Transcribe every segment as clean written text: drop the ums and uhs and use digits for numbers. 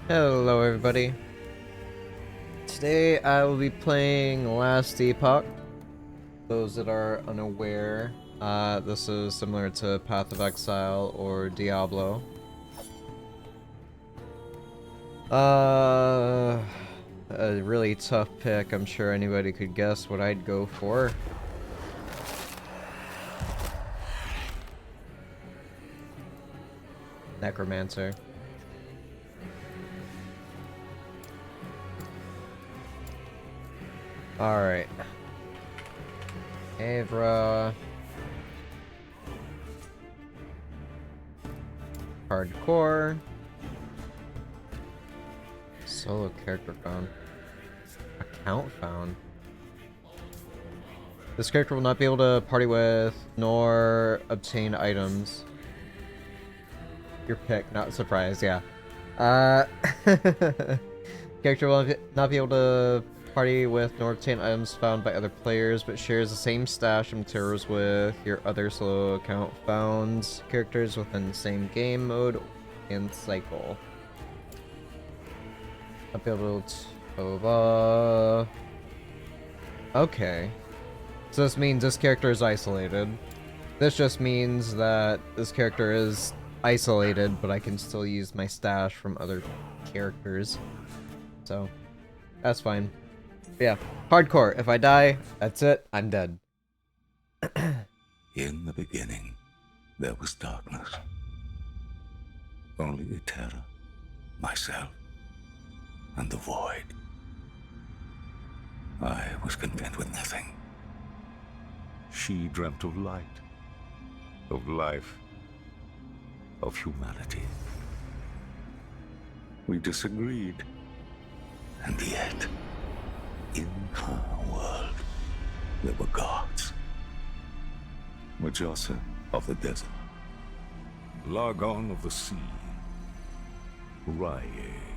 Hello everybody. Today I will be playing Last Epoch. Those that are unaware, this is similar to Path of Exile or Diablo. A really tough pick. I'm sure anybody could guess what I'd go for. Necromancer. Alright. Avra. Hardcore. Solo character found. Account found. This character will not be able to party with nor obtain items. Your pick, not surprised, yeah. Character will not be able to party with nor obtain items found by other players, but shares the same stash of materials with your other solo account found characters within the same game mode and cycle. Not be able to... Okay. So this means this character is isolated. This just means that this character is isolated, but I can still use my stash from other characters. So, that's fine. Yeah, hardcore. If I die, that's it. I'm dead. In the beginning, there was darkness. Only the terror, myself, and the void. I was content with nothing. She dreamt of light, of life, of humanity. We disagreed, and yet, in her world, there were gods. Majasa of the desert, Lagon of the sea, Rye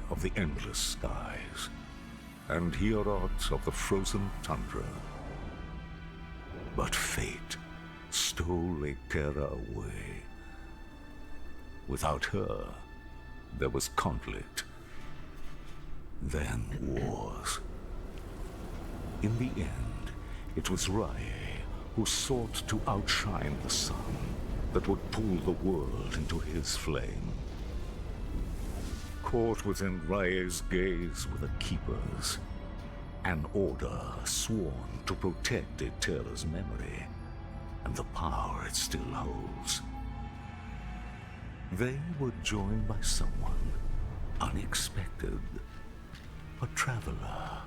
of the endless skies, and Hierot of the frozen tundra. But fate stole Ekera away. Without her, there was conflict, then wars. In the end, it was Rye who sought to outshine the sun that would pull the world into his flame. Caught within Rye's gaze were the Keepers, an order sworn to protect Eterra's memory and the power it still holds. They were joined by someone unexpected, a traveler,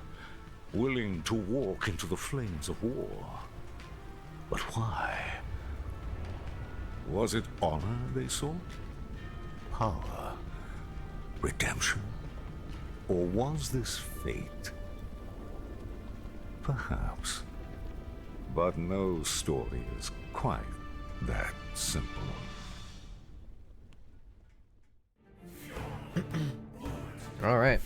willing to walk into the flames of war. But why? Was it honor they sought? Power? Redemption? Or was this fate? Perhaps. But no story is quite that simple. All right.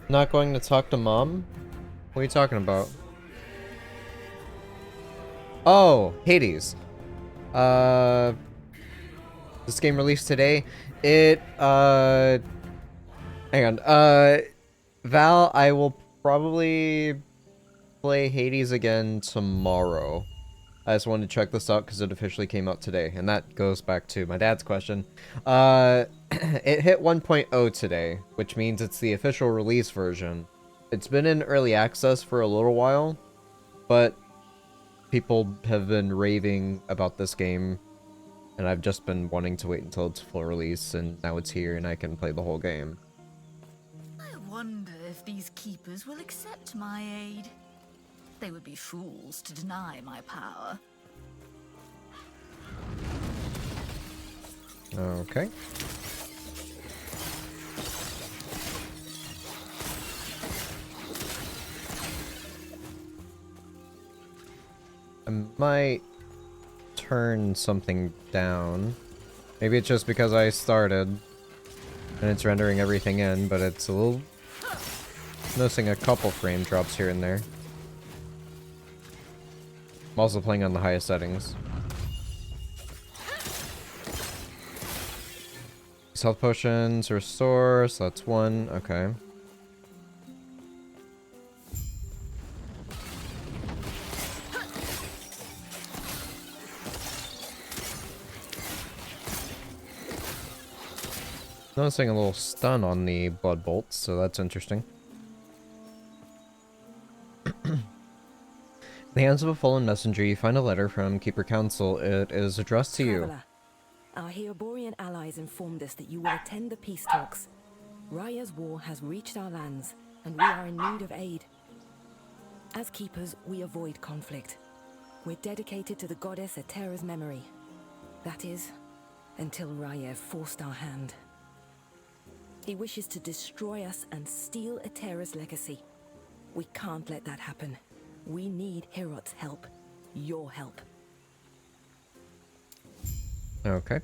Not going to talk to mom? What are you talking about? Oh, Hades. This game released today. Hang on. Val, I will probably play Hades again tomorrow. I just wanted to check this out because it officially came out today, and that goes back to my dad's question. It hit 1.0 today, which means it's the official release version. It's been in early access for a little while, but people have been raving about this game, and I've just been wanting to wait until it's full release, and now it's here and I can play the whole game. I wonder if these keepers will accept my aid. They would be fools to deny my power. Okay. I might turn something down. Maybe it's just because I started and it's rendering everything in, but it's a little... noticing a couple frame drops here and there. I'm also playing on the highest settings. Use health potions to restore, so that's one. Okay. Noticing a little stun on the blood bolts, so that's interesting. In the hands of a fallen messenger, you find a letter from Keeper Council. It is addressed to you. Traveler, our Heoborian allies informed us that you will attend the peace talks. Raya's war has reached our lands, and we are in need of aid. As keepers, we avoid conflict. We're dedicated to the goddess Atera's memory. That is, until Raya forced our hand. He wishes to destroy us and steal Atera's legacy. We can't let that happen. We need Herot's help. Your help. Okay.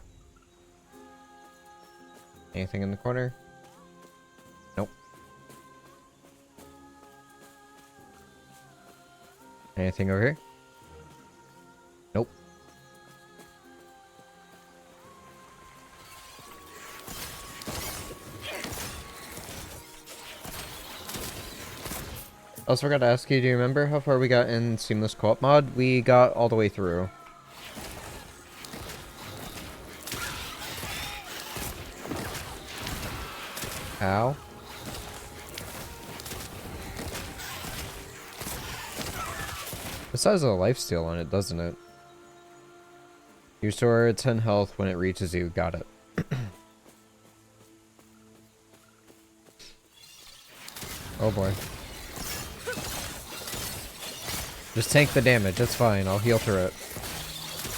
Anything in the corner? Nope. Anything over here? Nope. I also forgot to ask you, do you remember how far we got in Seamless Co-op mod? We got all the way through. Ow. This has a lifesteal on it, doesn't it? You restore 10 health when it reaches you. Got it. Oh boy. Just tank the damage, it's fine. I'll heal through it.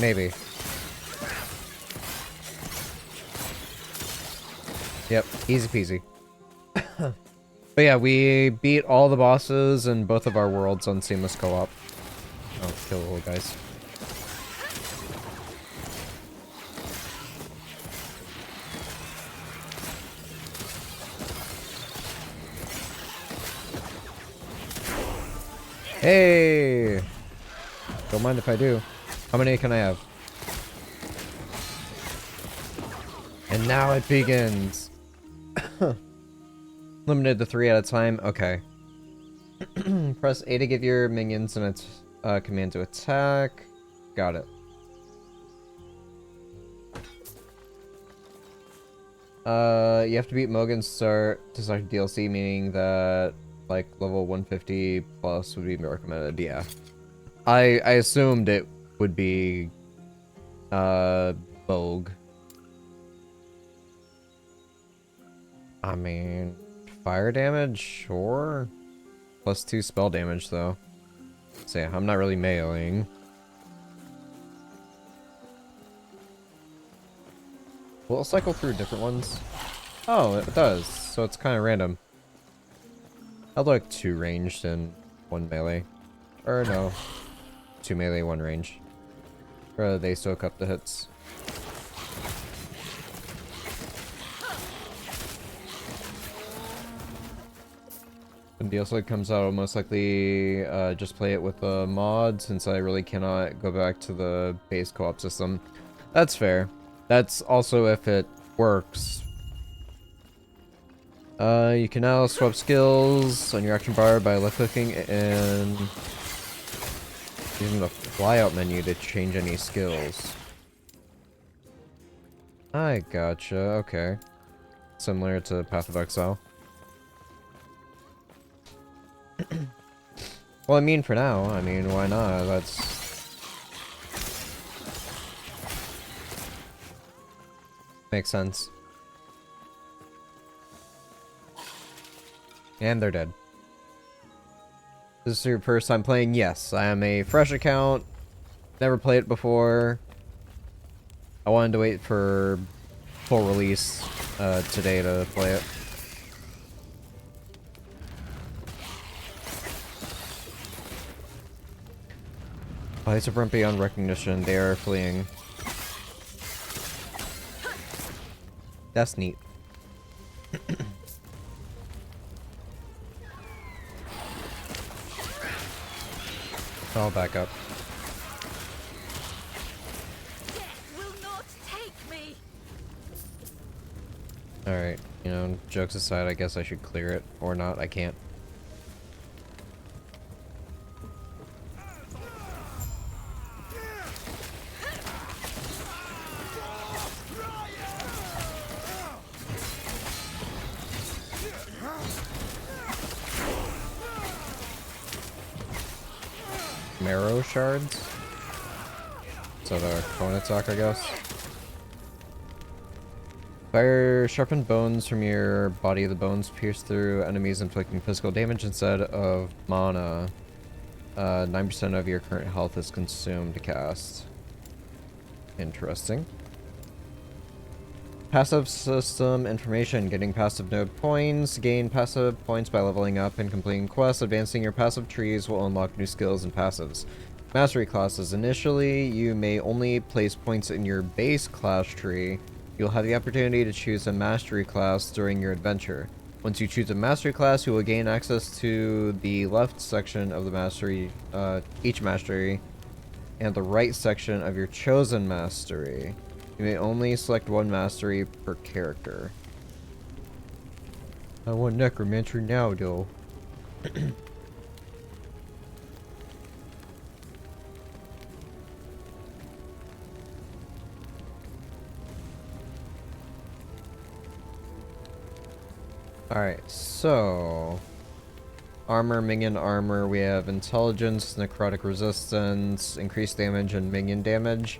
Maybe. Yep, easy peasy. But yeah, we beat all the bosses in both of our worlds on Seamless Co-op. Oh, kill the little guys. Hey! Don't mind if I do. How many can I have? And now it begins. Limited to 3 at a time. Okay. Press A to give your minions an command to attack. Got it. You have to beat Mogan to start DLC, meaning that like level 150 plus would be recommended. Yeah. I assumed it would be Vogue. I mean, fire damage, sure. Plus 2 spell damage though. So yeah, I'm not really meleeing. Will it cycle through different ones? Oh, it does. So it's kind of random. I'd like 2 ranged and 1 melee. Or no. 2 melee, 1 range. Or they soak up the hits. When DLC comes out, I'll most likely just play it with a mod, since I really cannot go back to the base co-op system. That's fair. That's also if it works. You can now swap skills on your action bar by left-clicking and using the flyout menu to change any skills. I gotcha, okay. Similar to Path of Exile. Well, I mean, for now. I mean, why not? That's... Makes sense. And they're dead. This is your first time playing? Yes, I am a fresh account. Never played it before. I wanted to wait for full release today to play it. Place of Run beyond recognition. They are fleeing. That's neat. I'll back up. Death will not take me. Alright, you know, jokes aside, I guess I should clear it. Or not, I can't. Marrow shards? Is that a cone attack, I guess? Fire sharpened bones from your body. The bones pierce through enemies, inflicting physical damage instead of mana. 9% of your current health is consumed to cast. Interesting. Passive system information. Getting passive node points. Gain passive points by leveling up and completing quests. Advancing your passive trees will unlock new skills and passives. Mastery classes. Initially, you may only place points in your base class tree. You'll have the opportunity to choose a mastery class during your adventure. Once you choose a mastery class, you will gain access to the left section of the mastery, each mastery, and the right section of your chosen mastery. You may only select one mastery per character. I want necromancer now, though. Alright, so... Armor, minion armor, we have intelligence, necrotic resistance, increased damage, and minion damage.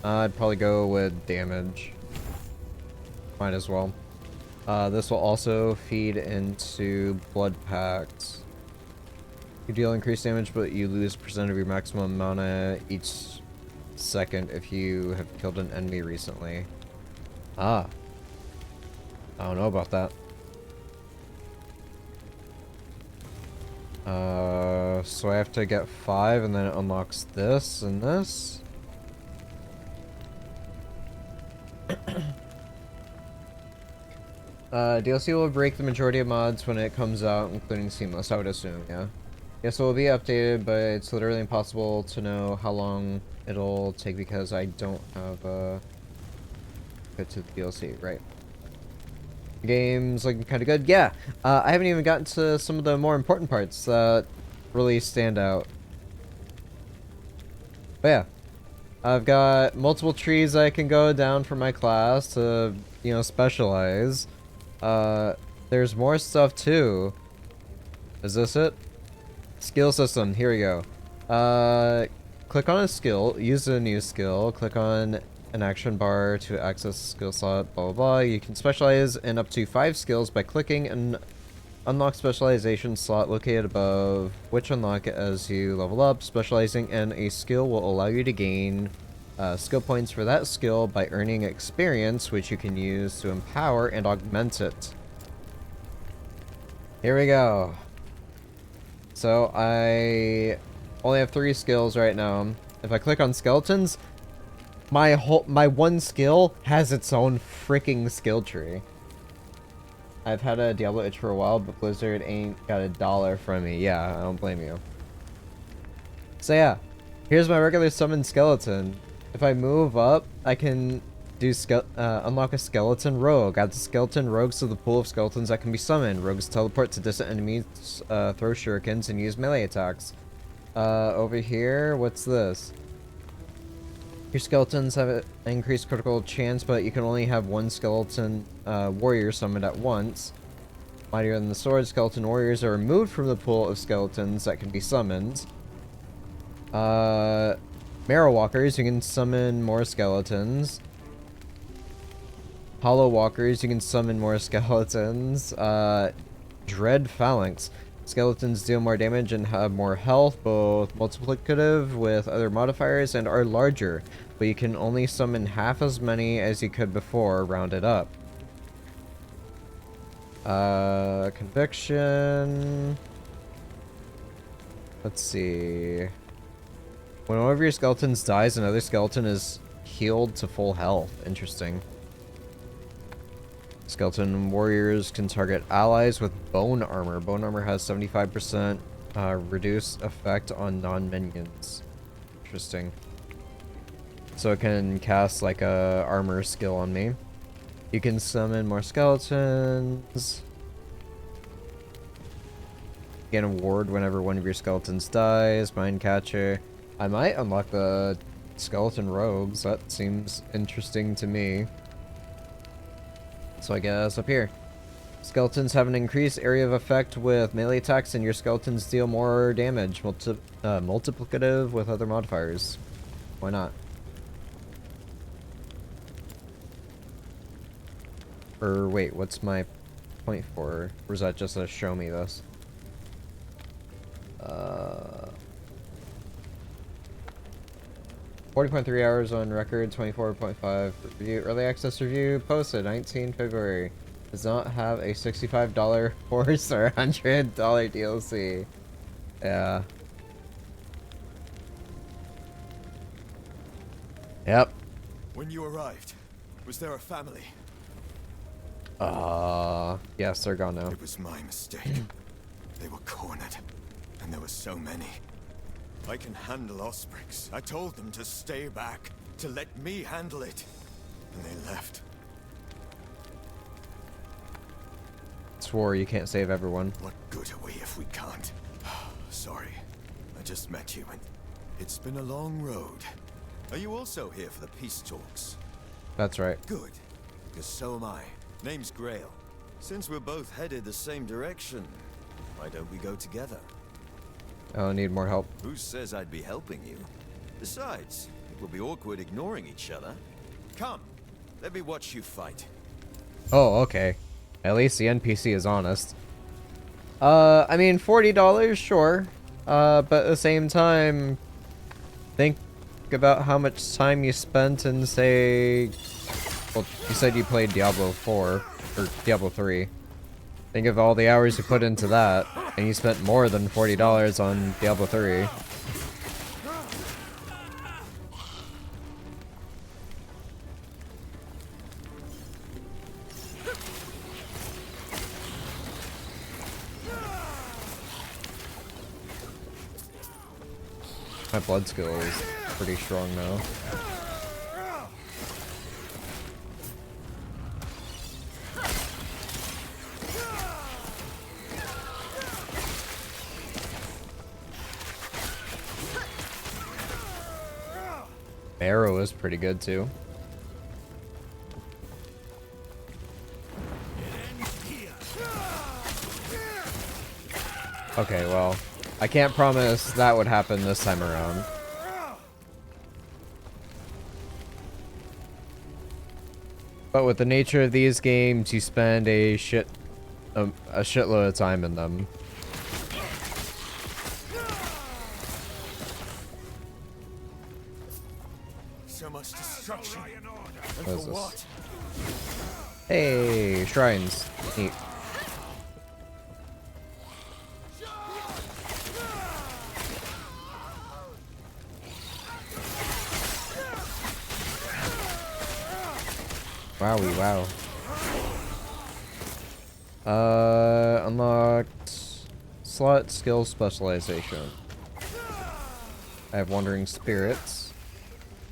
I'd probably go with damage. Might as well. This will also feed into blood pacts. You deal increased damage, but you lose percent of your maximum mana each second if you have killed an enemy recently. Ah. I don't know about that. So I have to get 5 and then it unlocks this and this. DLC will break the majority of mods when it comes out, including Seamless, I would assume, yeah. Yes, it will be updated, but it's literally impossible to know how long it'll take because I don't have get to the DLC, right? The game's looking kind of good. Yeah, I haven't even gotten to some of the more important parts that really stand out. But yeah, I've got multiple trees I can go down for my class to, you know, specialize. There's more stuff too. Is this it? Skill system, here we go. Click on a skill, use a new skill, click on an action bar to access a skill slot, blah blah blah. You can specialize in up to 5 skills by clicking an unlock specialization slot located above, which unlock as you level up. Specializing in a skill will allow you to gain skill points for that skill by earning experience, which you can use to empower and augment it. Here we go. So I only have 3 skills right now. If I click on skeletons, my one skill has its own freaking skill tree. I've had a Diablo itch for a while, but Blizzard ain't got $1 from me. Yeah, I don't blame you. So yeah, here's my regular summon skeleton. If I move up, I can do unlock a skeleton rogue. Add the skeleton rogues to the pool of skeletons that can be summoned. Rogues teleport to distant enemies, throw shurikens, and use melee attacks. Over here, what's this? Your skeletons have an increased critical chance, but you can only have one skeleton warrior summoned at once. Mightier than the sword, skeleton warriors are removed from the pool of skeletons that can be summoned. Marrow walkers, you can summon more skeletons. Hollow walkers, you can summon more skeletons. Dread phalanx. Skeletons deal more damage and have more health, both multiplicative with other modifiers, and are larger, but you can only summon half as many as you could before, rounded up. Conviction. Let's see. When one of your skeletons dies, another skeleton is healed to full health. Interesting. Skeleton warriors can target allies with bone armor. Bone armor has 75% reduced effect on non-minions. Interesting. So it can cast like a armor skill on me. You can summon more skeletons. Get an award whenever one of your skeletons dies. Mind catcher. I might unlock the skeleton rogues. That seems interesting to me. So I guess up here. Skeletons have an increased area of effect with melee attacks, and your skeletons deal more damage. Multiplicative with other modifiers. Why not? Or wait, what's my point for? Or is that just to show me this? 40.3 hours on record, 24.5 review. Early access review posted 19 February. Does not have a $65 horse or $100 DLC. Yeah. Yep. When you arrived, was there a family? Yes, they're gone now. It was my mistake. They were cornered, and there were so many. I can handle Osprix. I told them to stay back, to let me handle it. And they left. Swore you can't save everyone. What good are we if we can't? Sorry. I just met you and it's been a long road. Are you also here for the peace talks? That's right. Good. Because so am I. Name's Grail. Since we're both headed the same direction, why don't we go together? I'll need more help. Who says I'd be helping you? Besides, it would be awkward ignoring each other. Come, let me watch you fight. Oh, okay. At least the NPC is honest. I mean, $40, sure. But at the same time, think about how much time you spent in, say... Well, you said you played Diablo 4, or Diablo 3. Think of all the hours you put into that, and you spent more than $40 on Diablo 3. My blood skill is pretty strong now. Arrow is pretty good too. Okay, well, I can't promise that would happen this time around. But with the nature of these games, you spend a shitload of time in them. So much destruction. And What is for this? what? Hey, shrines. Neat. Wowie, wow. Unlocked slot skill specialization. I have wandering spirits.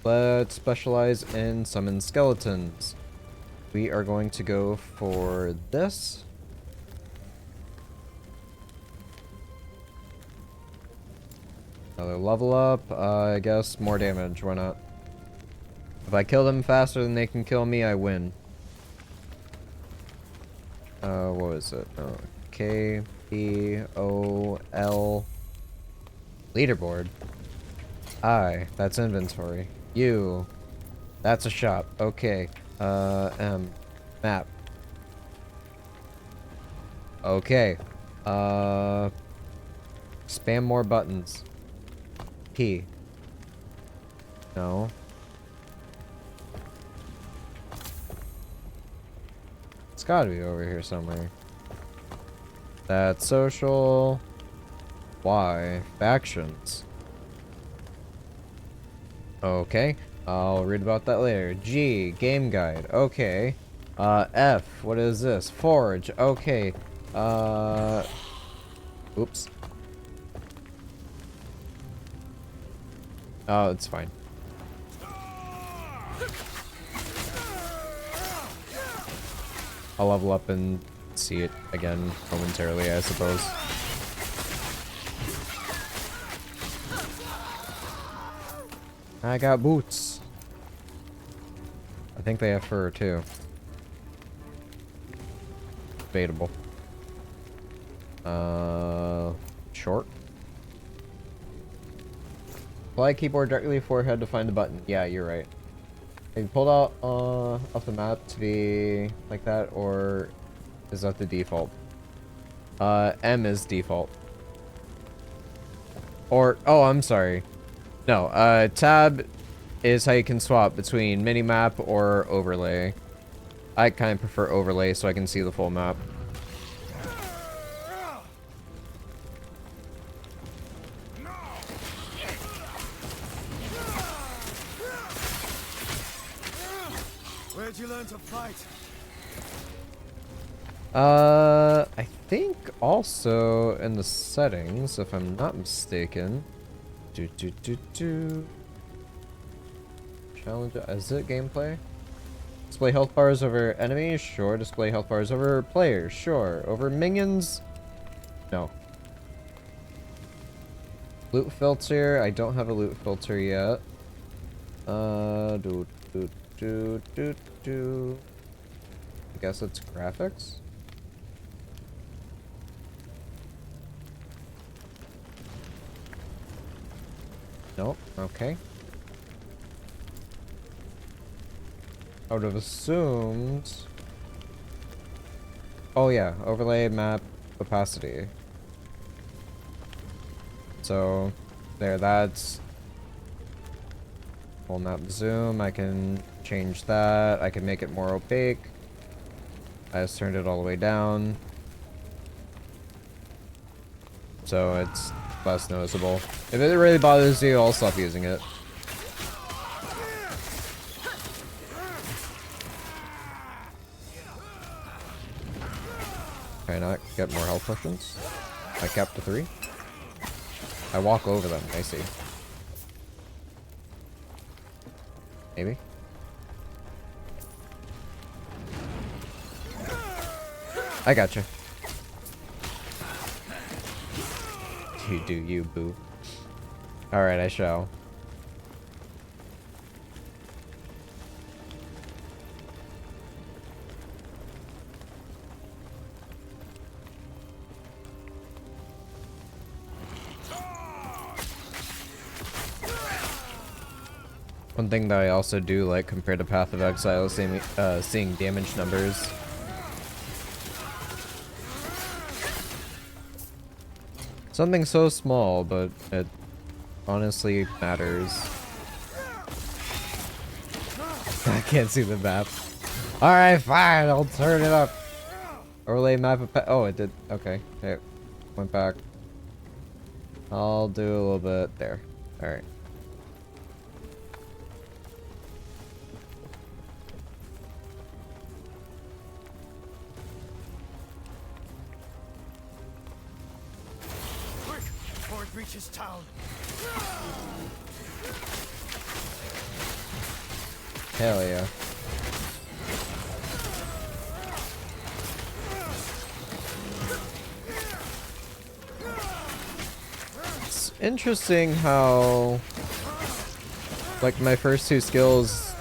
Let's specialize in summon skeletons. We are going to go for this. Another level up. I guess more damage. Why not? If I kill them faster than they can kill me, I win. What is it? Oh, K, P, O, L. Leaderboard. I. That's inventory. U. That's a shop. Okay. M. Map. Okay. Spam more buttons. P. No. It's gotta be over here somewhere. That's social. Y. Factions. Okay. I'll read about that later. G. Game guide. Okay. F. What is this? Forge. Okay. Oops. Oh, it's fine. I'll level up and see it again momentarily, I suppose. I got boots. I think they have fur too. Debatable. Short. Apply keyboard directly forehead to find the button. Yeah, you're right. Have you pulled out off the map to be like that, or is that the default? M is default. Or, oh, I'm sorry. No, tab is how you can swap between minimap or overlay. I kind of prefer overlay so I can see the full map. Where'd you learn to fight? I think also in the settings, if I'm not mistaken. Challenge, is it gameplay? Display health bars over enemies? Sure. Display health bars over players? Sure. Over minions? No. Loot filter? I don't have a loot filter yet. I guess it's graphics? Nope. Okay. I would have assumed... Oh yeah, overlay map opacity. So, there, that's... Full map zoom, I can change that. I can make it more opaque. I just turned it all the way down. So it's less noticeable. If it really bothers you, I'll stop using it. Can I not get more health potions? I capped to 3? I walk over them, I see. Maybe? I gotcha. You do you, boo. Alright, I shall. One thing that I also do like compared to Path of Exile is seeing damage numbers. Something so small, but it honestly matters. I can't see the map. Alright, fine, I'll turn it up. Overlay map of oh, it did. Okay, it went back. I'll do a little bit there. Alright. Before it reaches town. Hell yeah. It's interesting how, like, my first 2 skills,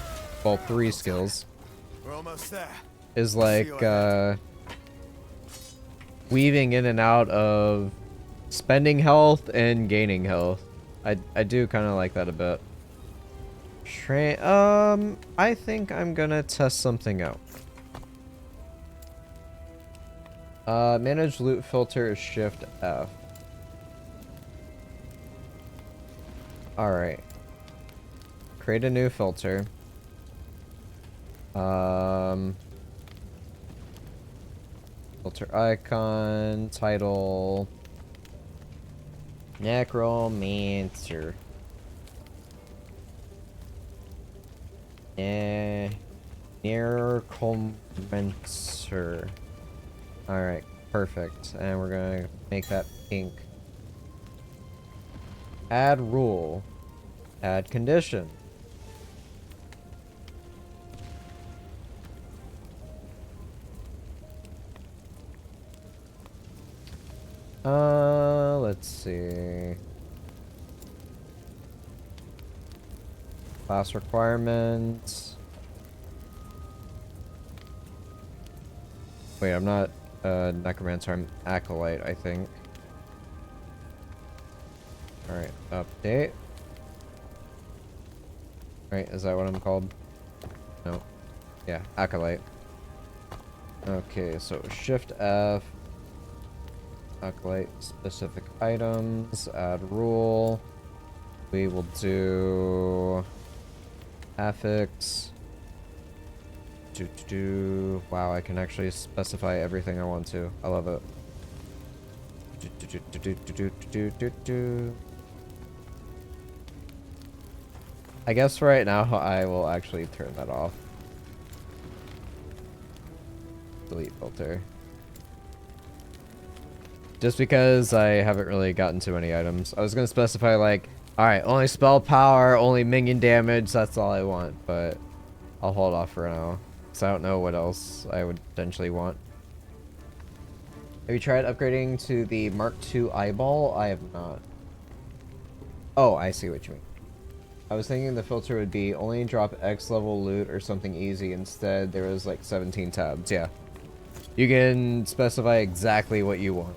well, 3 skills, We're almost there. is like, weaving in and out of spending health and gaining health. I do kind of like that a bit. I think I'm gonna test something out. Manage loot filter is Shift F. Alright. Create a new filter. Filter icon, title, Necromancer. Necromancer. Alright, perfect. And we're gonna make that pink. Add rule. Add condition. Let's see. Class requirements. Wait, I'm not necromancer, I'm acolyte, I think. Alright, update. Right, is that what I'm called? No. Yeah, acolyte. Okay, so Shift F. Acolyte specific items, add rule. We will do affix. Wow, I can actually specify everything I want to. I love it. I guess for right now I will actually turn that off. Delete filter. Just because I haven't really gotten too many items. I was gonna specify like, alright, only spell power, only minion damage, that's all I want, but I'll hold off for now. Because I don't know what else I would potentially want. Have you tried upgrading to the Mark II eyeball? I have not. Oh, I see what you mean. I was thinking the filter would be only drop X level loot or something easy. Instead, there was like 17 tabs. Yeah. You can specify exactly what you want.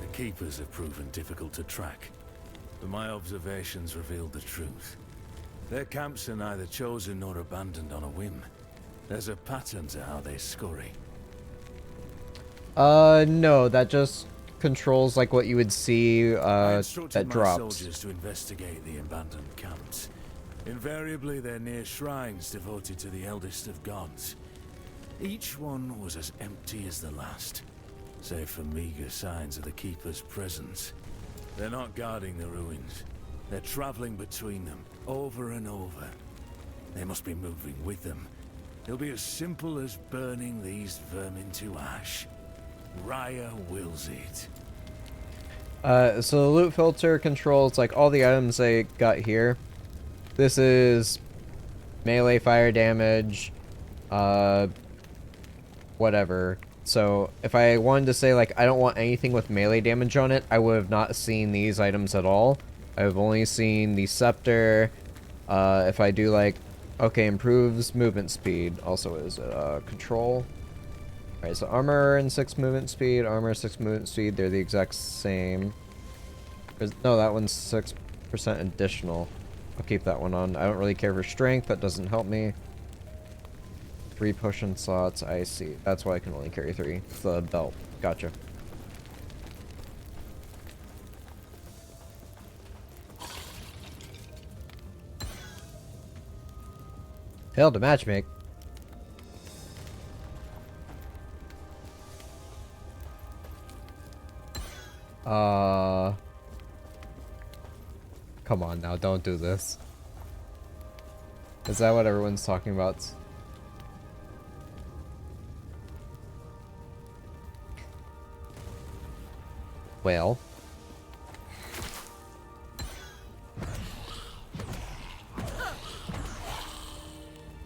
The keepers have proven difficult to track, but my observations revealed the truth. Their camps are neither chosen nor abandoned on a whim. There's a pattern to how they scurry. No, that just controls like what you would see, I instructed that my drops. soldiers to investigate the abandoned camps. Invariably, they're near shrines devoted to the eldest of gods. Each one was as empty as the last, save for meager signs of the keeper's presence. They're not guarding the ruins. They're traveling between them, over and over. They must be moving with them. It'll be as simple as burning these vermin to ash. Raya wills it. So the loot filter controls like all the items I got here. This is melee fire damage, whatever. So if I wanted to say like I don't want anything with melee damage on it, I would have not seen these items at all. I've only seen the scepter. If I do like, okay, improves movement speed. Also is control. Alright, so armor and 6 movement speed, armor 6 movement speed, they're the exact same. No, that one's 6% additional. I'll keep that one on. I don't really care for strength, that doesn't help me. 3 potion slots, I see. That's why I can only carry 3. It's the belt. Gotcha. Hell to matchmake. Come on now, don't do this. Is that what everyone's talking about? Well.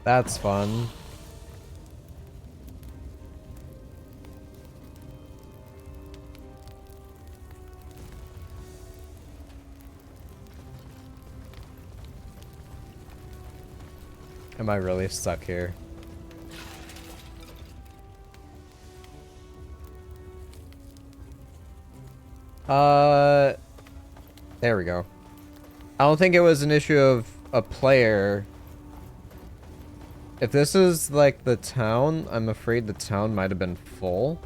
That's fun. Am I really stuck here? There we go. I don't think it was an issue of a player. If this is like the town, I'm afraid the town might have been full.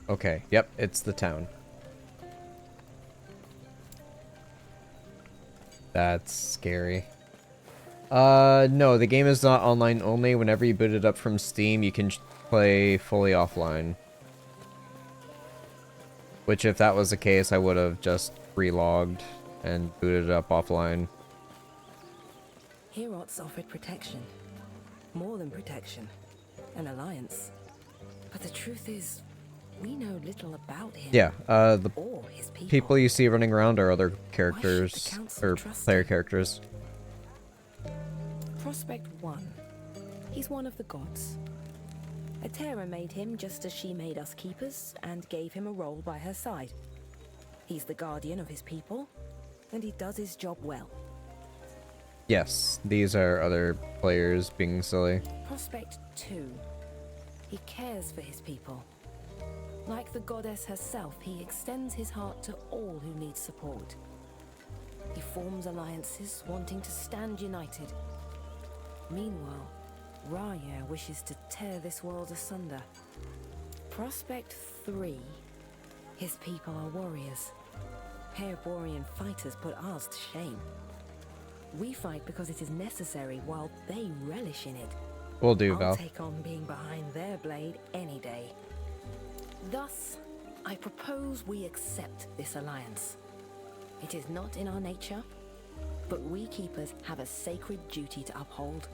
Okay, yep, it's the town. That's scary. No, the game is not online only. Whenever you boot it up from Steam, you can play fully offline. Which, if that was the case, I would have just relogged and booted it up offline. Herots offered protection. More than protection. An alliance. But the truth is, We know little about him Yeah, the or his people. people you see running around are other Why should the characters, council or trust player him? characters. Prospect 1. He's one of the gods. Atera made him just as she made us keepers and gave him a role by her side. He's the guardian of his people, and he does his job well. Yes, these are other players being silly. Prospect 2. He cares for his people. Like the goddess herself, he extends his heart to all who need support. He forms alliances, wanting to stand united. Meanwhile, Raya wishes to tear this world asunder. Prospect 3. His people are warriors. Hareborian fighters put ours to shame. We fight because it is necessary, while they relish in it. Will do, I'll Val. take on being behind their blade any day. Thus, I propose we accept this alliance. It is not in our nature, but we keepers have a sacred duty to uphold.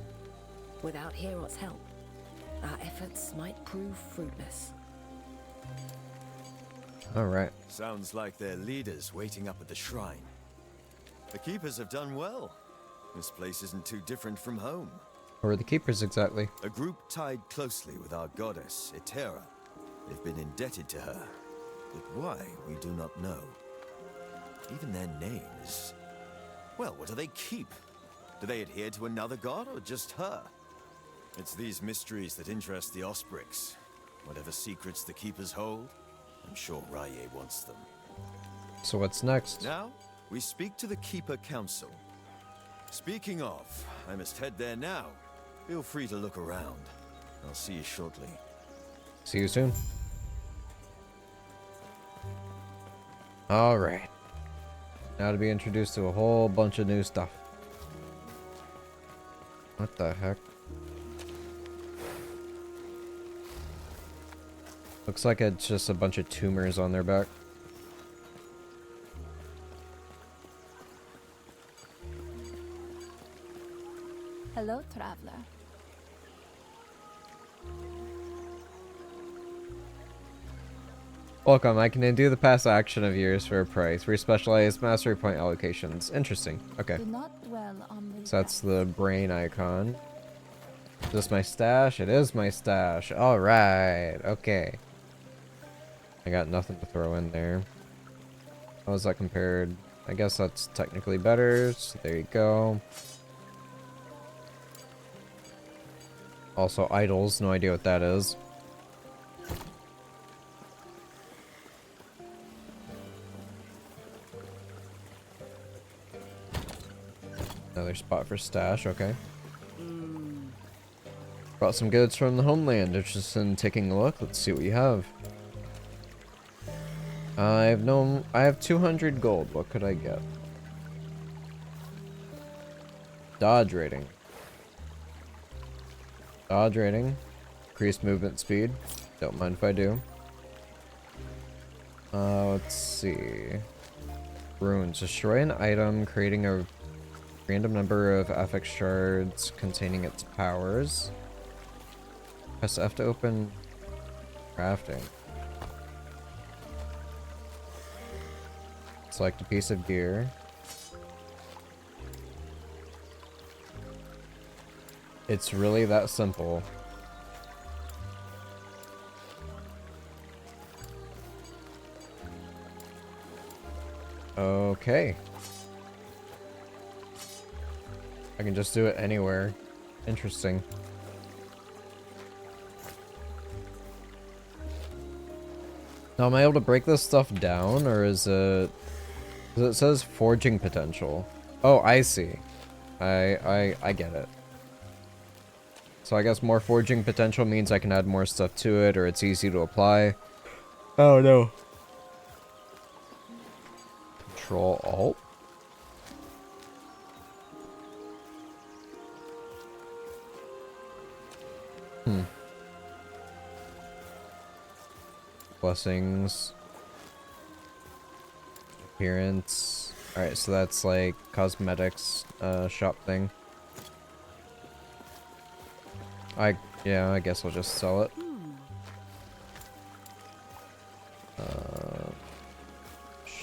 Without Herot's help, our efforts might prove fruitless. Alright. Sounds like their leaders waiting up at the shrine. The keepers have done well. This place isn't too different from home. Who are the keepers exactly? A group tied closely with our goddess, Etera. They've been indebted to her, but why, we do not know. Even their names. Well, what do they keep? Do they adhere to another god, or just her? It's these mysteries that interest the Osprix. Whatever secrets the keepers hold, I'm sure Raya wants them. So what's next? Now, we speak to the Keeper Council. Speaking of, I must head there now. Feel free to look around. I'll see you shortly. See you soon. Alright. Now to be introduced to a whole bunch of new stuff. What the heck? Looks like it's just a bunch of tumors on their back. Hello, traveler. Welcome, I can undo the past action of yours for a price. For specialized mastery point allocations. Interesting. Okay. Do not dwell on the So that's the brain icon. Is this my stash? It is my stash. Alright. Okay. I got nothing to throw in there. How is that compared? I guess that's technically better. So there you go. Also, idols. No idea what that is. Another spot for stash, okay. Brought some goods from the homeland. Interested in taking a look? Let's see what you have. I have 200 gold. What could I get? Dodge rating. Dodge rating. Increased movement speed. Don't mind if I do. Let's see. Runes. Destroy an item, creating a random number of affix shards containing its powers. Press F to open crafting. Select a piece of gear. It's really that simple. Okay. I can just do it anywhere. Interesting. Now, am I able to break this stuff down, or is it... 'cause it says forging potential. Oh, I see. I get it. So I guess more forging potential means I can add more stuff to it, or it's easy to apply. Oh no. Control Alt. Blessings. Appearance. Alright, so that's like cosmetics shop thing. Yeah, I guess I'll just sell it.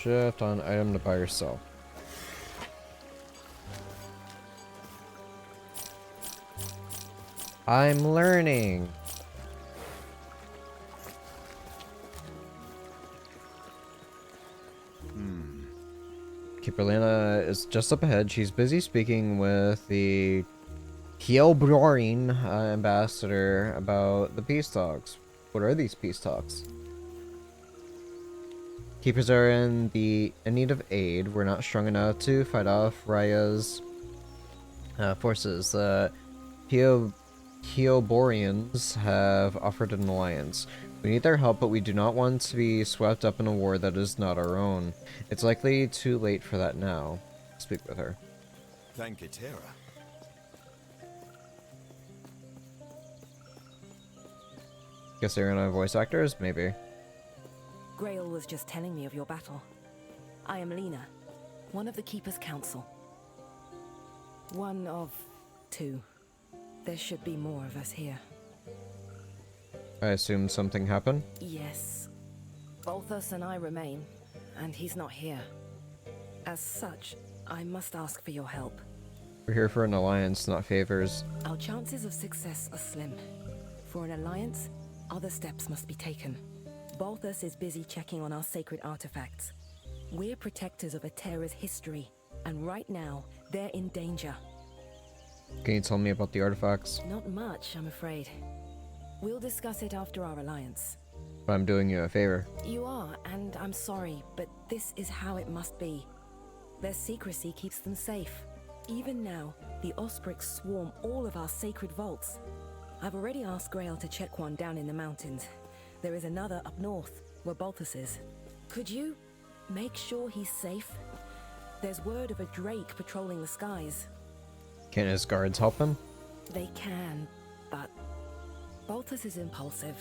shift on item to buy or sell. I'm learning. Keeper Lena is just up ahead. She's busy speaking with the Kielbrorin ambassador about the peace talks. What are these peace talks? Keepers are in need of aid. We're not strong enough to fight off Raya's forces. The Kielborians have offered an alliance. We need their help, but we do not want to be swept up in a war that is not our own. It's likely too late for that now. Speak with her. Thank you, Tara. Guess they're gonna have voice actors? Maybe. Grail was just telling me of your battle. I am Lena, one of the Keeper's Council. One of 2. There should be more of us here. I assume something happened? Yes. Balthus and I remain, and he's not here. As such, I must ask for your help. We're here for an alliance, not favors. Our chances of success are slim. For an alliance, other steps must be taken. Balthus is busy checking on our sacred artifacts. We're protectors of Atera's history, and right now, they're in danger. Can you tell me about the artifacts? Not much, I'm afraid. We'll discuss it after our alliance. But I'm doing you a favor. You are, and I'm sorry, but this is how it must be. Their secrecy keeps them safe. Even now, the Osprix swarm all of our sacred vaults. I've already asked Grail to check one down in the mountains. There is another up north, where Balthus is. Could you make sure he's safe? There's word of a drake patrolling the skies. Can his guards help him? They can, but Balthus is impulsive.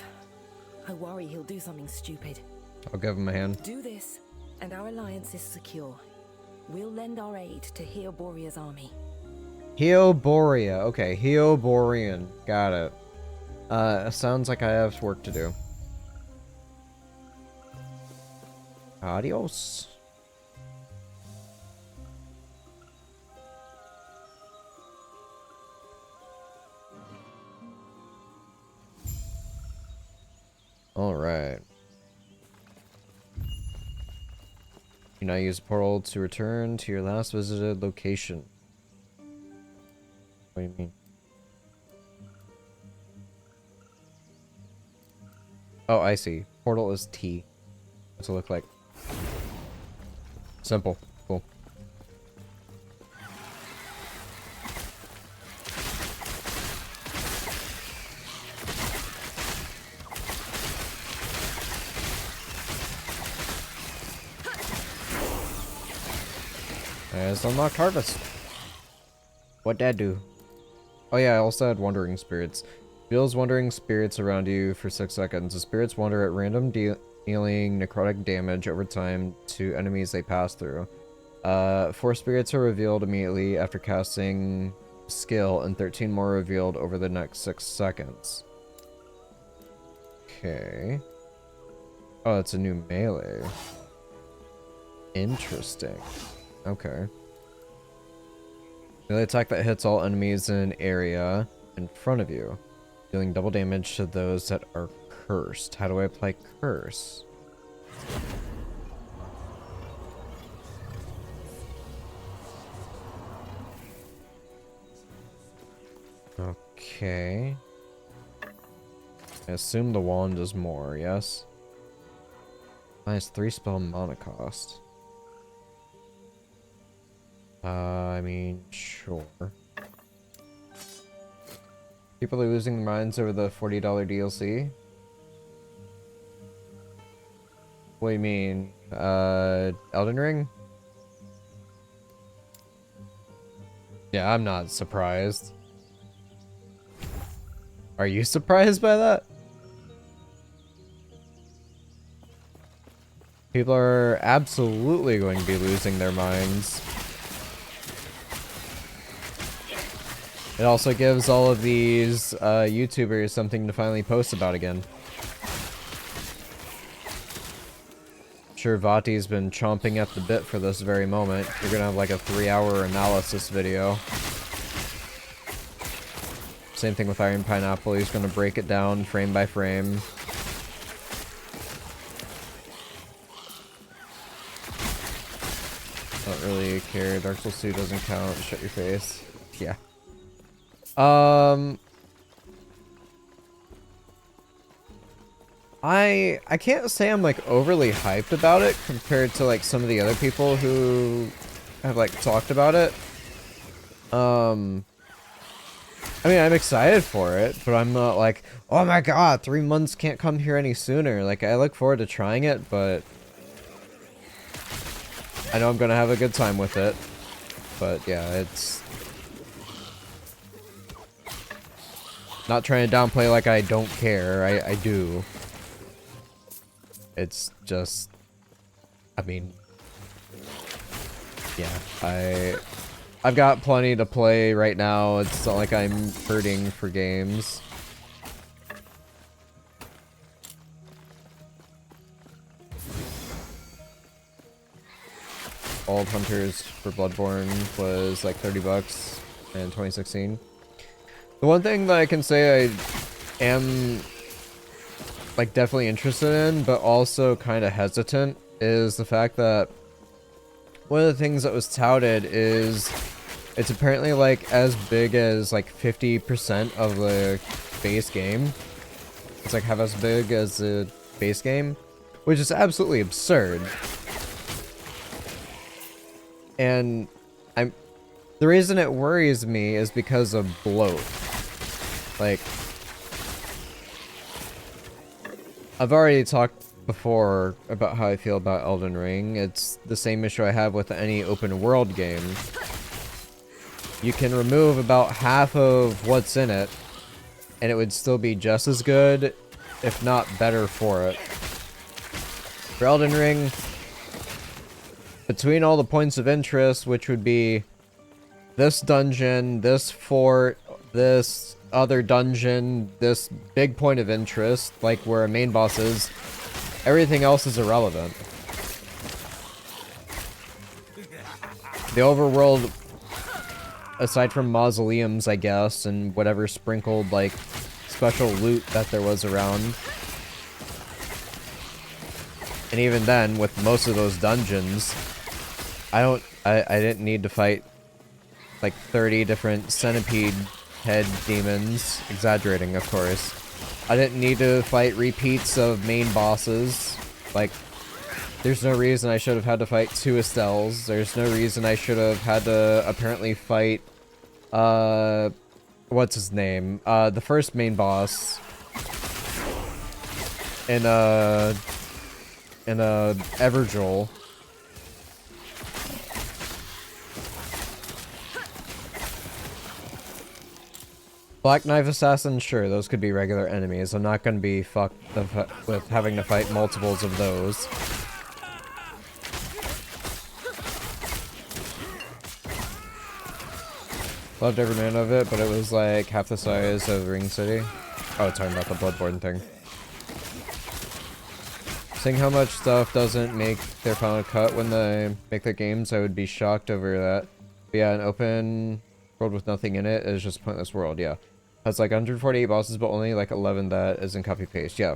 I worry he'll do something stupid. I'll give him a hand. Do this, and our alliance is secure. We'll lend our aid to Heoboria's army. Heoboria. Okay, Heoborian. Got it. Sounds like I have work to do. Adios. Alright. You now use a portal to return to your last visited location. What do you mean? Oh, I see. Portal is T. What's it look like? Simple. Cool. There's unlocked harvest. What'd that do? Oh yeah, I also had wandering spirits. Feels wandering spirits around you for 6 seconds. The spirits wander at random, dealing necrotic damage over time to enemies they pass through. 4 spirits are revealed immediately after casting skill, and 13 more revealed over the next 6 seconds. Okay. Oh, it's a new melee. Interesting. Okay. Melee attack that hits all enemies in an area in front of you, dealing double damage to those that are cursed. How do I apply curse? Okay. I assume the wand does more, yes? Minus 3 spell mana cost. I mean, sure. People are losing their minds over the $40 DLC? What do you mean? Elden Ring? Yeah, I'm not surprised. Are you surprised by that? People are absolutely going to be losing their minds. It also gives all of these YouTubers something to finally post about again. sure Vati's been chomping at the bit for this very moment. You're gonna have like a 3-hour analysis video. Same thing with Iron Pineapple. He's gonna break it down frame by frame. Don't really care. Dark Souls 2 doesn't count. Shut your face. Yeah. I can't say I'm like overly hyped about it compared to like some of the other people who have like talked about it. I mean, I'm excited for it, but I'm not like, oh my god, 3 months can't come here any sooner. Like, I look forward to trying it, but I know I'm gonna have a good time with it. But yeah, it's not trying to downplay like I don't care. I do. It's just, I mean, yeah, I've got plenty to play right now. It's not like I'm hurting for games. Old Hunters for Bloodborne was like 30 bucks in 2016. The one thing that I can say I am like definitely interested in, but also kind of hesitant, is the fact that one of the things that was touted is it's apparently like as big as like 50% of the base game. It's like half as big as the base game, which is absolutely absurd. And the reason it worries me is because of bloat. Like, I've already talked before about how I feel about Elden Ring. It's the same issue I have with any open world game. You can remove about half of what's in it, and it would still be just as good, if not better for it. For Elden Ring, between all the points of interest, which would be this dungeon, this fort, this other dungeon, this big point of interest, like where a main boss is, everything else is irrelevant. The overworld, aside from mausoleums, I guess, and whatever sprinkled, like, special loot that there was around. And even then, with most of those dungeons, I didn't need to fight, like, 30 different centipede head demons. Exaggerating, of course. I didn't need to fight repeats of main bosses. Like, there's no reason I should have had to fight 2 Estelles. There's no reason I should have had to apparently fight, what's his name? The first main boss in Everjoel. Black Knife Assassin, sure, those could be regular enemies. I'm not gonna be fucked with having to fight multiples of those. Loved every minute of it, but it was like half the size of Ring City. Oh, talking about the Bloodborne thing. Seeing how much stuff doesn't make their final cut when they make their games, I would be shocked over that. But yeah, an open world with nothing in it is just a pointless world, yeah. Has like 148 bosses, but only like 11 that isn't copy-paste, yeah.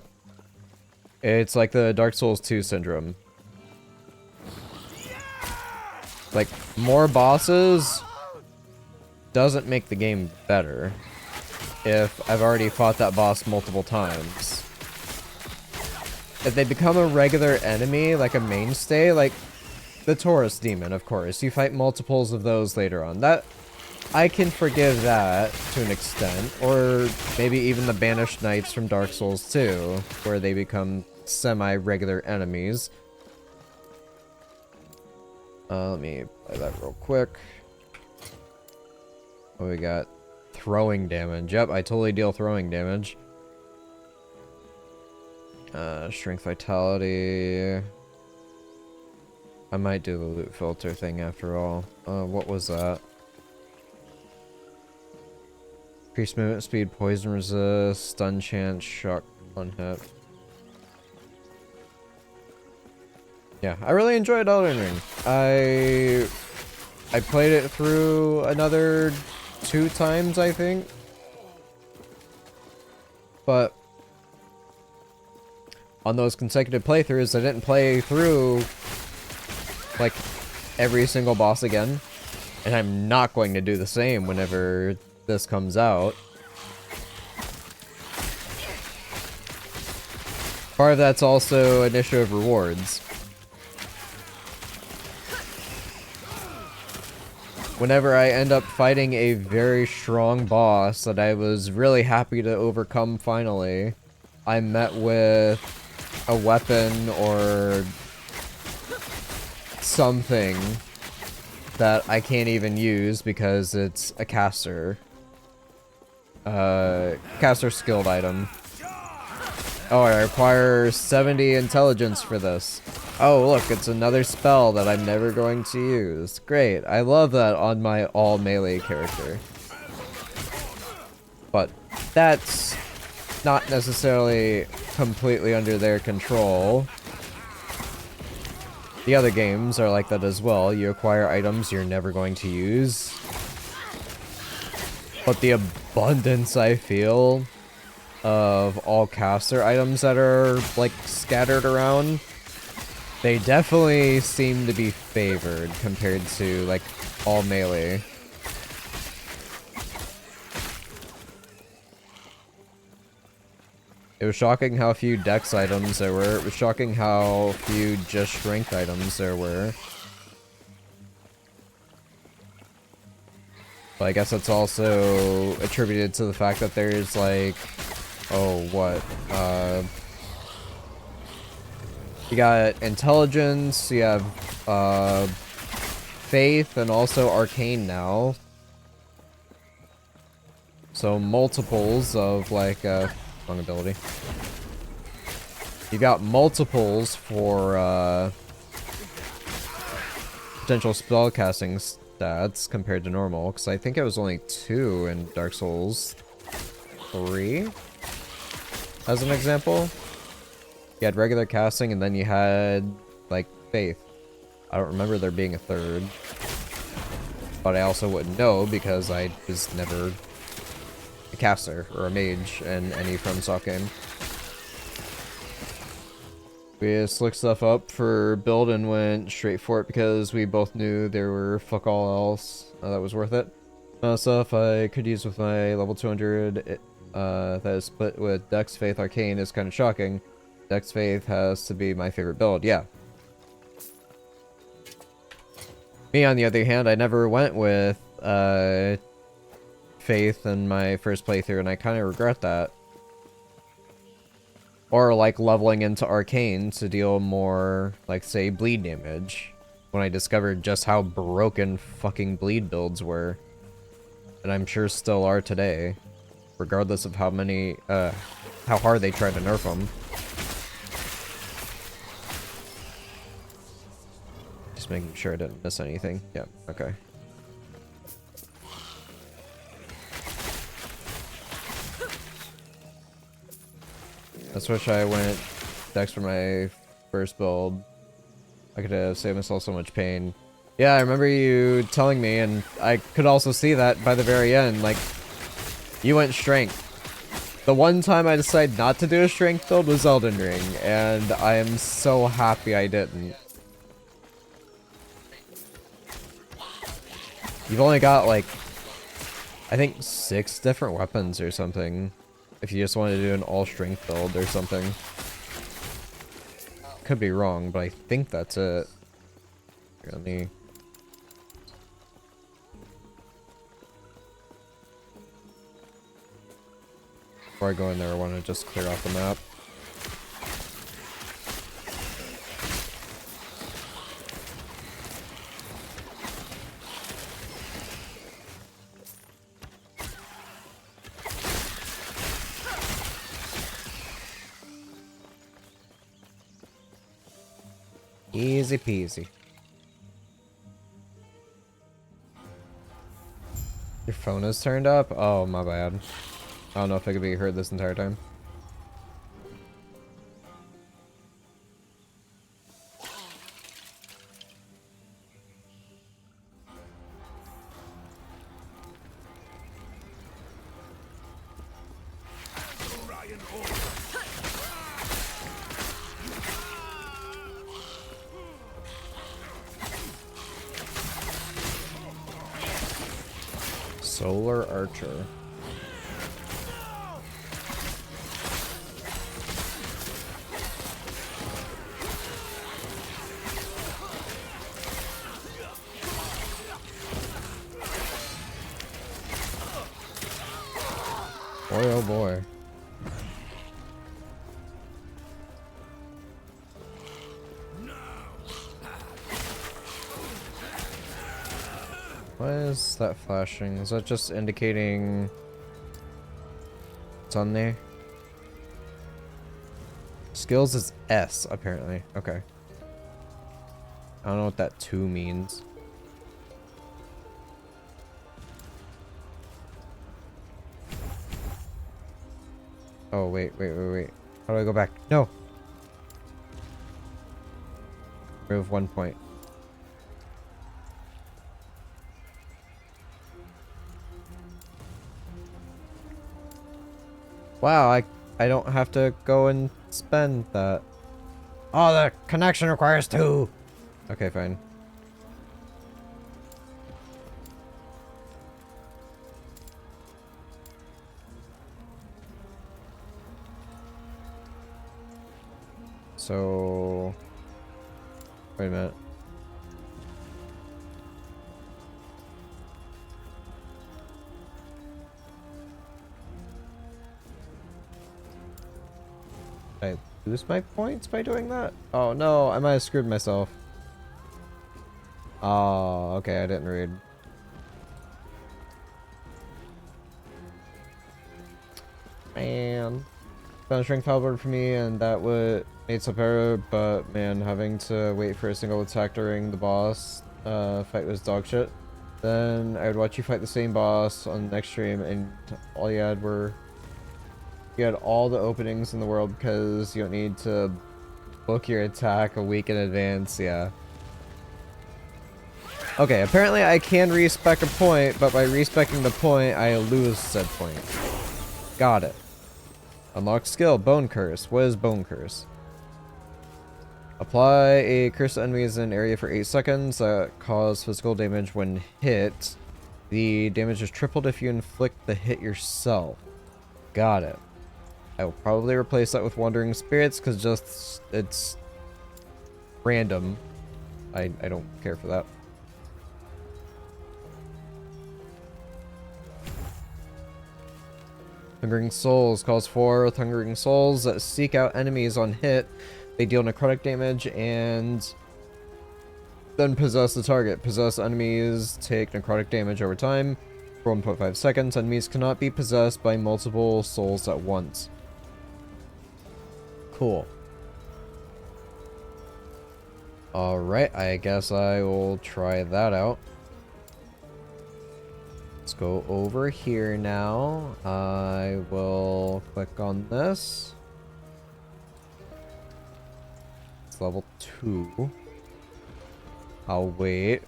It's like the Dark Souls 2 syndrome. Like, more bosses doesn't make the game better if I've already fought that boss multiple times. If they become a regular enemy, like a mainstay, like the Taurus Demon, of course. You fight multiples of those later on. That, I can forgive that to an extent. Or maybe even the Banished Knights from Dark Souls 2, where they become semi-regular enemies. Let me play that real quick. What we got? Throwing damage. Yep, I totally deal throwing damage. Strength Vitality. I might do the loot filter thing after all. What was that? Increased movement speed, poison resist, stun chance, shock, one hit. Yeah, I really enjoyed Elden Ring. I played it through another 2 times, I think. But on those consecutive playthroughs, I didn't play through like every single boss again. And I'm not going to do the same whenever this comes out. Part of that's also an issue of rewards. Whenever I end up fighting a very strong boss that I was really happy to overcome finally, I'm met with a weapon or something that I can't even use because it's a caster. Caster skilled item. Oh, I require 70 intelligence for this. Oh, look, it's another spell that I'm never going to use. Great, I love that on my all melee character. But that's not necessarily completely under their control. The other games are like that as well. You acquire items you're never going to use. But the abundance I feel of all caster items that are like scattered around, they definitely seem to be favored compared to like all melee. It was shocking how few dex items there were. It was shocking how few just strength items there were. But I guess that's also attributed to the fact that there's like, oh, what? You got intelligence, you have faith, and also arcane now. So multiples of like wrong ability. You got multiples for potential spellcasting stats compared to normal, because I think it was only 2 in Dark Souls 3, as an example. You had regular casting, and then you had, like, faith. I don't remember there being a 3rd. But I also wouldn't know, because I was never a caster or a mage in any FromSoft game. We just looked stuff up for build and went straight for it because we both knew there were fuck all else that was worth it. Stuff I could use with my level 200 that is split with Dex, Faith, Arcane is kind of shocking. Dex Faith has to be my favorite build, yeah. Me, on the other hand, I never went with Faith in my first playthrough, and I kind of regret that. Or, like, leveling into Arcane to deal more, like, say, bleed damage. When I discovered just how broken fucking bleed builds were. And I'm sure still are today. Regardless of how many, how hard they try to nerf them. Just making sure I didn't miss anything. Yeah, okay. That's wish I went Dex for my first build. I could have saved myself so much pain. Yeah, I remember you telling me, and I could also see that by the very end. Like, you went strength. The one time I decided not to do a strength build was Elden Ring, and I am so happy I didn't. You've only got, like, I think 6 different weapons or something. If you just want to do an all-strength build or something. Could be wrong, but I think that's it. Here, let me... Before I go in there, I want to just clear off the map. Easy peasy. Your phone is turned up? Oh, my bad. I don't know if I could be heard this entire time. Solar Archer. Boy, oh boy. Why is that flashing? Is that just indicating it's on there? Skills is S, apparently. Okay. I don't know what that 2 means. Oh, wait. How do I go back? No! Remove 1 point. Wow, I don't have to go and spend that. Oh, the connection requires 2! Okay, fine. So... Wait a minute. Did I lose my points by doing that? Oh no, I might have screwed myself. Oh, okay, I didn't read. Man. Found strength halberd for me, and that would made some error, but man, having to wait for a single attack during the boss fight was dog shit. Then I would watch you fight the same boss on the next stream, and all you had were you had all the openings in the world because you don't need to book your attack a week in advance. Yeah. Okay, apparently I can respec a point, but by respecing the point, I lose said point. Got it. Unlock skill, Bone Curse. What is Bone Curse? Apply a curse to enemies in an area for 8 seconds that cause physical damage when hit. The damage is tripled if you inflict the hit yourself. Got it. I will probably replace that with Wandering Spirits because just it's random. I don't care for that. Hungering Souls calls forth Hungering Souls that seek out enemies on hit. They deal necrotic damage and then possess the target. Possessed enemies take necrotic damage over time for 1.5 seconds. Enemies cannot be possessed by multiple souls at once. Cool. Alright, I guess I will try that out. Let's go over here now. I will click on this. It's level 2. I'll wait.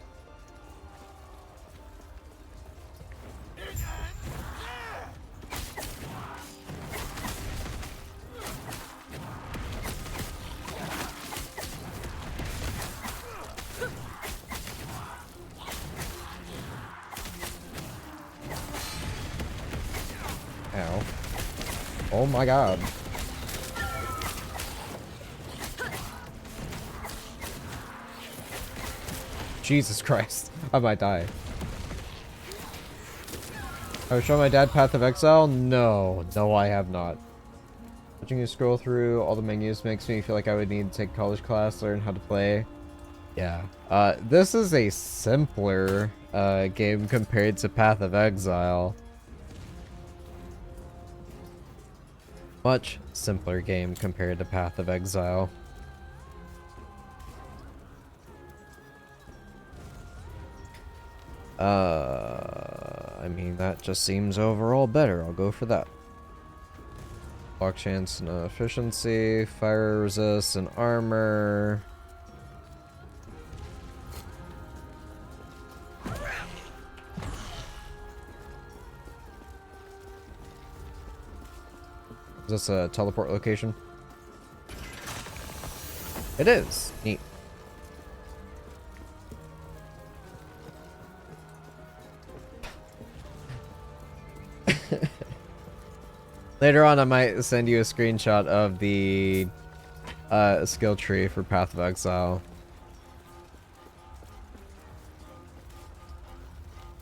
Ow. Oh my god. Jesus Christ. I might die. Have I shown my dad Path of Exile? No. No, I have not. Watching you scroll through all the menus makes me feel like I would need to take a college class to learn how to play. Yeah. This is a simpler game compared to Path of Exile. Much simpler game compared to Path of Exile. I mean, that just seems overall better. I'll go for that. Block chance and efficiency, fire resist and armor. Is this a teleport location? It is. Neat. Later on, I might send you a screenshot of the skill tree for Path of Exile.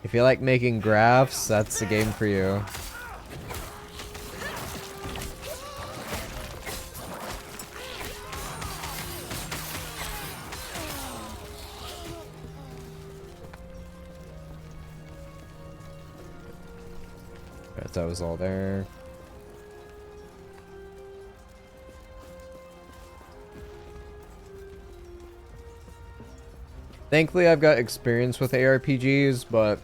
If you like making graphs, that's the game for you. Right, that was all there. Thankfully, I've got experience with ARPGs, but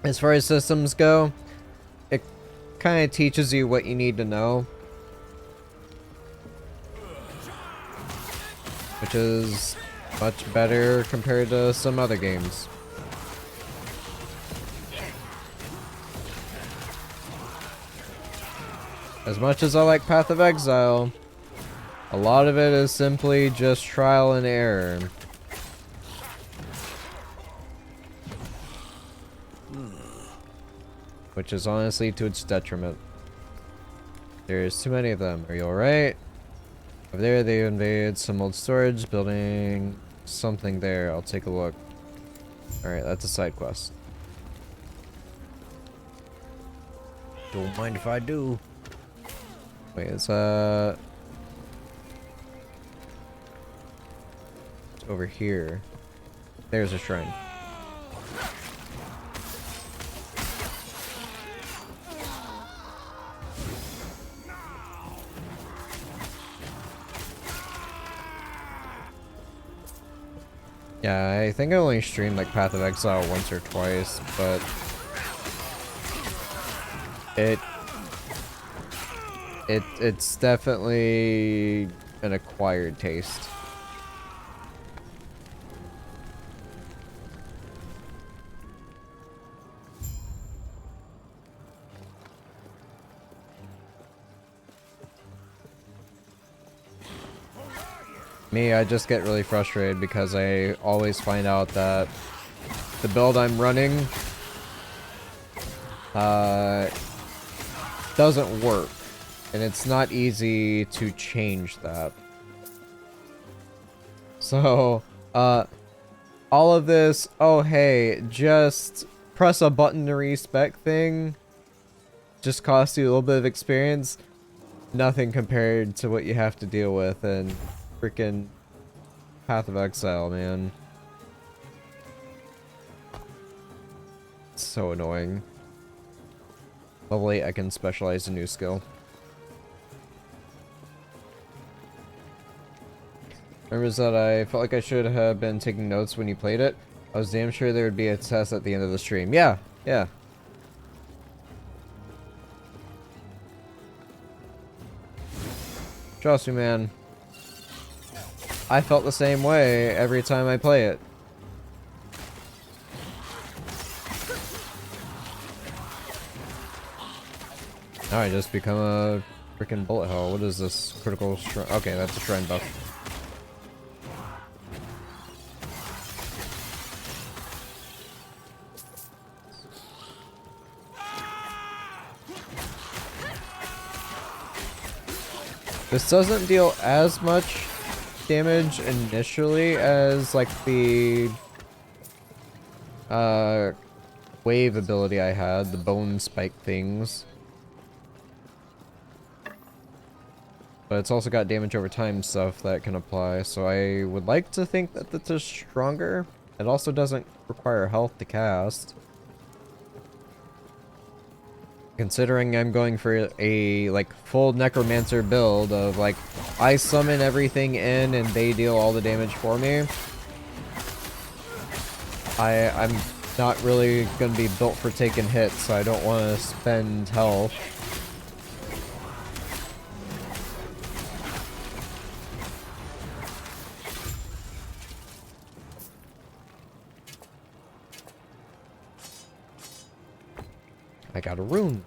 as far as systems go, it kind of teaches you what you need to know, which is much better compared to some other games. As much as I like Path of Exile, a lot of it is simply just trial and error. Which is honestly to its detriment. There's too many of them. Are you alright? Over there they invaded some old storage building. Something there. I'll take a look. Alright, that's a side quest. Don't mind if I do. Wait, it's over here. There's a shrine. Yeah, I think I only streamed like Path of Exile once or twice, but it's definitely an acquired taste. Me, I just get really frustrated because I always find out that the build I'm running doesn't work, and it's not easy to change that. So, all of this, oh hey, just press a button to respec thing, just costs you a little bit of experience, nothing compared to what you have to deal with in freaking Path of Exile, man. It's so annoying. Level 8, I can specialize a new skill. Remembers that I felt like I should have been taking notes when you played it. I was damn sure there would be a test at the end of the stream. Yeah, yeah. Trust me, man. I felt the same way every time I play it. Now I just become a freaking bullet hell. What is this? Critical shrine? Okay, that's a shrine buff. This doesn't deal as much damage initially as like the wave ability I had, the bone spike things. But it's also got damage over time stuff that can apply, so I would like to think that this is stronger. It also doesn't require health to cast. Considering I'm going for a like full necromancer build of like I summon everything in and they deal all the damage for me. I'm not really gonna be built for taking hits, so I don't want to spend health. I got a rune.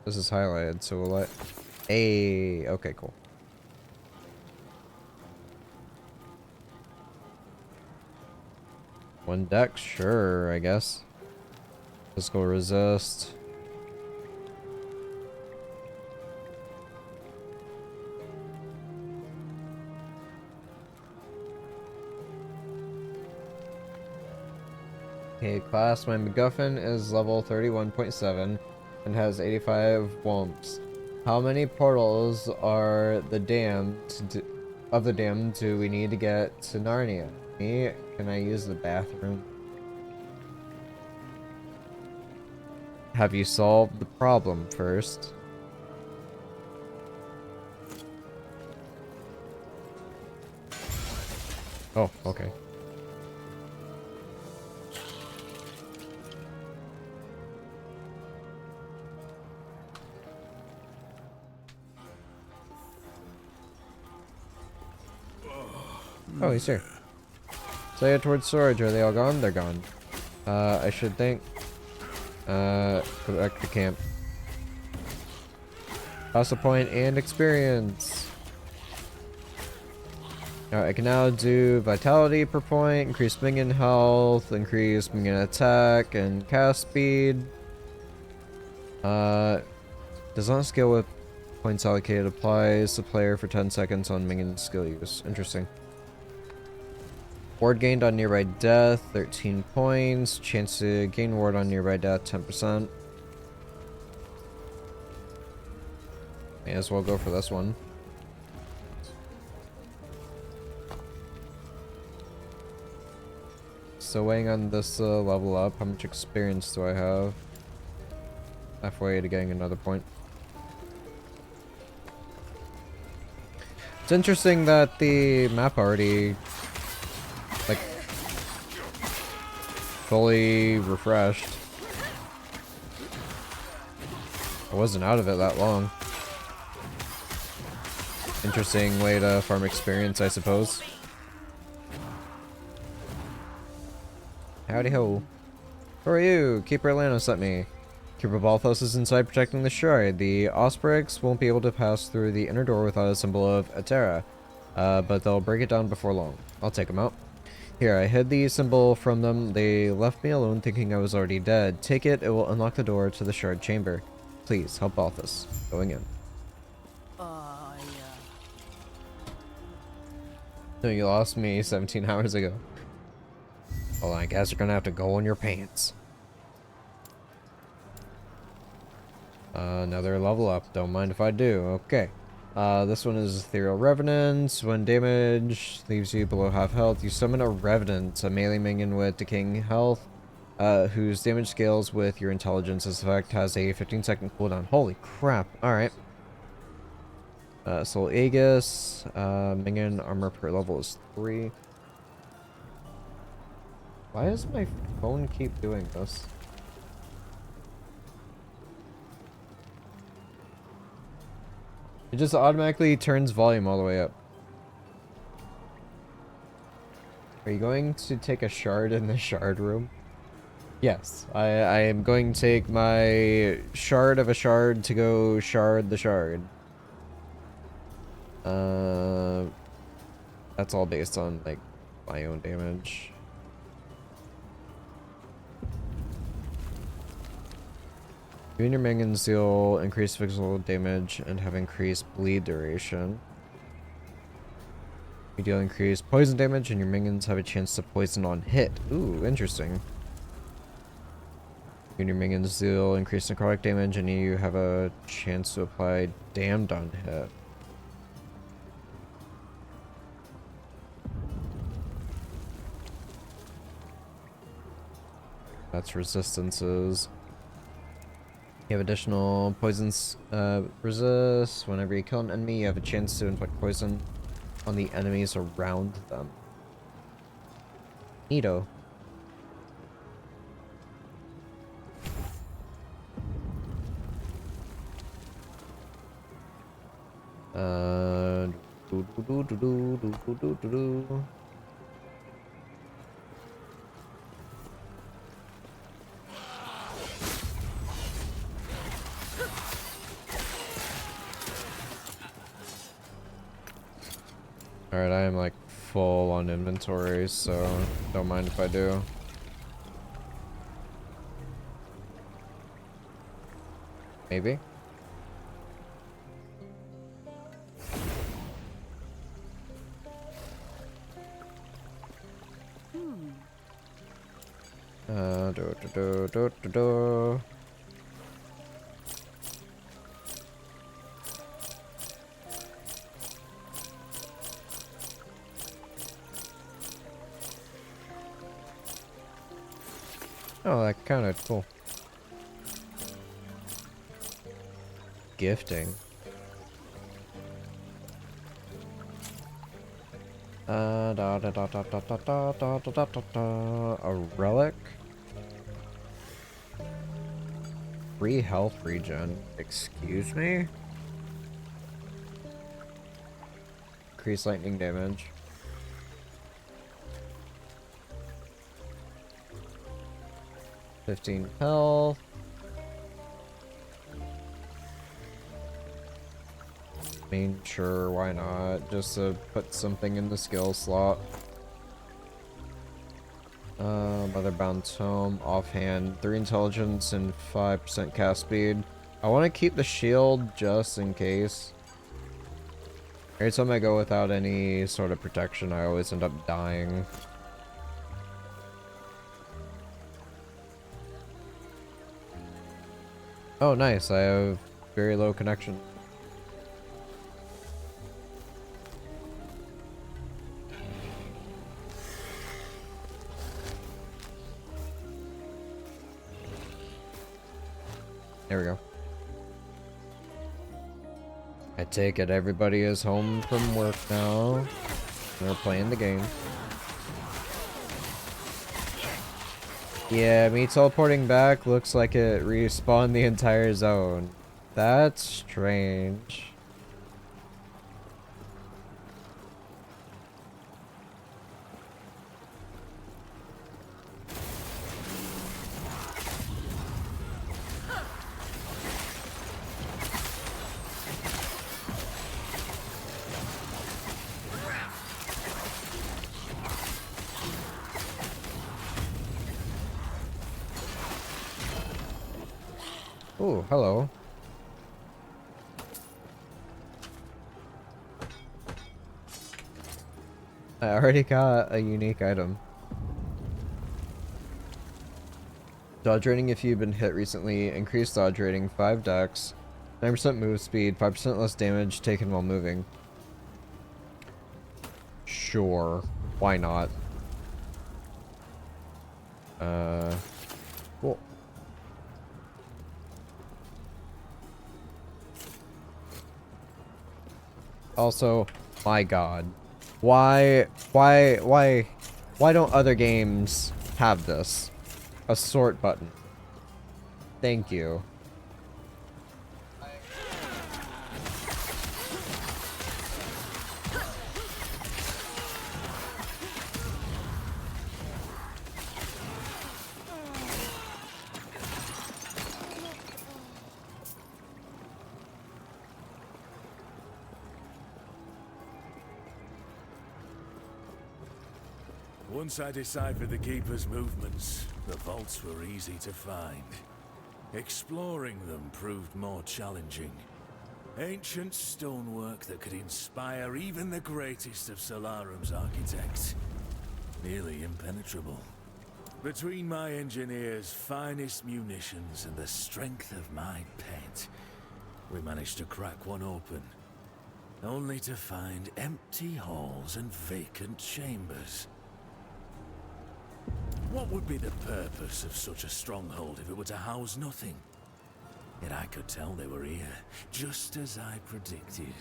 This is highlighted, so we'll let... Hey, okay, cool. One deck, sure, I guess. Physical resist. Okay, class, my MacGuffin is level 31.7 and has 85 whomps. How many portals are the of the damned do we need to get to Narnia? Me? Can I use the bathroom? Have you solved the problem first? Oh, okay. Oh, he's here. Say it towards storage. Are they all gone? They're gone. I should think. Go back to camp. Hustle point and experience. Alright, I can now do vitality per point, increase minion health, increase minion attack, and cast speed. Does not scale with points allocated. Applies to player for 10 seconds on minion skill use. Interesting. Ward gained on nearby death, 13 points. Chance to gain ward on nearby death, 10%. May as well go for this one. So weighing on this level up, how much experience do I have? Halfway to getting another point. It's interesting that the map already like fully refreshed. I wasn't out of it that long. Interesting way to farm experience, I suppose. Howdy ho. Who are you? Keeper Atlantis sent me. Keeper Balthus is inside protecting the shrine. The Osprix won't be able to pass through the inner door without a symbol of Atera, but they'll break it down before long. I'll take them out. Here, I hid the symbol from them. They left me alone thinking I was already dead. Take it, it will unlock the door to the shard chamber. Please, help Balthus. Going in. No, you lost me 17 hours ago. Well, I guess you're gonna have to go in your pants. Another level up. Don't mind if I do. Okay. This one is Ethereal Revenant. When damage leaves you below half health, you summon a Revenant, a melee minion with decaying health, whose damage scales with your intelligence. This effect has a 15-second cooldown. Holy crap. Alright. Soul Aegis. Minion armor per level is 3. Why does my phone keep doing this? It just automatically turns volume all the way up. Are you going to take a shard in the shard room? Yes, I am going to take my shard of a shard to go shard the shard. That's all based on, like, my own damage. You and your minions deal increased physical damage and have increased bleed duration. You deal increased poison damage and your minions have a chance to poison on hit. Ooh, interesting. You and your minions deal increased necrotic damage and you have a chance to apply damned on hit. That's resistances. You have additional poisons resist. Whenever you kill an enemy, you have a chance to inflict poison on the enemies around them. Neato. Alright, I am like full on inventory, so don't mind if I do. Maybe. Do, do, do, do, do, do. Oh, that kind of cool. Gifting. Da da da da da da da da da da da da. A relic. Free health regen. Excuse me? Increase lightning damage. $15 health. I mean, sure, why not? Just to put something in the skill slot. Motherbound Tome, offhand, 3 intelligence and 5% cast speed. I want to keep the shield just in case. Every time I go without any sort of protection, I always end up dying. Oh, nice. I have very low connection. There we go. I take it everybody is home from work now. They're playing the game. Yeah, me teleporting back looks like it respawned the entire zone. That's strange. Ooh, hello. I already got a unique item. Dodge rating if you've been hit recently. Increased dodge rating, 5 dex, 9% move speed, 5% less damage taken while moving. Sure. Why not? Cool. Also, my god. Why don't other games have this? A sort button. Thank you. Once I deciphered the Keeper's movements, the vaults were easy to find. Exploring them proved more challenging. Ancient stonework that could inspire even the greatest of Solarum's architects. Nearly impenetrable. Between my engineer's finest munitions and the strength of my pet, we managed to crack one open. Only to find empty halls and vacant chambers. What would be the purpose of such a stronghold if it were to house nothing? Yet I could tell they were here, just as I predicted.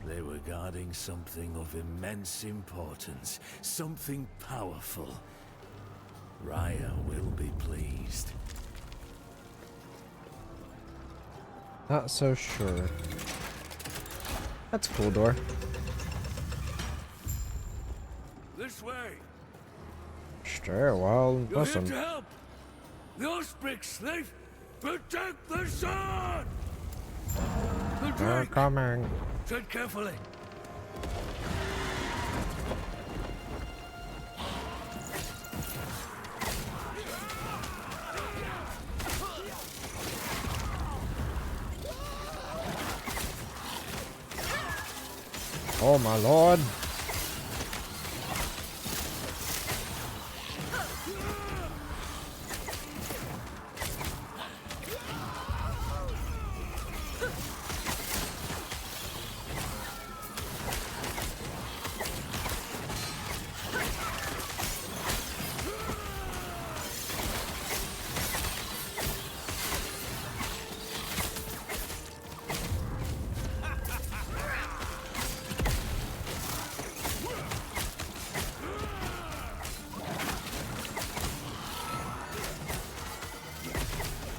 They were guarding something of immense importance, something powerful. Raya will be pleased. Not so sure. That's a cool door. This way! Sure, well, You're listen. here to help! The Osprix, they protect the sun! The They're drake! coming. Tread carefully. Oh my lord.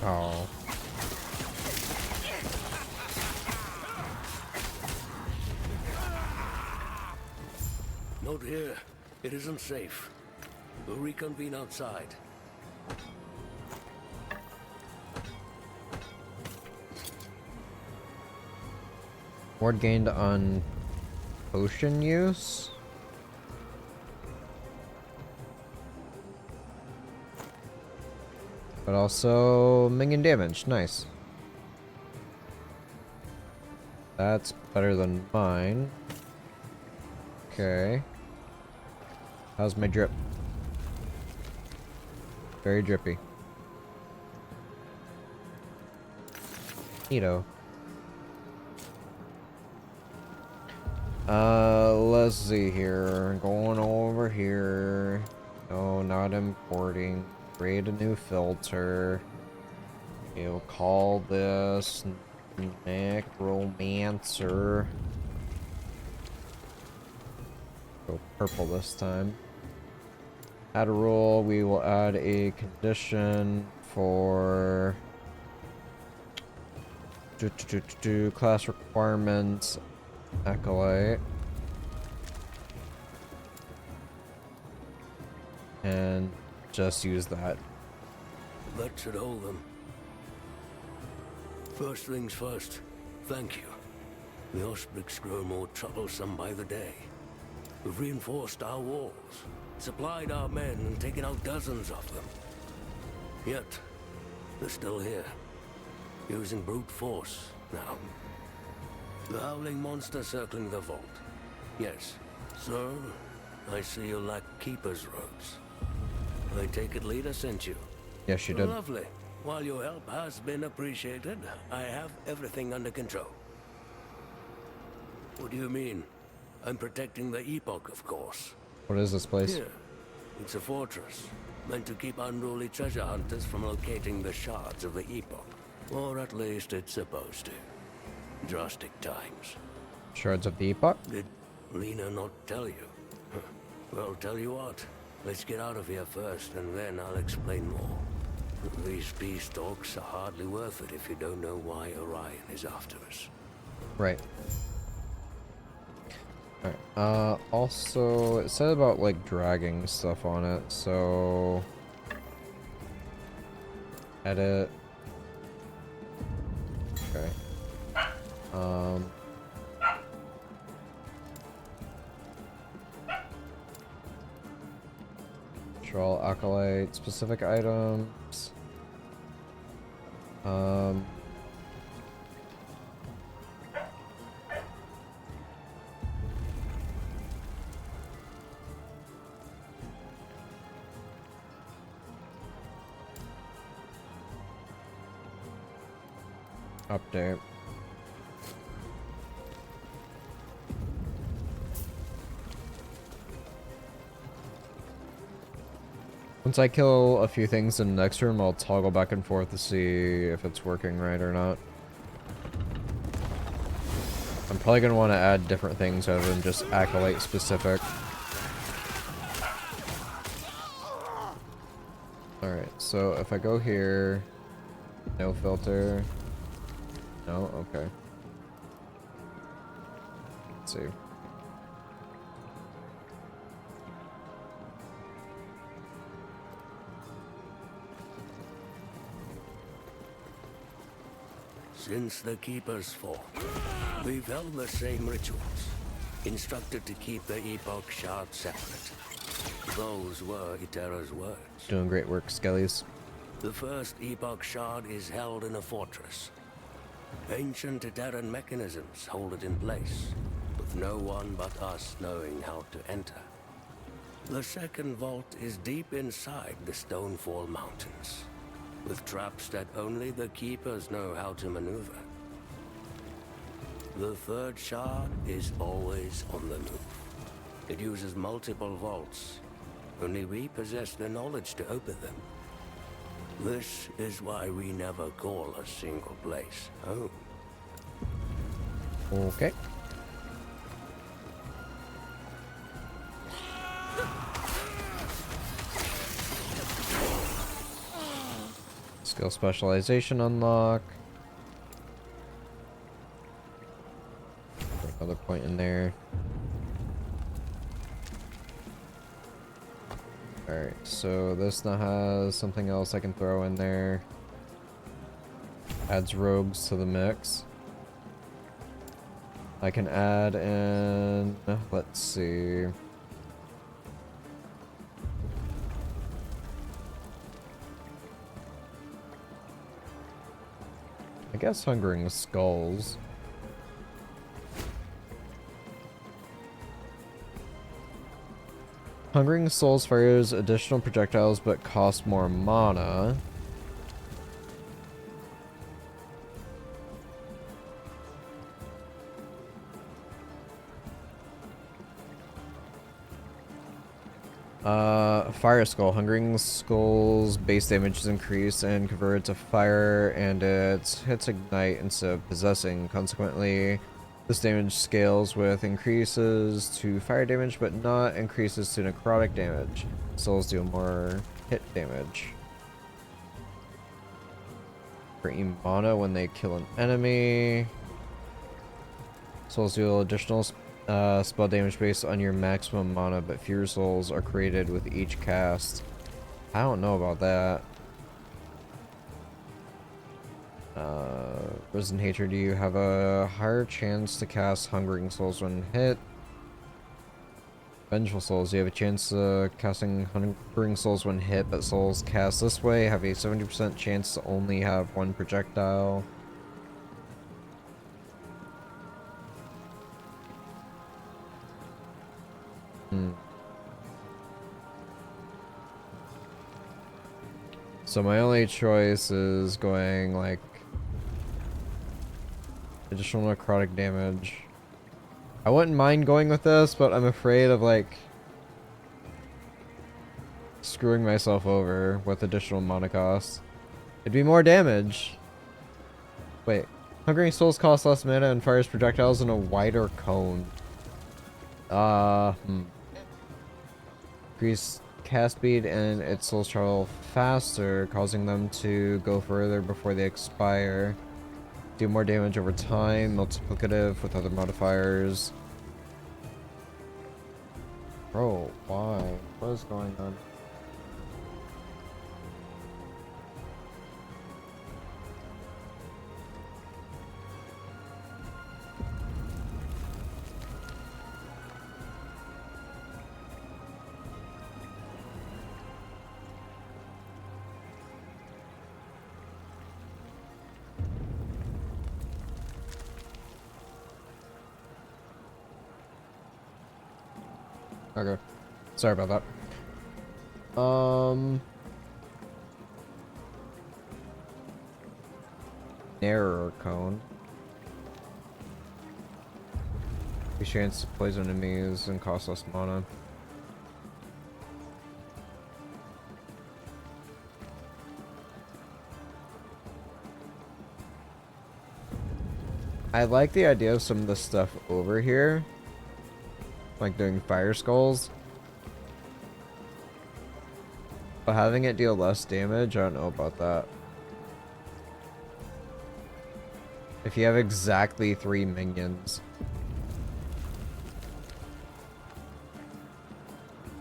Oh. Not here. It isn't safe. We'll reconvene outside. Ward gained on potion use? But also minion damage. Nice. That's better than mine. Okay. How's my drip? Very drippy. Neato. Let's see here. Going over here. No, not importing. Create a new filter. We'll call this Necromancer. Go purple this time. Add a rule. We will add a condition for class requirements. Acolyte. And just use that. That should hold them. First things first, thank you. The Ospricks grow more troublesome by the day. We've reinforced our walls, supplied our men, and taken out dozens of them. Yet, they're still here, using brute force now. The howling monster circling the vault. Yes, sir, I see you lack keeper's robes. I take it Leader sent you. Yes, she did. Lovely. While your help has been appreciated, I have everything under control. What do you mean? I'm protecting the Epoch, of course. What is this place? Here, it's a fortress, meant to keep unruly treasure hunters from locating the shards of the Epoch. Or at least it's supposed to. Drastic times. Shards of the Epoch? Did Lena not tell you? Well, tell you what. Let's get out of here first, and then I'll explain more. These peace talks are hardly worth it if you don't know why Orion is after us. Right. Alright, also, it said about, like, dragging stuff on it, so... Edit. Okay. Control Acolyte, specific items. Update. Once I kill a few things in the next room, I'll toggle back and forth to see if it's working right or not. I'm probably going to want to add different things other than just Acolyte specific. Alright, so if I go here, no filter. No? Okay. Let's see. Since the Keeper's fall, we've held the same rituals. Instructed to keep the Epoch shard separate. Those were Itera's words. Doing great work, Skellies. The first Epoch shard is held in a fortress. Ancient Iteran mechanisms hold it in place, but no one but us knowing how to enter. The second vault is deep inside the Stonefall Mountains, with traps that only the keepers know how to maneuver. The third shard is always on the move. It uses multiple vaults. Only we possess the knowledge to open them. This is why we never call a single place home. Okay. Skill specialization unlock. Another point in there. Alright, so this now has something else I can throw in there. Adds rogues to the mix. I can add in, let's see. I guess Hungering Skulls. Hungering Souls fires additional projectiles but cost more mana. Fire Skull. Hungering Skull's base damage is increased and converted to fire, and its hits ignite instead of possessing. Consequently, this damage scales with increases to fire damage, but not increases to necrotic damage. Souls deal more hit damage. For mana when they kill an enemy. Souls deal additional spell damage based on your maximum mana, but fewer souls are created with each cast. I don't know about that. Risen Hatred, you have a higher chance to cast Hungering Souls when hit. Vengeful Souls, you have a chance of casting Hungering Souls when hit, but souls cast this way have a 70% chance to only have one projectile. So my only choice is going like additional necrotic damage. I wouldn't mind going with this, but I'm afraid of like screwing myself over with additional mana costs. It'd be more damage. Wait, Hungering Souls cost less mana and fires projectiles in a wider cone. Increase cast speed and its souls travel faster, causing them to go further before they expire. Do more damage over time, multiplicative with other modifiers. Bro, why? What is going on? Okay. Sorry about that. Narrower cone. A chance to poison enemies and cost less mana. I like the idea of some of the stuff over here. Like doing fire skulls. But having it deal less damage, I don't know about that. If you have exactly 3 minions.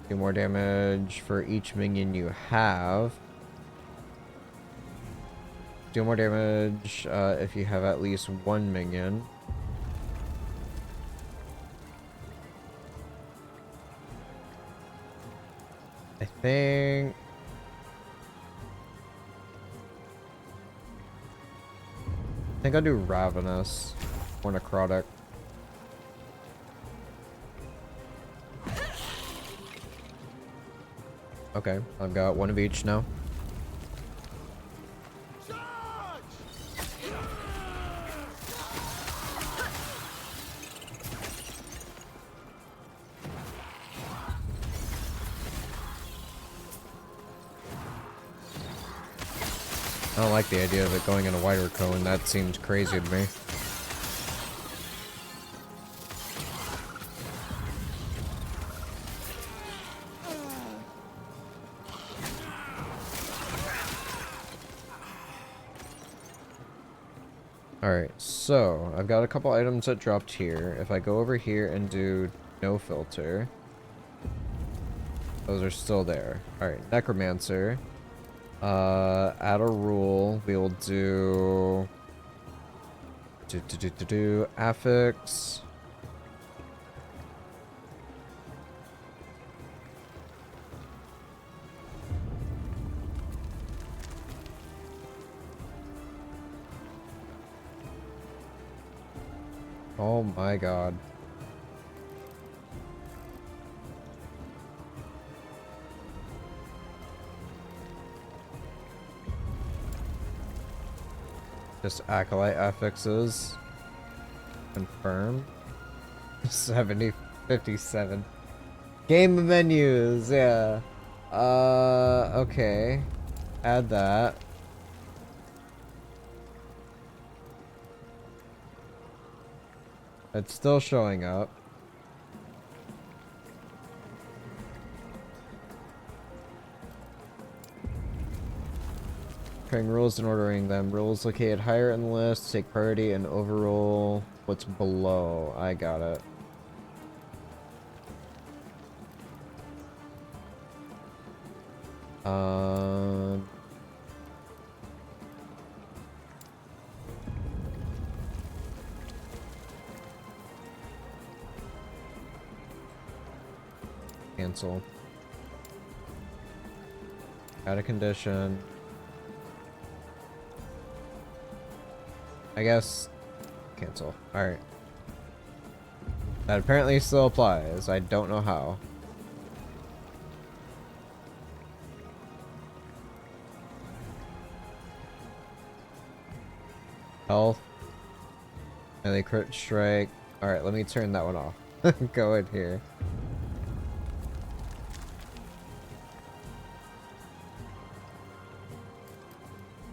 Do more damage for each minion you have. Do more damage if you have at least 1 minion. I think I'll do Ravenous or Necrotic. Okay, I've got one of each now. I don't like the idea of it going in a wider cone. That seems crazy to me. Alright, so I've got a couple items that dropped here. If I go over here and do no filter, those are still there. Alright, Necromancer. Add a rule. We will do affix. Oh my god. Just acolyte affixes. Confirm. 57. Game menus, yeah. Okay. Add that. It's still showing up. Creating rules and ordering them. Rules located higher in the list, take priority, and overrule what's below. I got it. Cancel. Add a condition. I guess cancel. Alright. That apparently still applies. I don't know how. Health. And they crit strike. Alright, let me turn that one off. Go in here.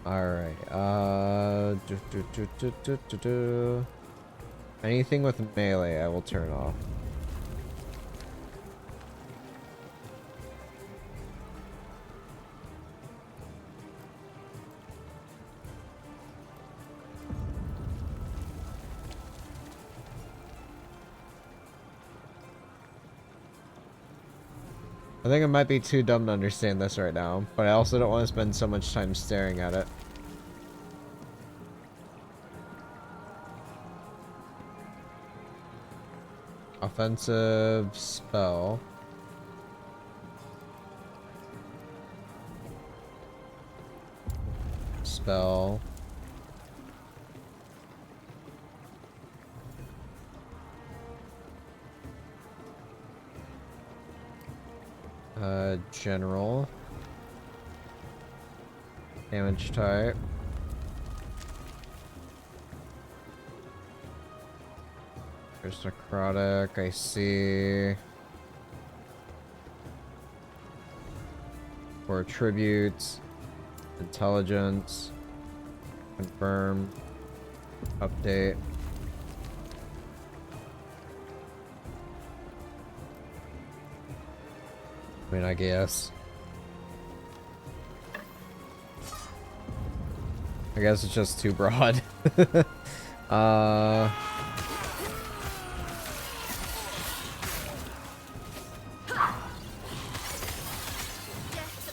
Alright, anything with melee I will turn off. I think I might be too dumb to understand this right now, but I also don't want to spend so much time staring at it. Offensive spell. Spell. General. Damage type. There's necrotic, I see. For attributes. Intelligence. Confirm. Update. I mean, I guess. I guess it's just too broad. Death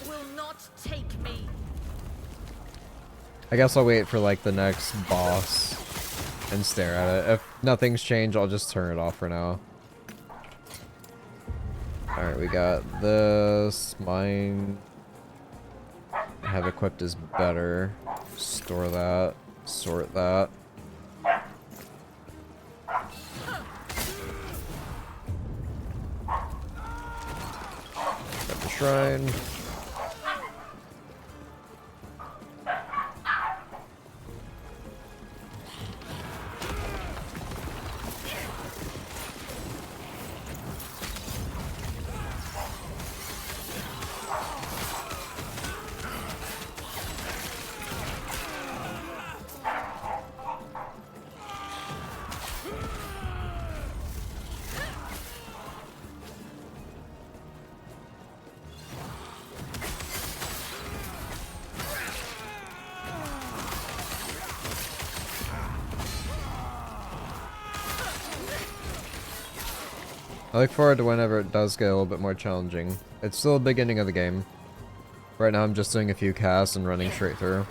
will not take me. I guess I'll wait for like the next boss and stare at it. If nothing's changed, I'll just turn it off for now. Alright, we got this. Mine I have equipped is better. Store that. Sort that. Got the shrine. I look forward to whenever it does get a little bit more challenging. It's still the beginning of the game. Right now I'm just doing a few casts and running straight through.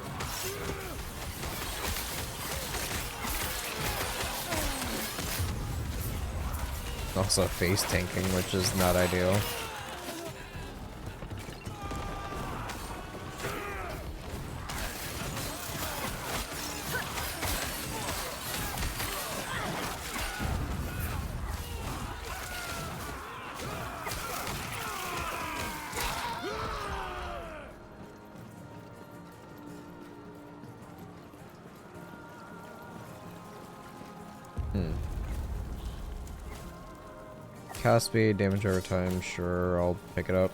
Also face tanking, which is not ideal. Cast speed, damage over time, sure, I'll pick it up.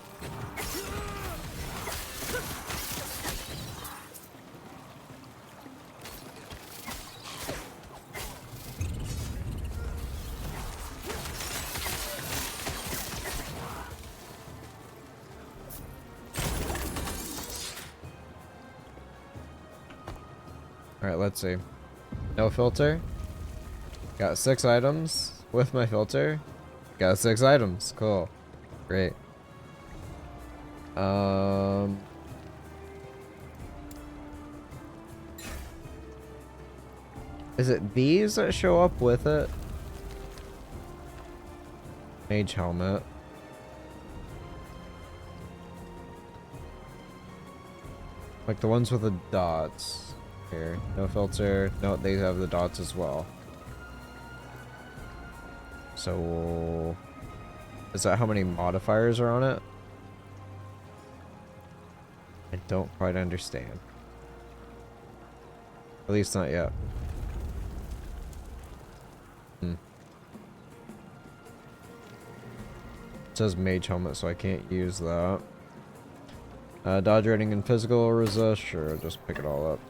Alright, let's see. No filter. Got 6 items with my filter. Got 6 items. Cool. Great. Is it these that show up with it? Mage helmet. Like the ones with the dots. Here. No filter. No, they have the dots as well. So, is that how many modifiers are on it? I don't quite understand. At least not yet. It says mage helmet, so I can't use that. Dodge rating and physical resist, sure, just pick it all up.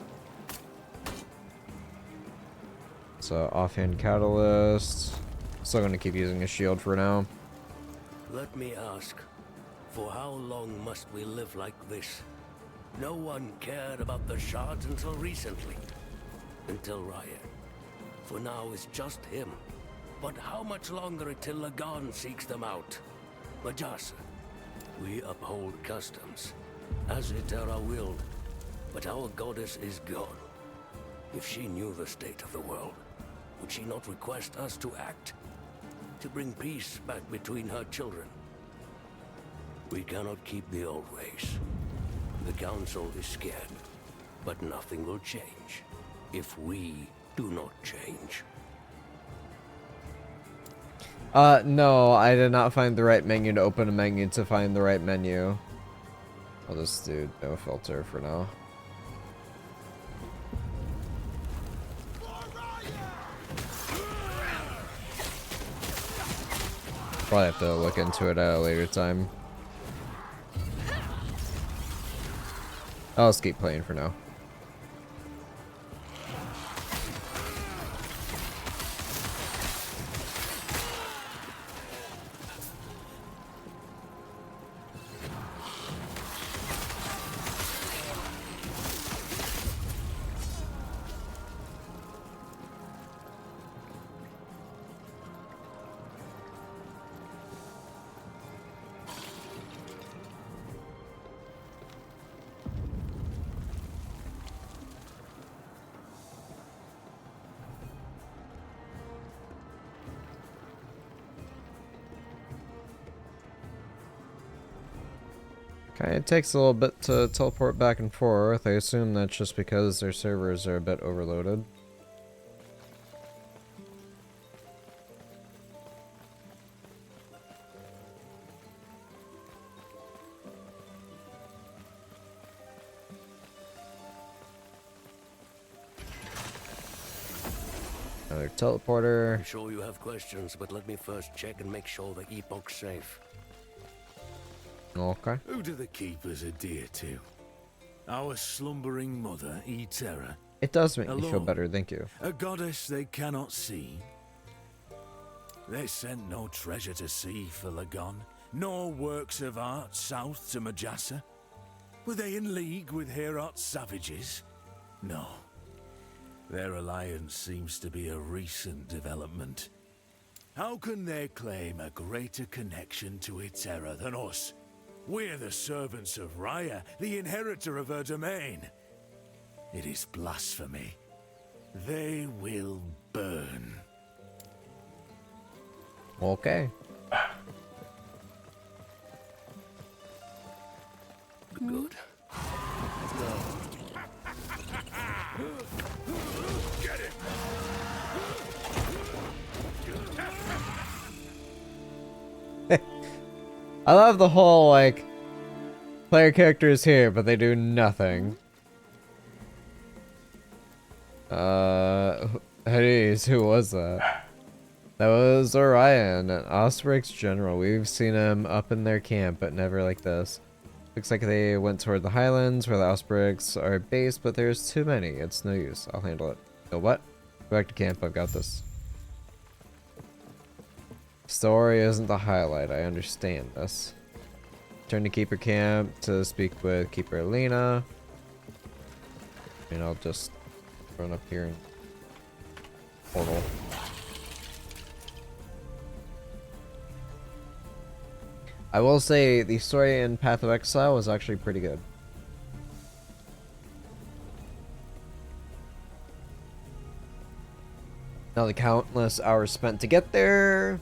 So, offhand catalyst. Still gonna keep using a shield for now. Let me ask, for how long must we live like this? No one cared about the shards until recently. Until Riot. For now it's just him. But how much longer until Lagan seeks them out? Majasa, we uphold customs, as Itera willed. But our goddess is gone. If she knew the state of the world, would she not request us to act? To bring peace back between her children? We cannot keep the old ways. The council is scared, but nothing will change if we do not change. No, I did not find the right menu to open a menu to find the right menu. I'll just do no filter for now. Probably have to look into it at a later time. I'll just keep playing for now. Okay, it takes a little bit to teleport back and forth. I assume that's just because their servers are a bit overloaded. Another teleporter. I'm sure you have questions, but let me first check and make sure the Epoch's safe. Okay. Who do the keepers adhere to? Our slumbering mother, Etera. It does make me feel Alone. better, thank you. A goddess they cannot see. They sent no treasure to sea for Lagon, nor works of art south to Majasa. Were they in league with Heorot's savages? No. Their alliance seems to be a recent development. How can they claim a greater connection to its era than us? We're the servants of Raya, the inheritor of her domain. It is blasphemy. They will burn. Okay. Good. Get him! I love the whole, like, player characters here, but they do nothing. Hades, who was that? That was Orion, an Osprey's general. We've seen him up in their camp, but never like this. Looks like they went toward the highlands where the Ospreys are based, but there's too many. It's no use. I'll handle it. No, what? Go back to camp. I've got this. Story isn't the highlight. I understand this. Turn to Keeper Camp to speak with Keeper Alina. And I'll just run up here and portal. I will say the story in Path of Exile was actually pretty good. Now the countless hours spent to get there.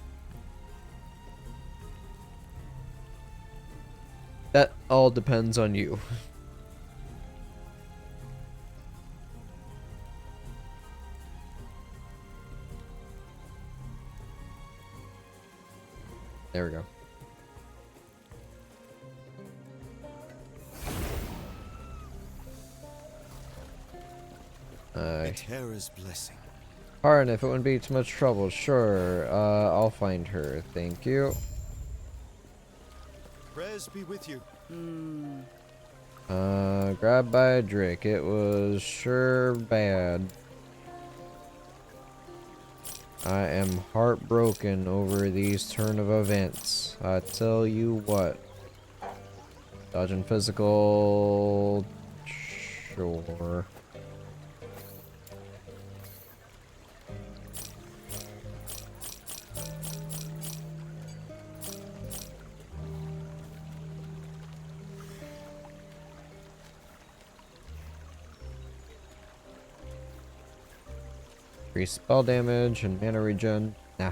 That all depends on you. There we go. Terra's blessing. Pardon if it wouldn't be too much trouble. Sure, I'll find her. Thank you. Prayers be with you. Grabbed by a Drake. It was sure bad. I am heartbroken over these turn of events. I tell you what. Dodging physical. Sure. Increase spell damage and mana regen. Nah.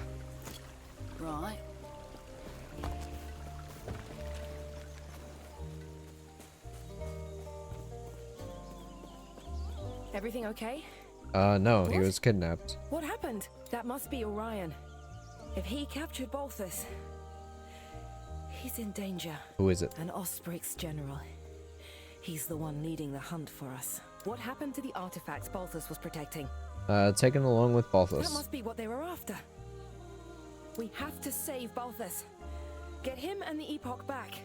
Right. Everything okay? No, he What? was kidnapped. What happened? That must be Orion. If he captured Balthus, he's in danger. Who is it? An Osprey's general. He's the one leading the hunt for us. What happened to the artifacts Balthus was protecting? Taken along with That Balthus. must be what they were after. We have to save Balthus. Get him and the Epoch back.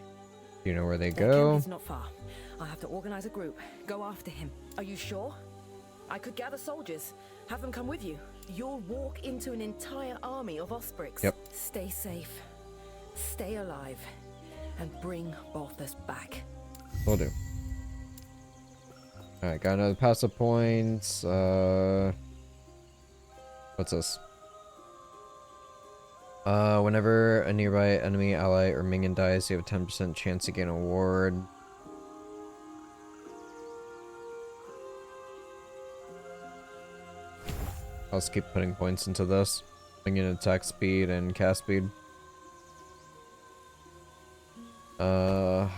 Do you know where they Their go? camp is not far. I'll have to organize a group. Go after him. Are you sure? I could gather soldiers. Have them come with you. You'll walk into an entire army of Osprix. Yep. Stay safe. Stay alive. And bring Balthus back. Will do. Alright, got another passive point. What's this? Whenever a nearby enemy, ally, or minion dies, you have a 10% chance to gain a ward. I'll just keep putting points into this. Minion attack speed and cast speed. Don't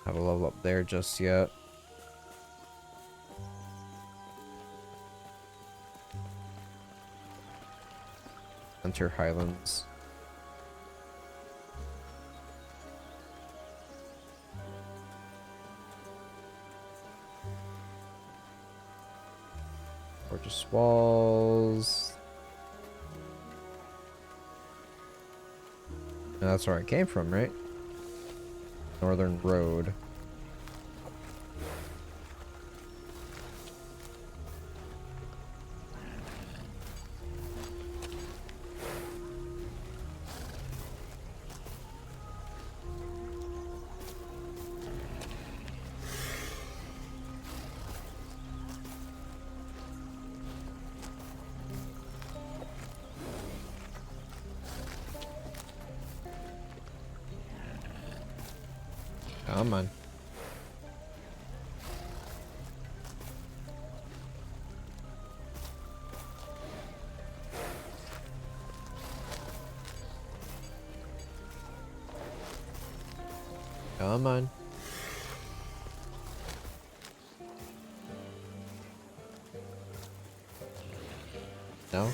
have a level up there just yet. Enter Highlands. Gorgeous walls. And that's where I came from, right? Northern Road. Come on. Come on. No?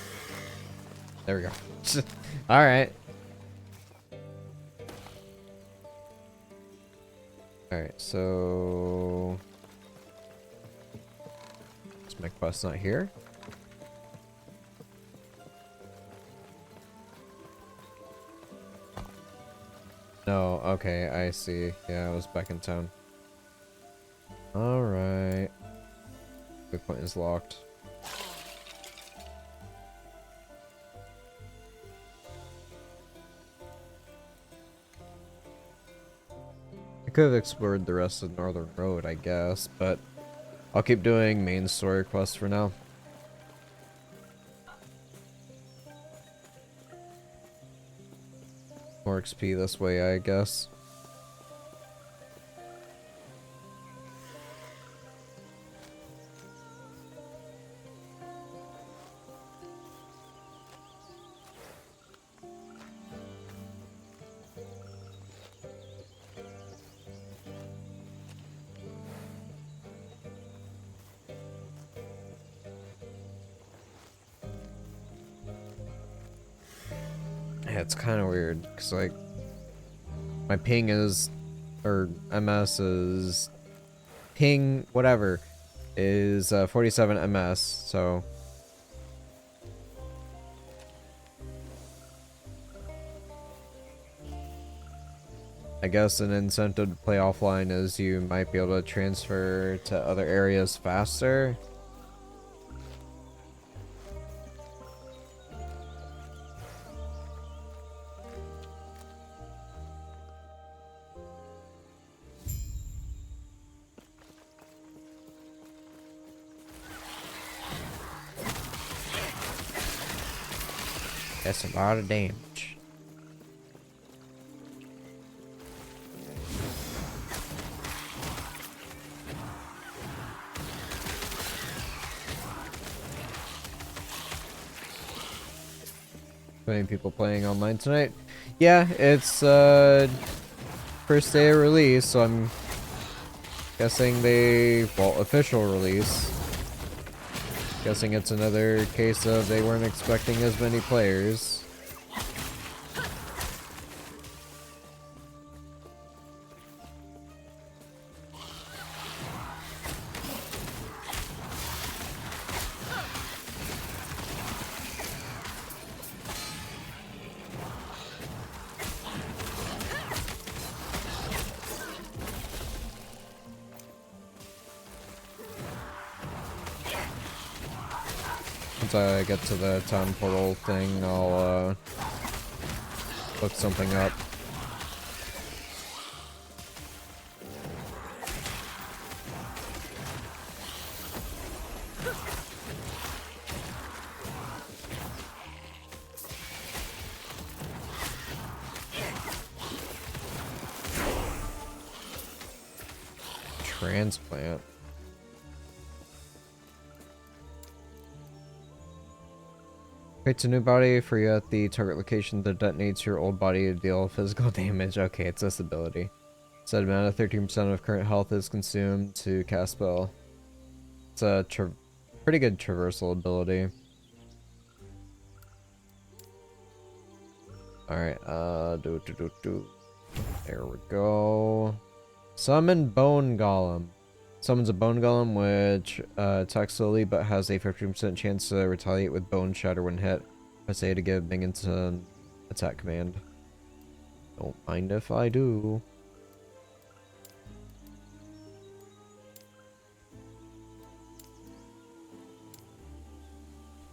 There we go. Alright. Alright, so... Is my quest not here? No, okay, I see. Yeah, I was back in town. Alright. The point is locked. I could have explored the rest of Northern Road, I guess, but I'll keep doing main story quests for now. More XP this way, I guess. Yeah, it's kind of weird, because, like, my ping is, or MS is, ping, whatever, is 47 MS, so... I guess an incentive to play offline is you might be able to transfer to other areas faster. That's a lot of damage. Many people playing online tonight. Yeah, it's first day of release, so I'm guessing official release. Guessing it's another case of they weren't expecting as many players. Once I get to the town portal thing, I'll look something up. Transplant. Creates a new body for you at the target location that detonates your old body to deal physical damage. Okay, it's this ability. Said amount of 13% of current health is consumed to cast spell. It's a pretty good traversal ability. Alright, there we go. Summon Bone Golem. Summons a Bone Golem which attacks slowly but has a 15% chance to retaliate with Bone Shatter when hit. Press A to give minions an attack command. Don't mind if I do.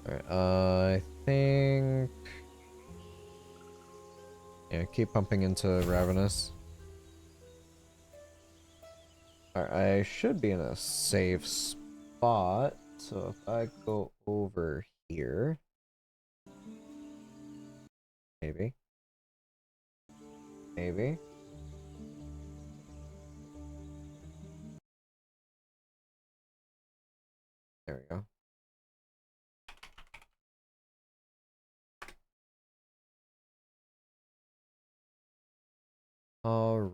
Alright, I think... Yeah, keep pumping into Ravenous. Alright, I should be in a safe spot. So if I go over here... Maybe. Maybe. There we go. All right.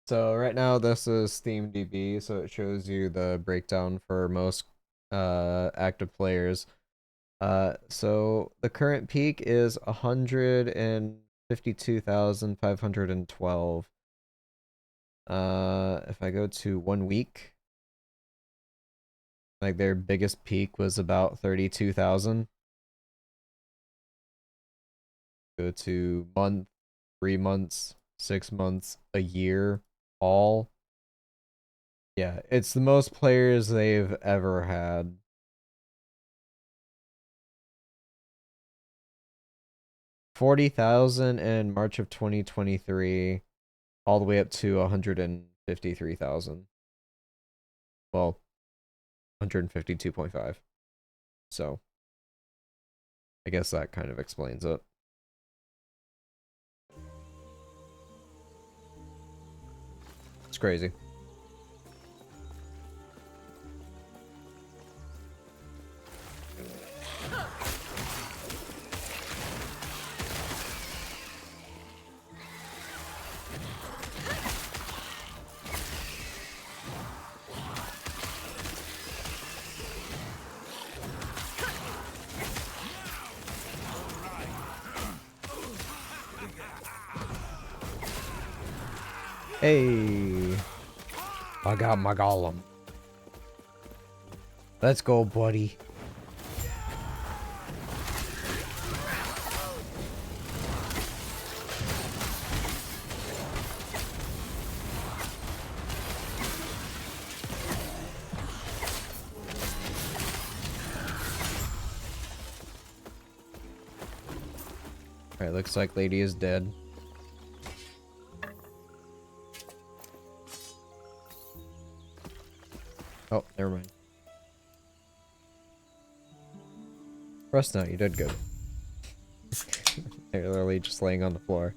So right now this is SteamDB, so it shows you the breakdown for most active players. So the current peak is 152,512. If I go to 1 week, like their biggest peak was about 32,000. Go to month, 3 months, 6 months, a year, all. Yeah, it's the most players they've ever had. $40,000 in March of 2023, all the way up to 153,000. Well, 152.5. So, I guess that kind of explains it. It's crazy. Hey, I got my golem. Let's go, buddy. Alright, looks like lady is dead. Oh, never mind. Rest now, you did good. They're literally just laying on the floor.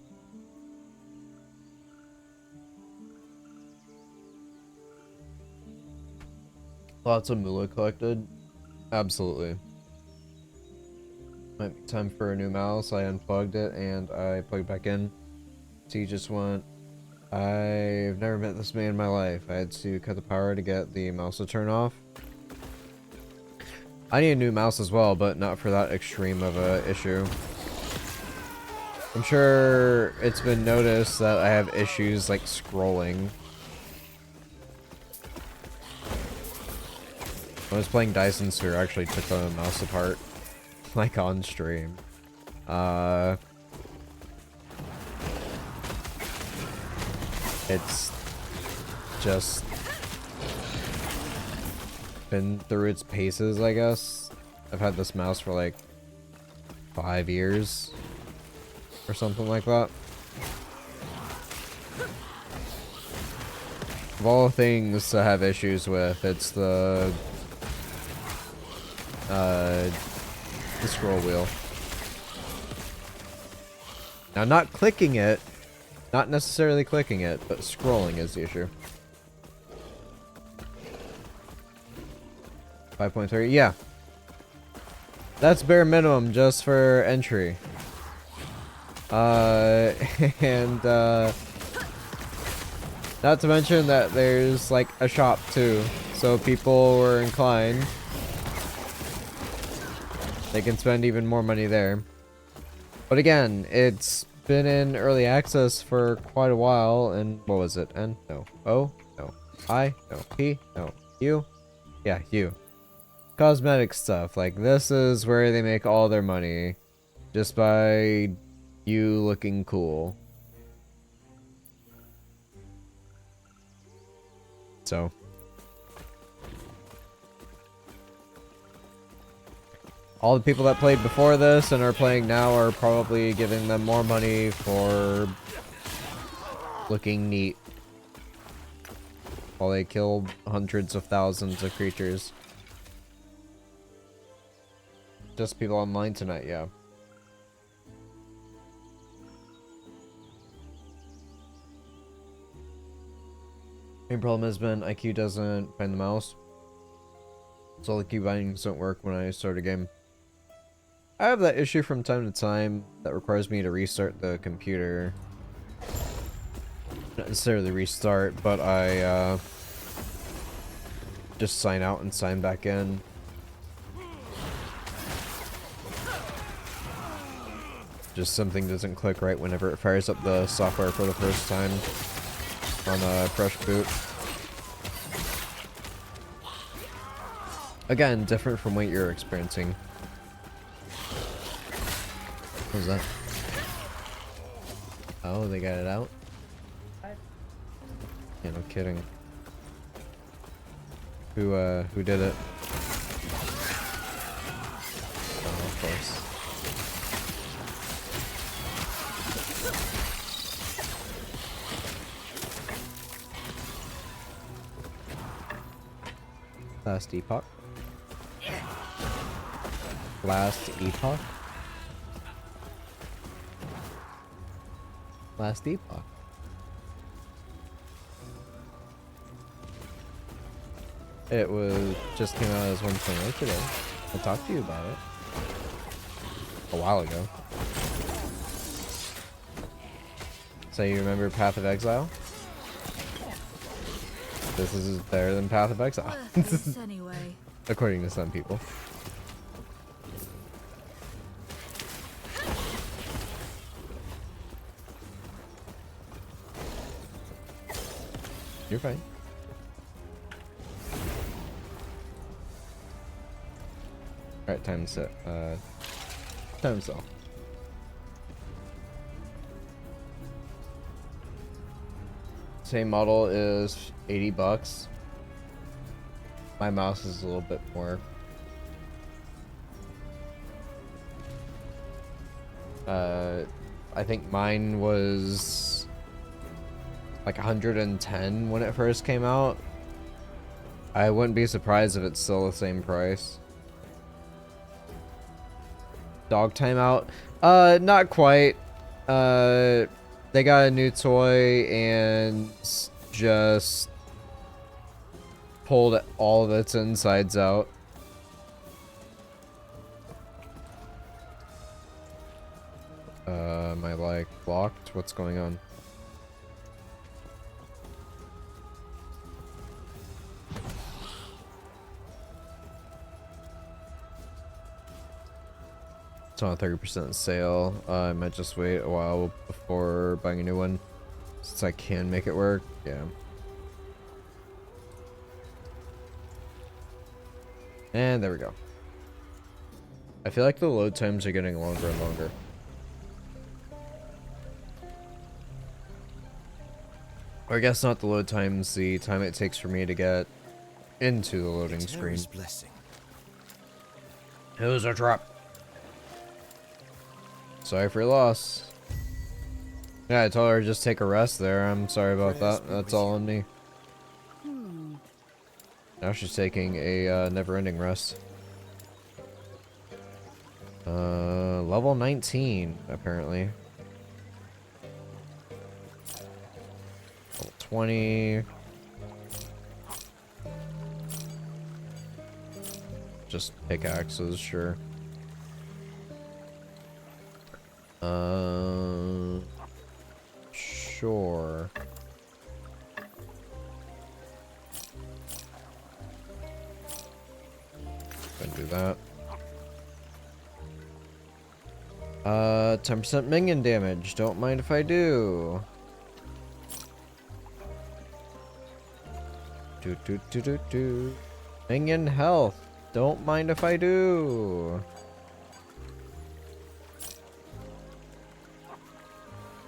Lots of moolah collected? Absolutely. Might be time for a new mouse. I unplugged it and I plugged back in. So you just went. I've never met this man in my life. I had to cut the power to get the mouse to turn off. I need a new mouse as well, but not for that extreme of a issue. I'm sure it's been noticed that I have issues like scrolling. When I was playing Dyson Sphere, I actually took the mouse apart, like on stream. It's just been through its paces, I guess. I've had this mouse for like 5 years or something like that. Of all things to have issues with, it's the scroll wheel. Now, not clicking it, not necessarily clicking it, but scrolling is the issue. 5.3, yeah. That's bare minimum just for entry. And not to mention that there's like a shop too, so people were inclined. They can spend even more money there. But again, it's been in early access for quite a while, and what was it? N? No. O? No. I? No. P? No. U? Yeah, U. Cosmetic stuff. Like, this is where they make all their money. Just by you looking cool. So. All the people that played before this and are playing now are probably giving them more money for looking neat while they kill hundreds of thousands of creatures. Just people online tonight, yeah. Main problem has been IQ doesn't find the mouse. So the key bindings don't work when I start a game. I have that issue from time to time that requires me to restart the computer. Not necessarily restart, but I just sign out and sign back in. Just something doesn't click right whenever it fires up the software for the first time on a fresh boot. Again, different from what you're experiencing. What was that? Oh, they got it out? Yeah, no kidding. Who did it? Oh, of course. Last Epoch. Last Epoch? Last Epoch. It was just came out as 1.0 today. I talked to you about it a while ago. So you remember Path of Exile? This is better than Path of Exile. Anyway. According to some people. You're fine. Alright, time to set. Time to sell. Same model is 80 bucks. My mouse is a little bit more. I think mine was like 110 when it first came out. I wouldn't be surprised if it's still the same price. Dog timeout? Not quite. They got a new toy and just pulled all of its insides out. Am I like blocked? What's going on? It's on a 30% sale. I might just wait a while before buying a new one, since I can make it work. Yeah. And there we go. I feel like the load times are getting longer and longer. Or I guess not the load times, the time it takes for me to get into the loading screen. Blessing. It was a trap. Sorry for your loss. Yeah, I told her to just take a rest there. I'm sorry about that. That's all on me. Now she's taking a never-ending rest. Level 19, apparently. Level 20. Just pickaxes, sure. Sure. Gonna do that. 10% minion damage. Don't mind if I do. Do. Minion health. Don't mind if I do.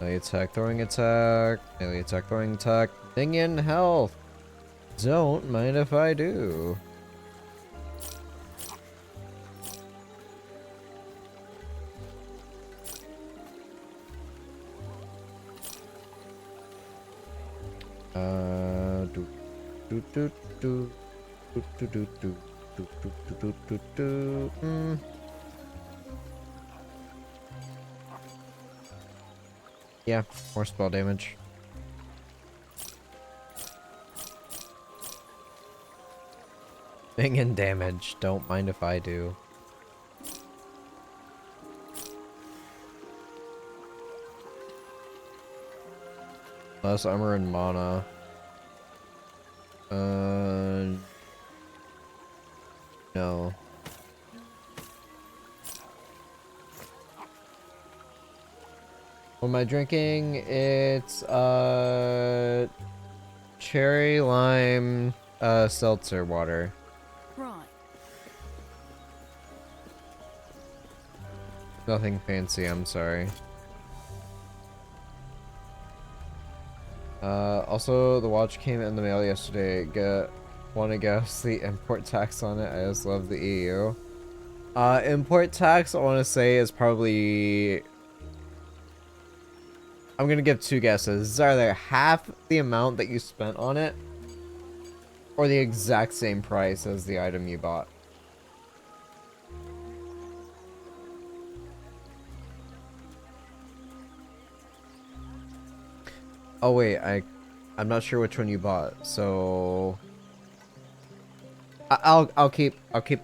Melee attack, throwing attack. Melee attack, throwing attack. Minion health. Don't mind if I do. Yeah, more spell damage. Minion damage. Don't mind if I do. Less armor and mana. No. What am I drinking? It's cherry lime seltzer water. Right. Nothing fancy, I'm sorry. Also, the watch came in the mail yesterday. Wanna guess the import tax on it? I just love the EU. Import tax, I want to say, is probably... I'm gonna give two guesses. It's either half the amount that you spent on it, or the exact same price as the item you bought. Oh wait, I'm not sure which one you bought, so I'll keep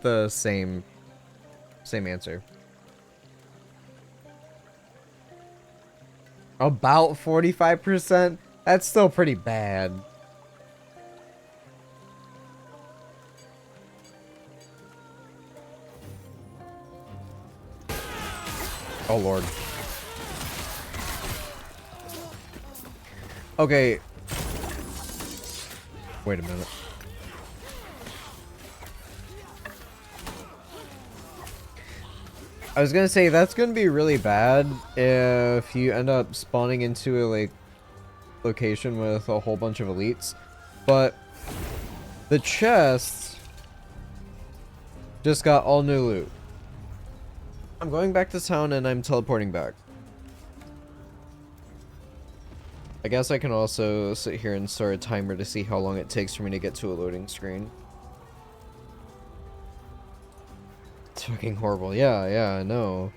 the same answer. About 45%? That's still pretty bad. Oh lord. Okay. Wait a minute. I was gonna say, that's gonna be really bad if you end up spawning into a, like, location with a whole bunch of elites. But the chest just got all new loot. I'm going back to town and I'm teleporting back. I guess I can also sit here and start a timer to see how long it takes for me to get to a loading screen. It's fucking horrible. Yeah, I know.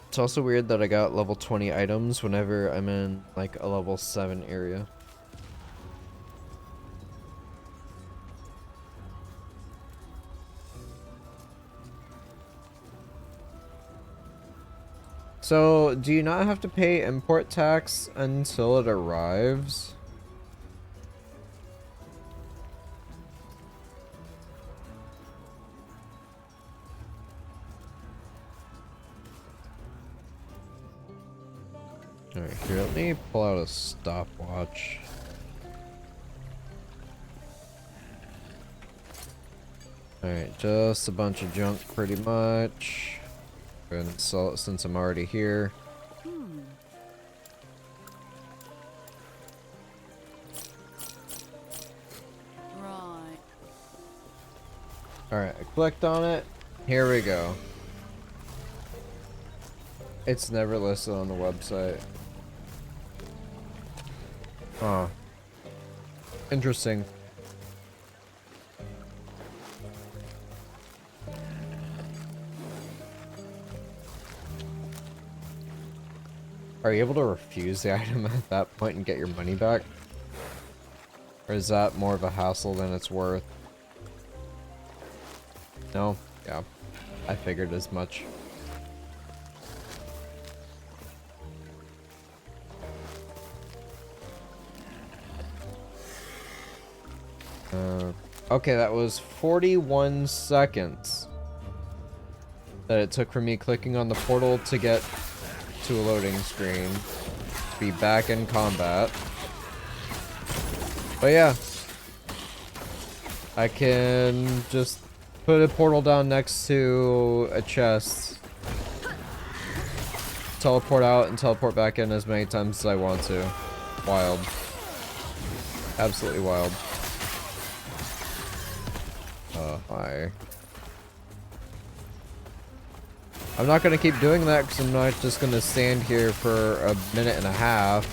It's also weird that I got level 20 items whenever I'm in, like, a level 7 area. So, do you not have to pay import tax until it arrives? Alright, here, let me pull out a stopwatch. Alright, just a bunch of junk pretty much. Go ahead and sell it since I'm already here. Right. Alright, I clicked on it. Here we go. It's never listed on the website. Huh. Interesting. Are you able to refuse the item at that point and get your money back? Or is that more of a hassle than it's worth? No? Yeah. I figured as much. Okay, that was 41 seconds that it took for me clicking on the portal to get to a loading screen to be back in combat. But yeah, I can just put a portal down next to a chest, teleport out and teleport back in as many times as I want to. Wild. Absolutely wild. Hi. I'm not gonna keep doing that because I'm not just gonna stand here for a minute and a half.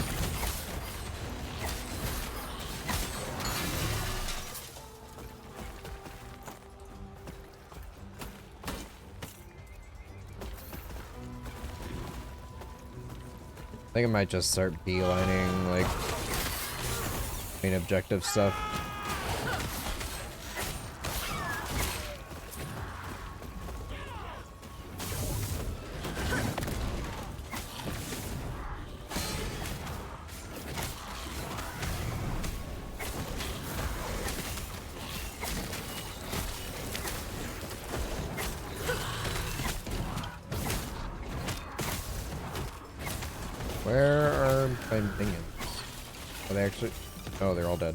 think I might just start beelining, like, main objective stuff. Where are my minions? Are they actually? Oh, they're all dead.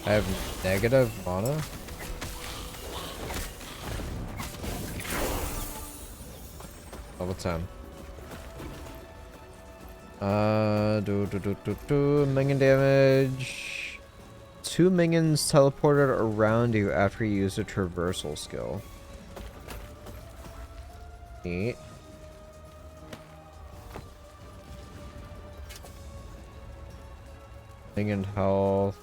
I have negative mana? Level 10. Minion damage. 2 minions teleported around you after you use a traversal skill. Neat. Minion health.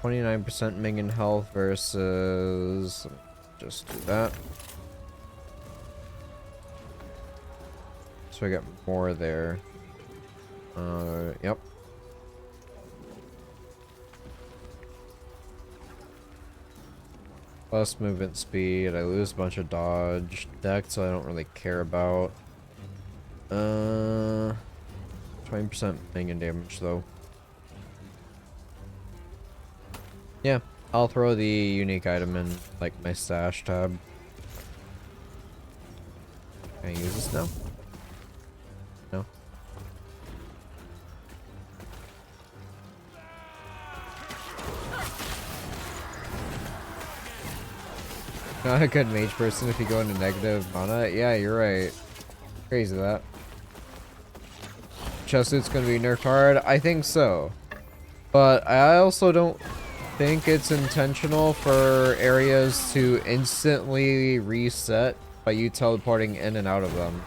29% minion health versus... Just do that. So I get more there. Yep. Plus movement speed. I lose a bunch of dodge. Dex I don't really care about. 20% minion damage though. Yeah, I'll throw the unique item in like my stash tab. Can I use this now? No. Not a good mage person if you go into negative mana. Yeah, you're right. Crazy that. Chest suit's gonna be nerfed hard. I think so, but I also don't think it's intentional for areas to instantly reset by you teleporting in and out of them.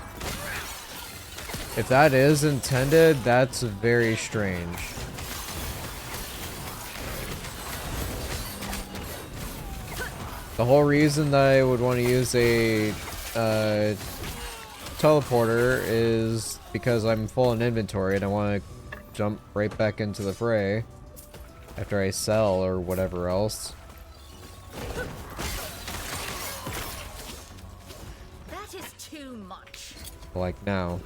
If that is intended, that's very strange. The whole reason that I would want to use a teleporter is because I'm full in inventory and I want to jump right back into the fray after I sell or whatever else. That is too much. Like now.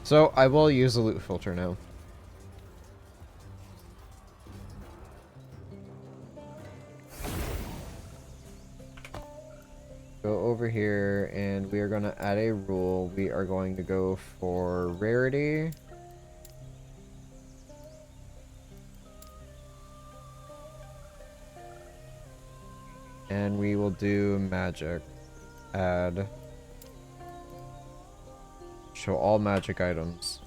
So I will use the loot filter now. Go over here and we are going to add a rule. We are going to go for rarity. And we will do magic. Add. Show all magic items.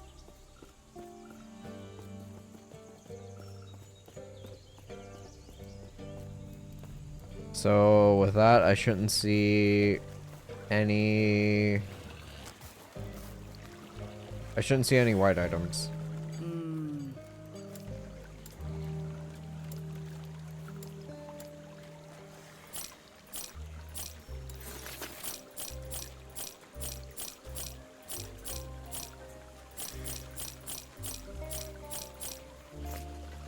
So with that, I shouldn't see any... I shouldn't see any white items.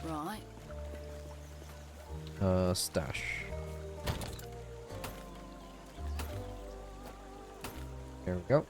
Right. Stash. There we go.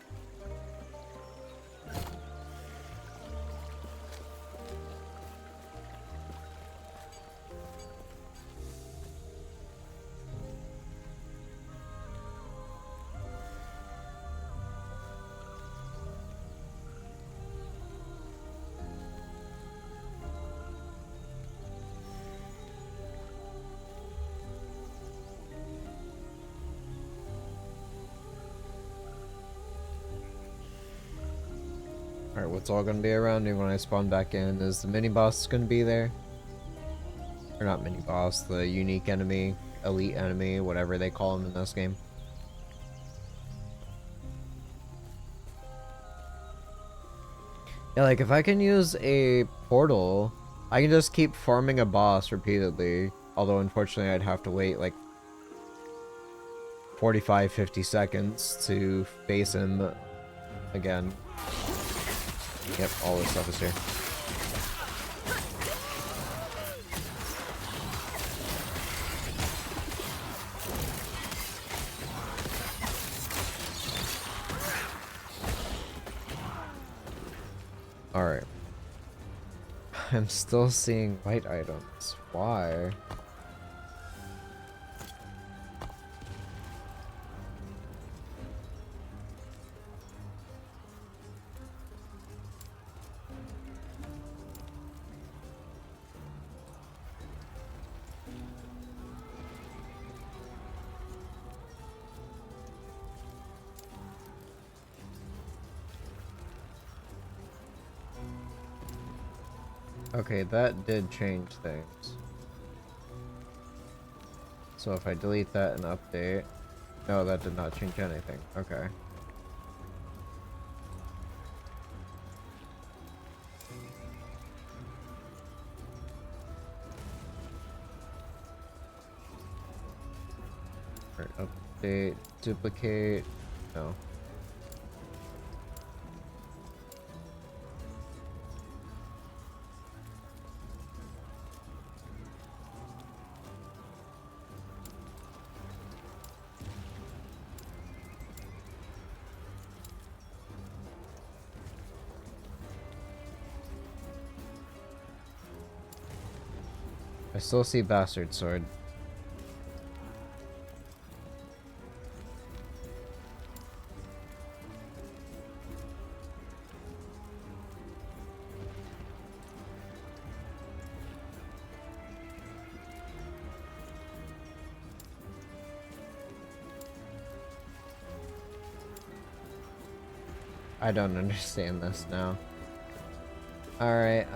Alright, what's all gonna be around me when I spawn back in? Is the mini-boss gonna be there? Or not mini-boss, the unique enemy, elite enemy, whatever they call him in this game. Yeah, like, if I can use a portal, I can just keep farming a boss repeatedly. Although, unfortunately, I'd have to wait, like, 45-50 seconds to face him again. Yep, all this stuff is here. Alright. I'm still seeing white items. Why? Okay, that did change things. So if I delete that and update... No, that did not change anything. Okay. Alright, update, duplicate... No. I still see Bastard Sword. I don't understand this now. Alright,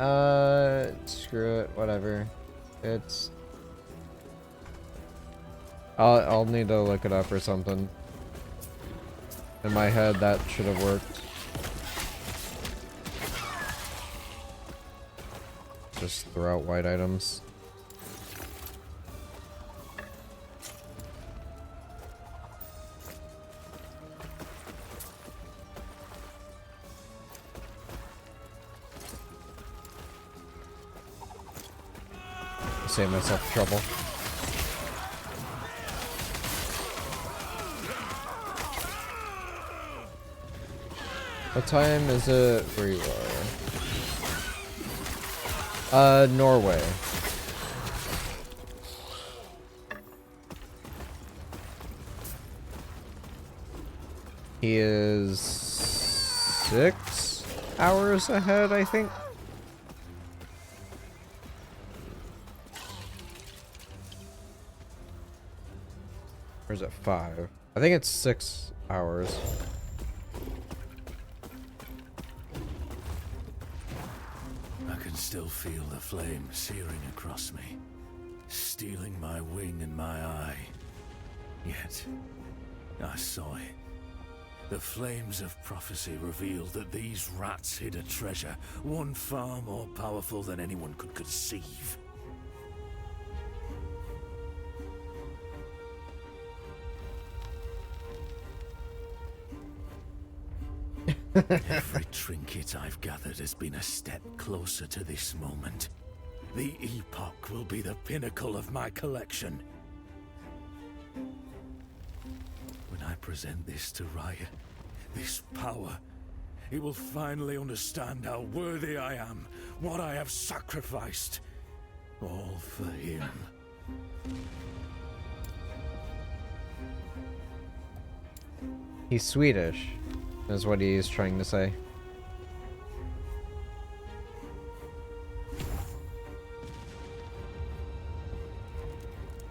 screw it, whatever. It's... I'll need to look it up or something. In my head, that should have worked. Just throw out white items. Save myself trouble. What time is it where you are? Norway. He is 6 hours ahead, I think. Or is it 5? I think it's 6 hours. I can still feel the flame searing across me, stealing my wing and my eye. Yet, I saw it. The flames of prophecy revealed that these rats hid a treasure, one far more powerful than anyone could conceive. Every trinket I've gathered has been a step closer to this moment. The Epoch will be the pinnacle of my collection. When I present this to Raya, this power, he will finally understand how worthy I am, what I have sacrificed, all for him. He's Swedish, is what he's trying to say.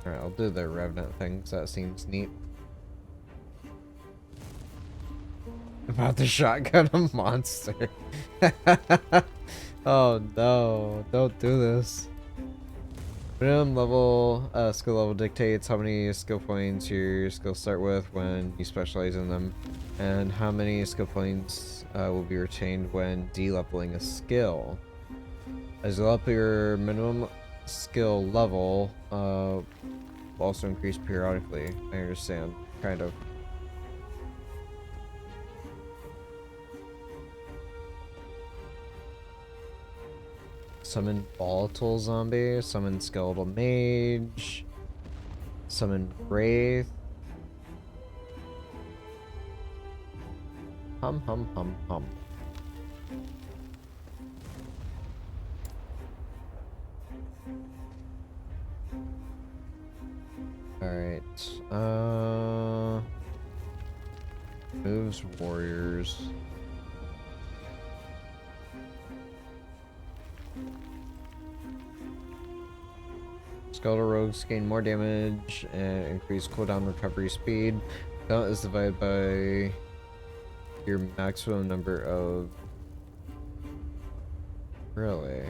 Alright, I'll do the Revenant thing, 'cause that seems neat. About to shotgun a monster. Oh no, don't do this. Minimum level, skill level dictates how many skill points your skills start with when you specialize in them, and how many skill points will be retained when de-leveling a skill. As you level up, your minimum skill level will also increase periodically. I understand, kind of. Summon volatile zombie, summon skeletal mage, summon wraith. Hum hum hum hum. Alright. Moves warriors. Skeletal rogues gain more damage and increase cooldown recovery speed. That is divided by your maximum number of... Really?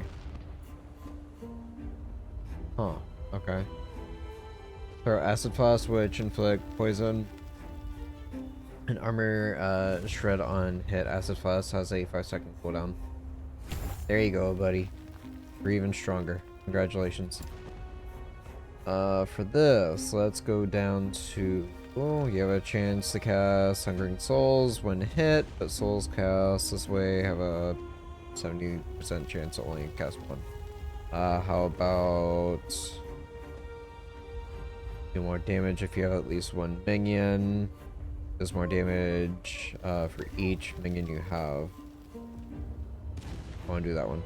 Huh. Okay. Throw acid flask, which inflict poison and armor shred on hit. Acid flask has a 5-second cooldown. There you go, buddy. You're even stronger. Congratulations. For this, let's go down to... Oh, you have a chance to cast Hungering Souls when hit, but souls cast this way have a 70% chance to only cast one. How about... do more damage if you have at least one minion. Does more damage for each minion you have. I want to do that one.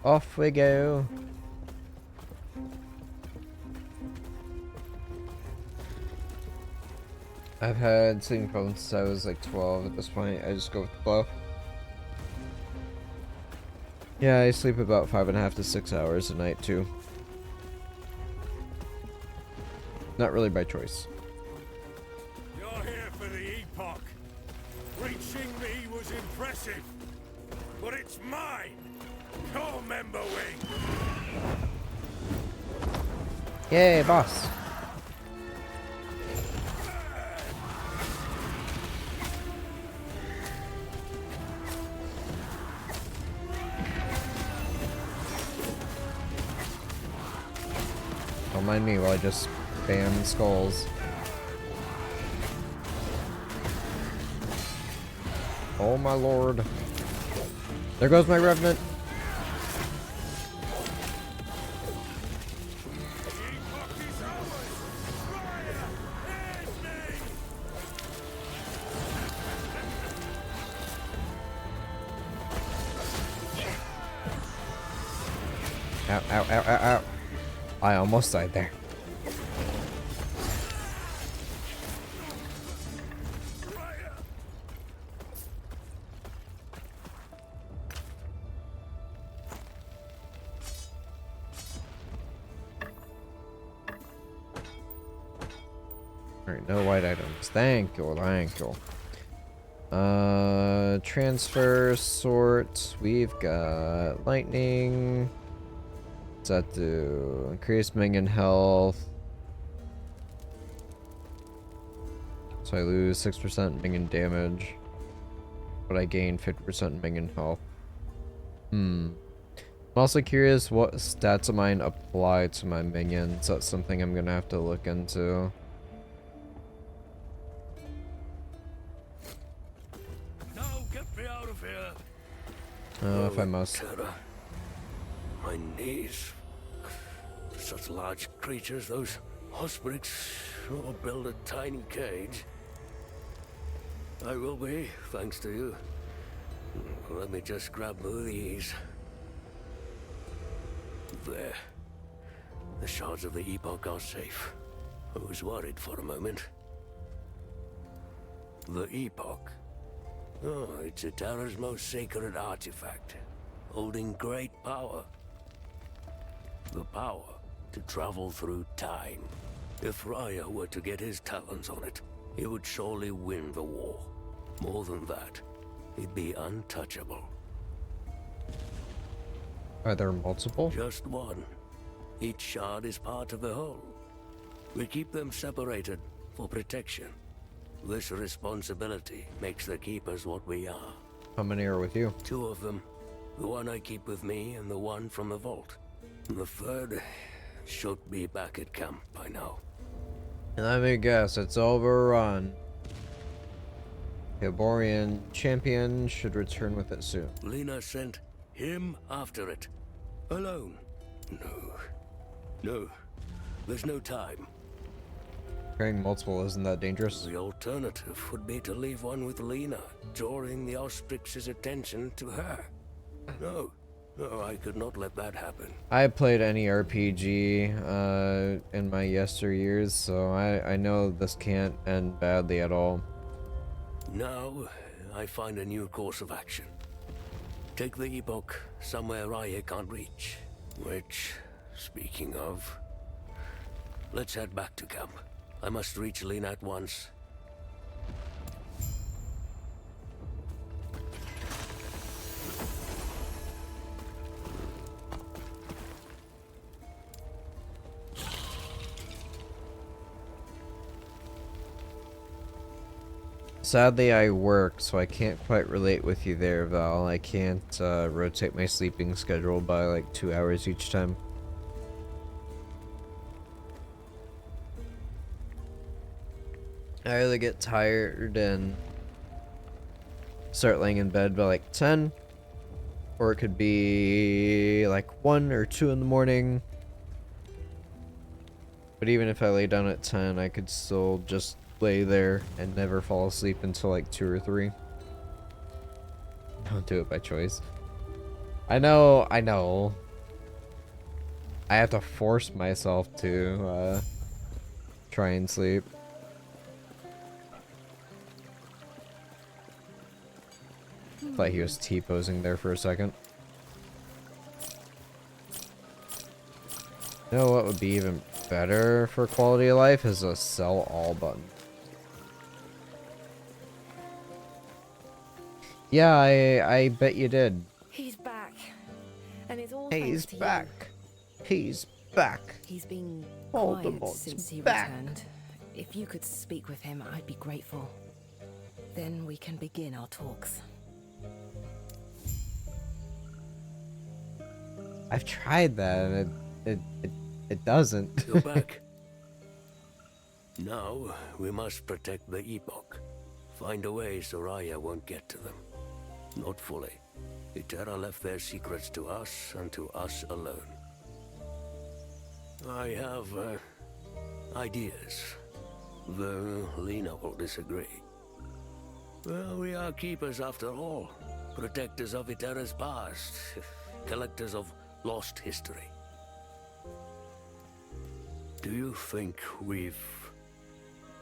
Off we go. I've had sleeping problems since I was like 12 at this point. I just go with the flow. Yeah, I sleep about 5.5 to 6 hours a night too. Not really by choice. You're here for the Epoch. Reaching me was impressive, but it's mine. Your member wing. Yay, boss. Don't mind me while I just spam skulls. Oh my lord. There goes my revenant. Ow, ow, ow, ow, ow. I almost died there. Alright, no white items. Thank you, thank you. Transfer, sort. We've got lightning. What's that do? Increase minion health. So I lose 6% minion damage. But I gain 50% minion health. I'm also curious what stats of mine apply to my minions. That's something I'm gonna have to look into. No, get me out of here. If I must. Terror. My knees. Such large creatures, those Osprix sure build a tiny cage. I will be, thanks to you. Let me just grab these. There. The shards of the Epoch are safe. I was worried for a moment. The Epoch. Oh, it's a Terra's most sacred artifact, holding great power. The power to travel through time. If Raya were to get his talons on it, he would surely win the war. More than that, he'd be untouchable. Are there multiple? Just one. Each shard is part of the whole. We keep them separated for protection. This responsibility makes the Keepers what we are. How many are with you? 2 of them. The one I keep with me and the one from the vault. The third should be back at camp by now. Let me guess, it's overrun. The Aborian champion should return with it soon. Lena sent him after it. Alone. No. There's no time. Carrying multiple isn't that dangerous? The alternative would be to leave one with Lena, drawing the Austrix's attention to her. No, I could not let that happen. I played any RPG in my yesteryears, so I know this can't end badly at all. Now, I find a new course of action. Take the Epoch somewhere Raya can't reach. Which, speaking of, let's head back to camp. I must reach Lena at once. Sadly, I work, so I can't quite relate with you there, Val. I can't rotate my sleeping schedule by like 2 hours each time. I either get tired and start laying in bed by like 10, or it could be like 1 or 2 in the morning. But even if I lay down at 10, I could still just lay there and never fall asleep until like 2 or 3. Don't do it by choice. I know. I have to force myself to try and sleep. Thought he was T-posing there for a second. You know what would be even better for quality of life is a sell all button. Yeah, I bet you did. He's back. And it's all He's thanks to back. you. He's back. He's been quiet Voldemort's since he back. returned. If you could speak with him, I'd be grateful. Then we can begin our talks. I've tried that and it doesn't. You're back. Now, we must protect the Epoch. Find a way so Raya won't get to them. Not fully. Itera left their secrets to us and to us alone. I have, ideas. Though Lena will disagree. Well, we are keepers after all. Protectors of Itera's past. Collectors of lost history. Do you think we've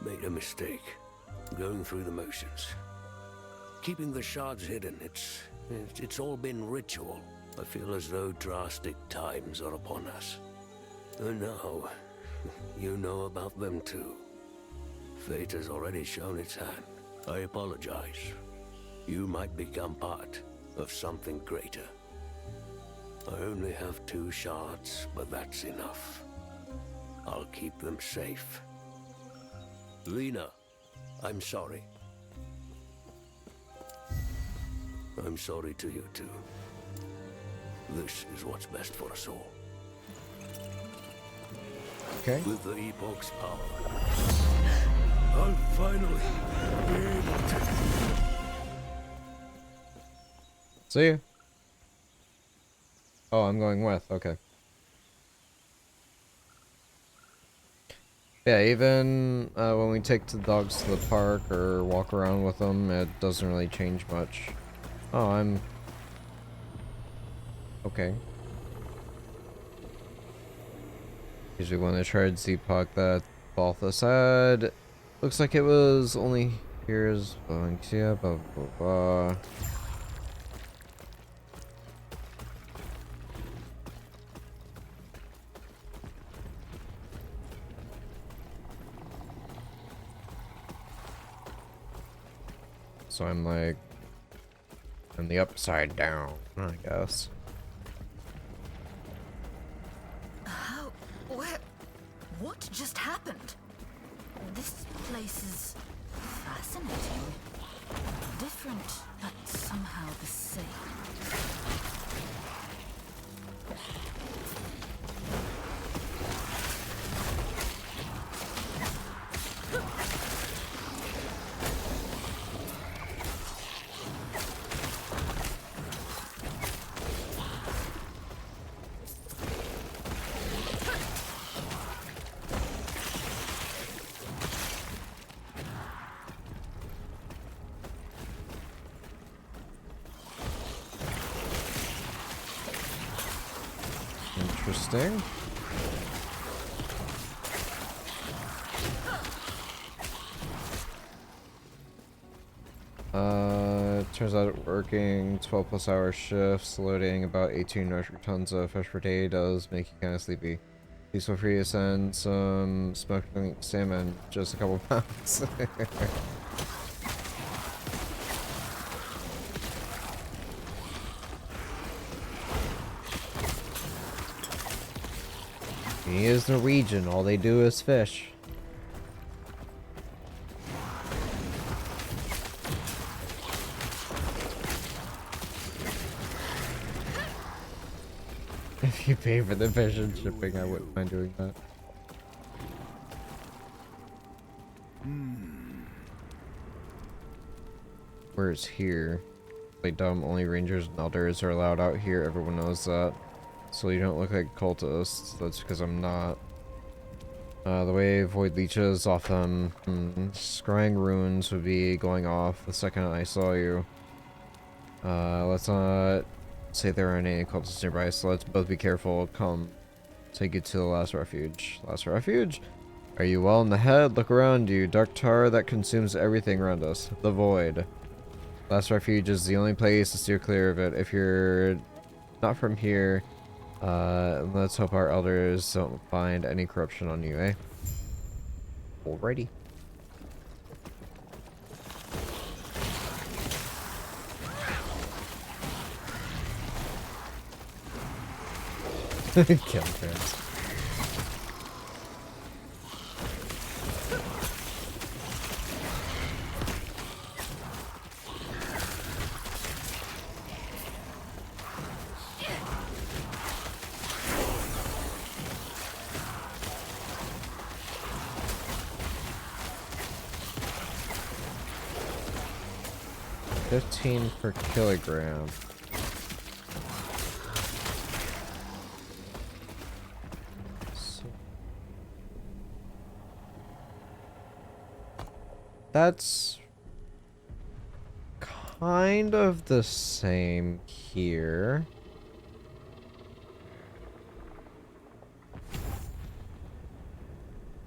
made a mistake? Going through the motions. Keeping the shards hidden, it's all been ritual. I feel as though drastic times are upon us. And now, you know about them too. Fate has already shown its hand. I apologize. You might become part of something greater. I only have 2 shards, but that's enough. I'll keep them safe. Lena, I'm sorry. I'm sorry to you too. This is what's best for us all. Okay. With the Epoch's power, I'll finally be able to... See ya. Oh, I'm going with. Okay. Yeah, even when we take the dogs to the park or walk around with them, it doesn't really change much. Oh, I'm... Okay. Usually when I tried Epoch that Baltha said, looks like it was only here's yeah, blah blah blah. So I'm like in the upside down, I guess. How? Where? What just happened? This place is fascinating. Different, but somehow the same. Interesting. Turns out working 12 plus hour shifts, loading about 18 metric tons of fish per day does make you kind of sleepy. Please feel free to send some smoked salmon, just a couple pounds. He is Norwegian, all they do is fish. If you pay for the fish and shipping, I wouldn't mind doing that. Where's here? Play dumb, only rangers and elders are allowed out here, everyone knows that. So you don't look like cultists, that's because I'm not. The way void leeches off them, scrying runes would be going off the second I saw you. Let's not say there aren't any cultists nearby, so let's both be careful. Come, take you to the last refuge. Last refuge? Are you well in the head? Look around you. Dark tar that consumes everything around us. The void. Last refuge is the only place to steer clear of it. If you're not from here, let's hope our elders don't find any corruption on you, eh? Alrighty. Kill crabs. $15 per kilogram. So that's kind of the same here.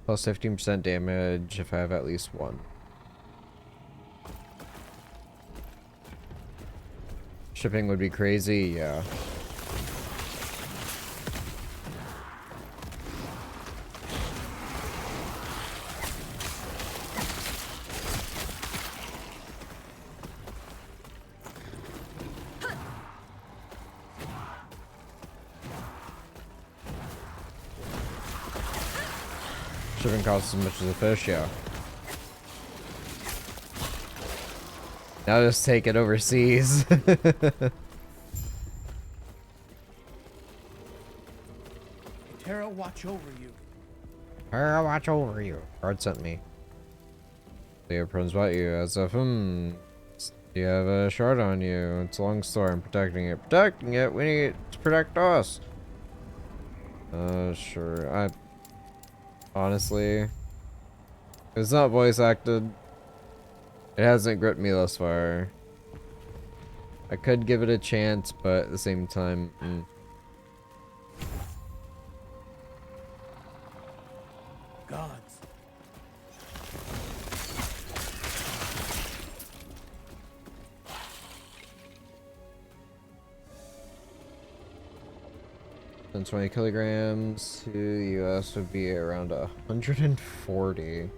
Plus 15% damage if I have at least one. Shipping would be crazy, yeah. Shipping costs as much as a fish, yeah. Now just take it overseas. Terra watch over you. Terra watch over you. Guard sent me. Leo prunes about you as if, do you have a shard on you? It's a long story. I'm protecting it. Protecting it? We need to protect us. Sure. Honestly, it's not voice acted. It hasn't gripped me thus far. I could give it a chance, but at the same time, Gods. and 20 kilograms to the US would be around 140.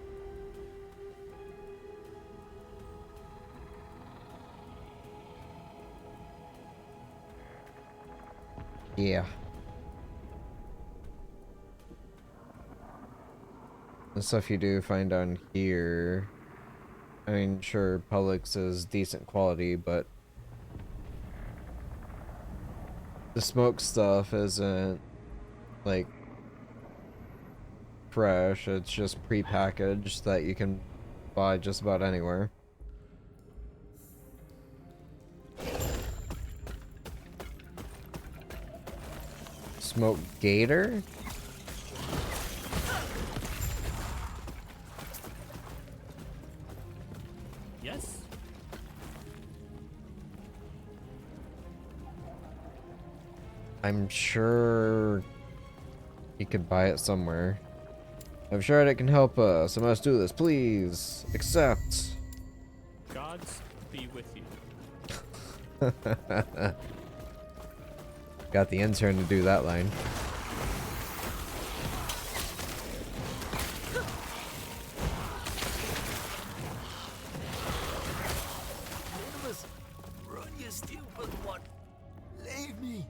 Yeah. The stuff you do find down here, I mean, sure, Publix is decent quality, but the smoke stuff isn't, like, fresh. It's just pre-packaged that you can buy just about anywhere. Smoke gator? Yes? I'm sure you could buy it somewhere. I'm sure it can help us. I must do this, please. Accept. Gods be with you. Got the intern to do that line. Run, you stupid one. Leave me.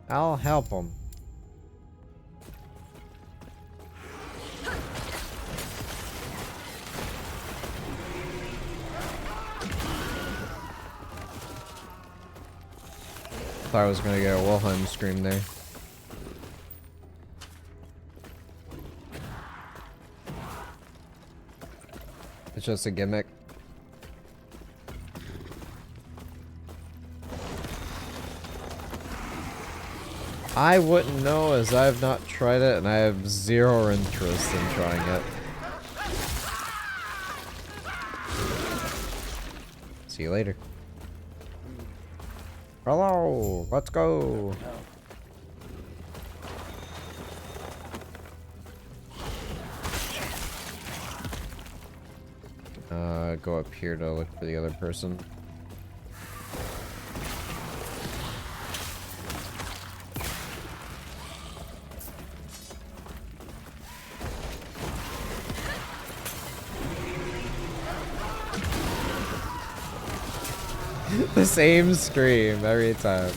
I'll help him. Thought I was gonna get a Wilhelm scream there. It's just a gimmick. I wouldn't know, as I've not tried it and I have zero interest in trying it. See you later. Hello, let's go. Go up here to look for the other person. The same scream every time.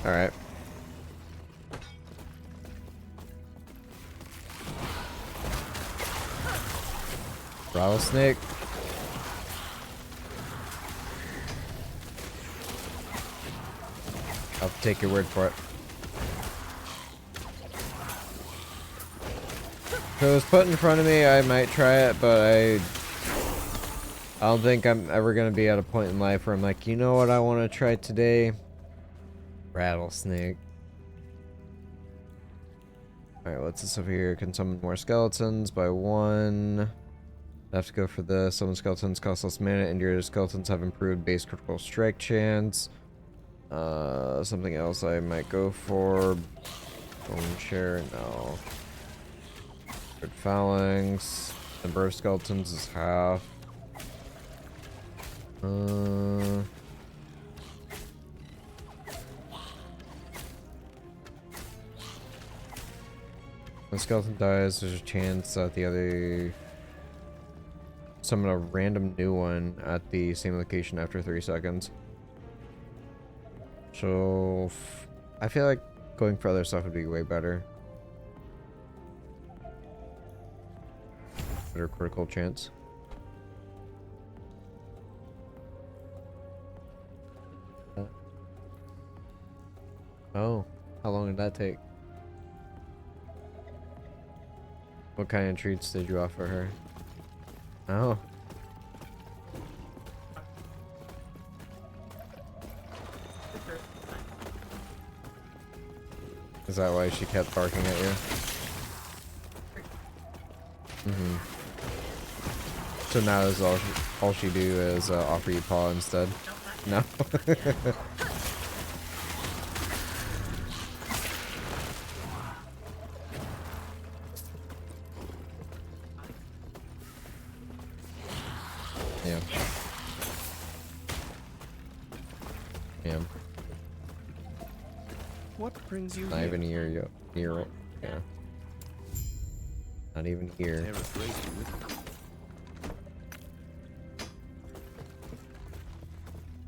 All right. Rattlesnake. I'll take your word for it. If it was put in front of me, I might try it, but I don't think I'm ever gonna be at a point in life where I'm like, you know what I want to try today? Rattlesnake. Alright, what's this over here? Can summon more skeletons by 1. I have to go for this. Summon skeletons cost less mana, and your skeletons have improved base critical strike chance. Something else I might go for. Bone share, no. Good phalanx. Number of skeletons is half. When the skeleton dies, there's a chance that the other summon a random new one at the same location after 3 seconds. So I feel like going for other stuff would be way better. Better critical chance. Oh, how long did that take? What kind of treats did you offer her? Oh. Is that why she kept barking at you? Mm-hmm. So now is all she do is offer you paw instead? No? Yeah. Yeah. What brings you Not here? even here, yeah. Not even here. Terra's grace be with you.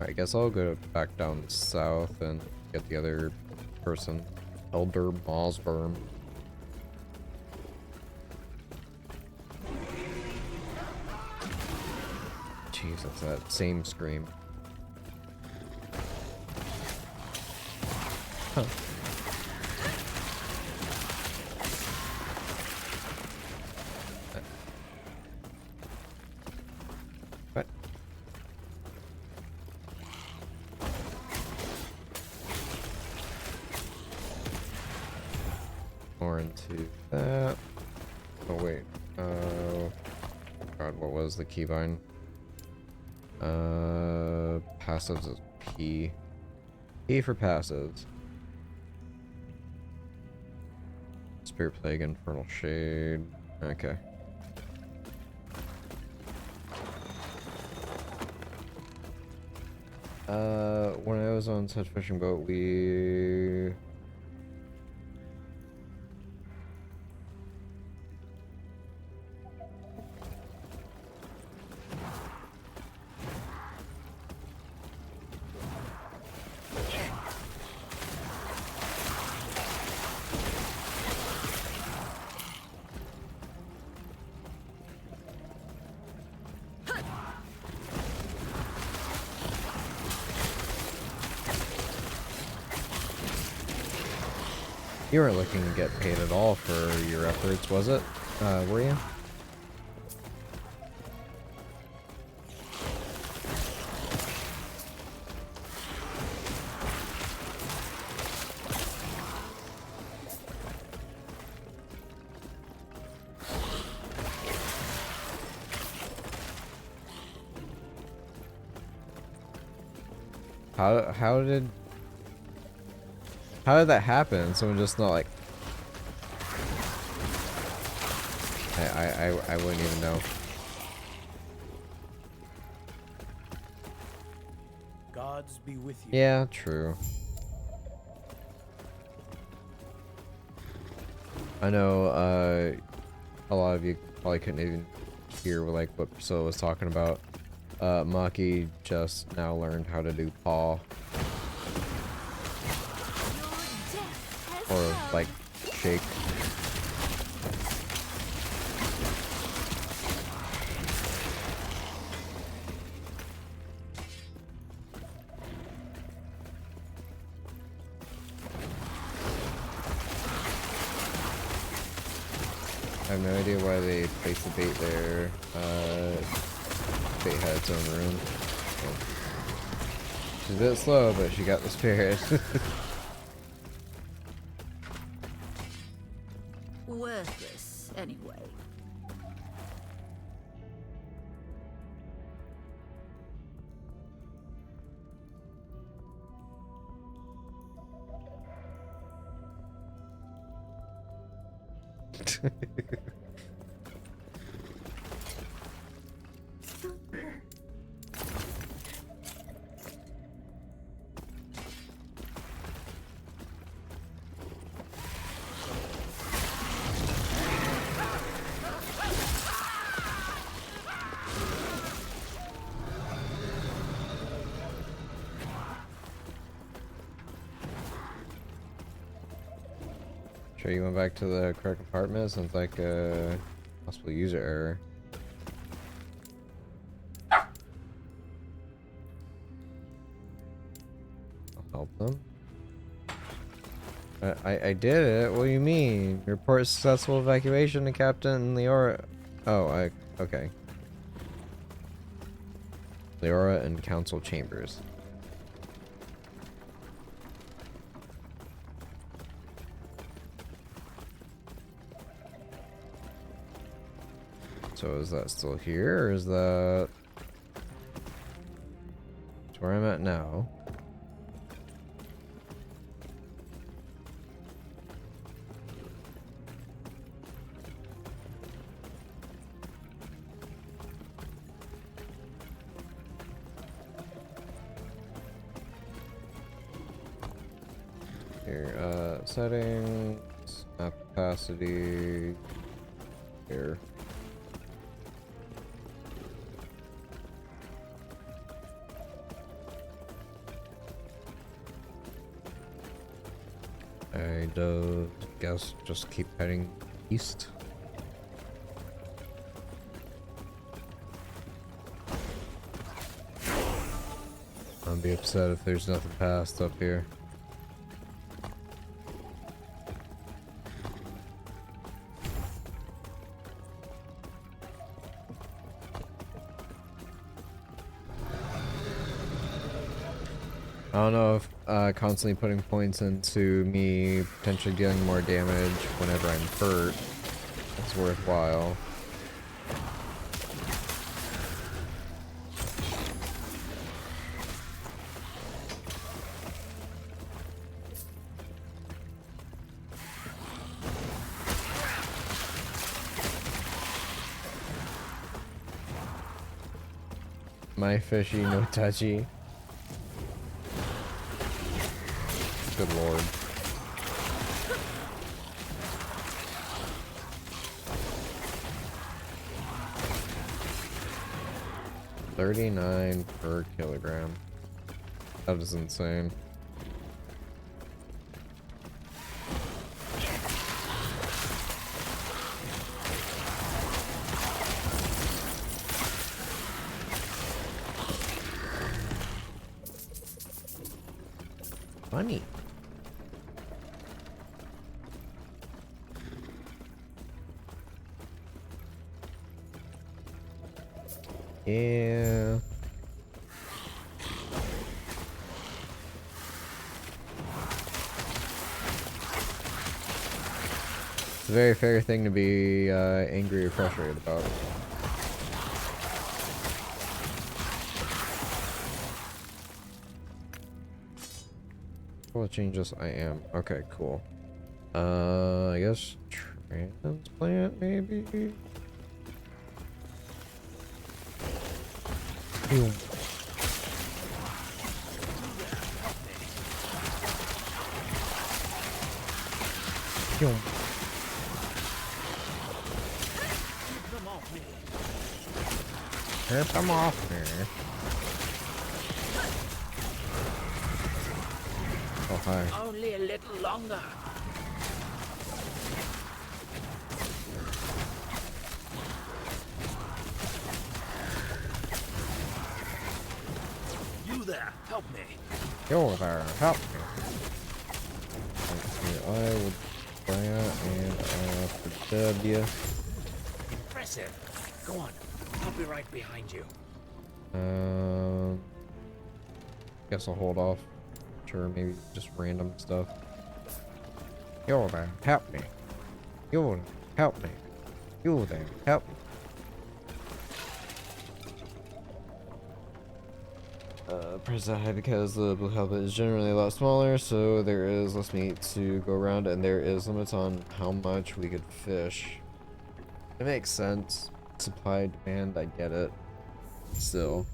Alright, I guess I'll go back down south and get the other person. Elder Mosberm. Jesus, that same scream. Huh. What? More into that. Oh wait. God, what was the keybind? Passives is P. P for passives. Spirit Plague, Infernal Shade. Okay. When I was on such fishing boat, we... You weren't looking to get paid at all for your efforts, was it? Were you? How did that happen? Someone just not like... I wouldn't even know. Gods be with you. Yeah, true. I know, a lot of you probably couldn't even hear like what Priscilla was talking about. Maki just now learned how to do paw. Or like shake. I have no idea why they placed the bait there. Bait had its own room. So. She's a bit slow, but she got the spirit. Worthless, anyway. Sure you went back to the correct apartment? Sounds like a possible user error. I'll help them. I did it? What do you mean? Report successful evacuation to Captain Leora. Oh, okay. Leora and Council Chambers. So is that still here, or is that... That's where I'm at now. here. Settings, map capacity, here. I guess just keep heading east. I'll be upset if there's nothing past up here. I don't know if constantly putting points into me potentially dealing more damage whenever I'm hurt is worthwhile. My fishy, no touchy. Good lord. $39 per kilogram. That is insane. Funny. Yeah. It's a very fair thing to be angry or frustrated about. What changes? I am. Okay, cool. I guess transplant maybe? Ew. Ew. Rip them off here. Oh, hi. Only a little longer. You there, help me. Yo there, help me. Okay, I will plant and for W. Impressive. Go on. I'll be right behind you. Guess I'll hold off. Sure, maybe just random stuff. Yo there, help me. Yo there, help me. Yo there, help me. Press that high because the blue helmet is generally a lot smaller, so there is less meat to go around, and there is limits on how much we could fish. It makes sense. Supply, demand, I get it. Still.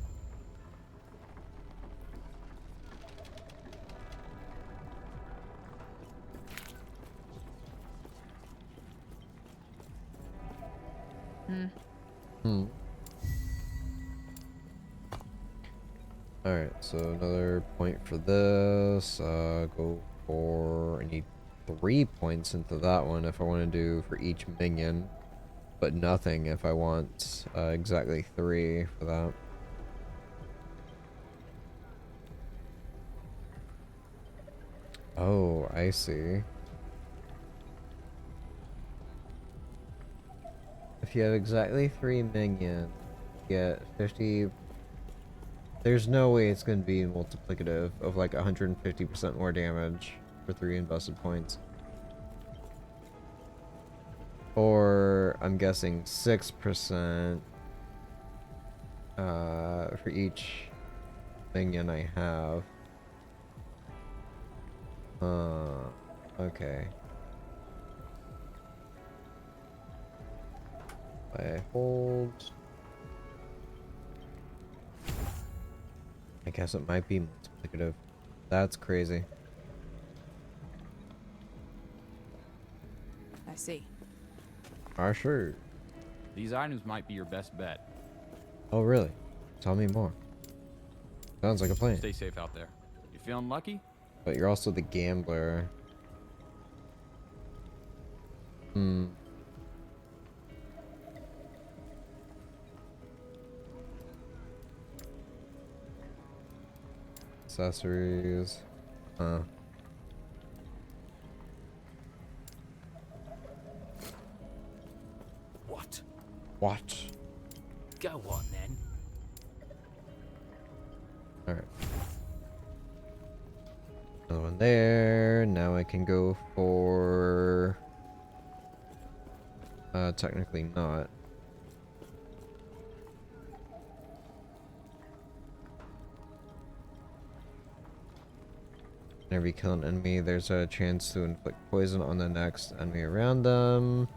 Alright, so another point for this. Go for... I need 3 points into that one if I want to do for each minion. But nothing if I want exactly 3 for that. Oh, I see. If you have exactly 3 minions, you get 50... There's no way it's going to be multiplicative of like 150% more damage for 3 invested points. Or, I'm guessing 6% for each minion I have. Okay. I hold... I guess it might be multiplicative. That's crazy. I see. Sure. These items might be your best bet. Oh, really? Tell me more. Sounds like a plan. Stay safe out there. You feeling lucky? But you're also the gambler. Hmm. Accessories. Huh. What? What? Go on then. Alright. Another one there. Now I can go for... technically not. Whenever you kill an enemy, there's a chance to inflict poison on the next enemy around them.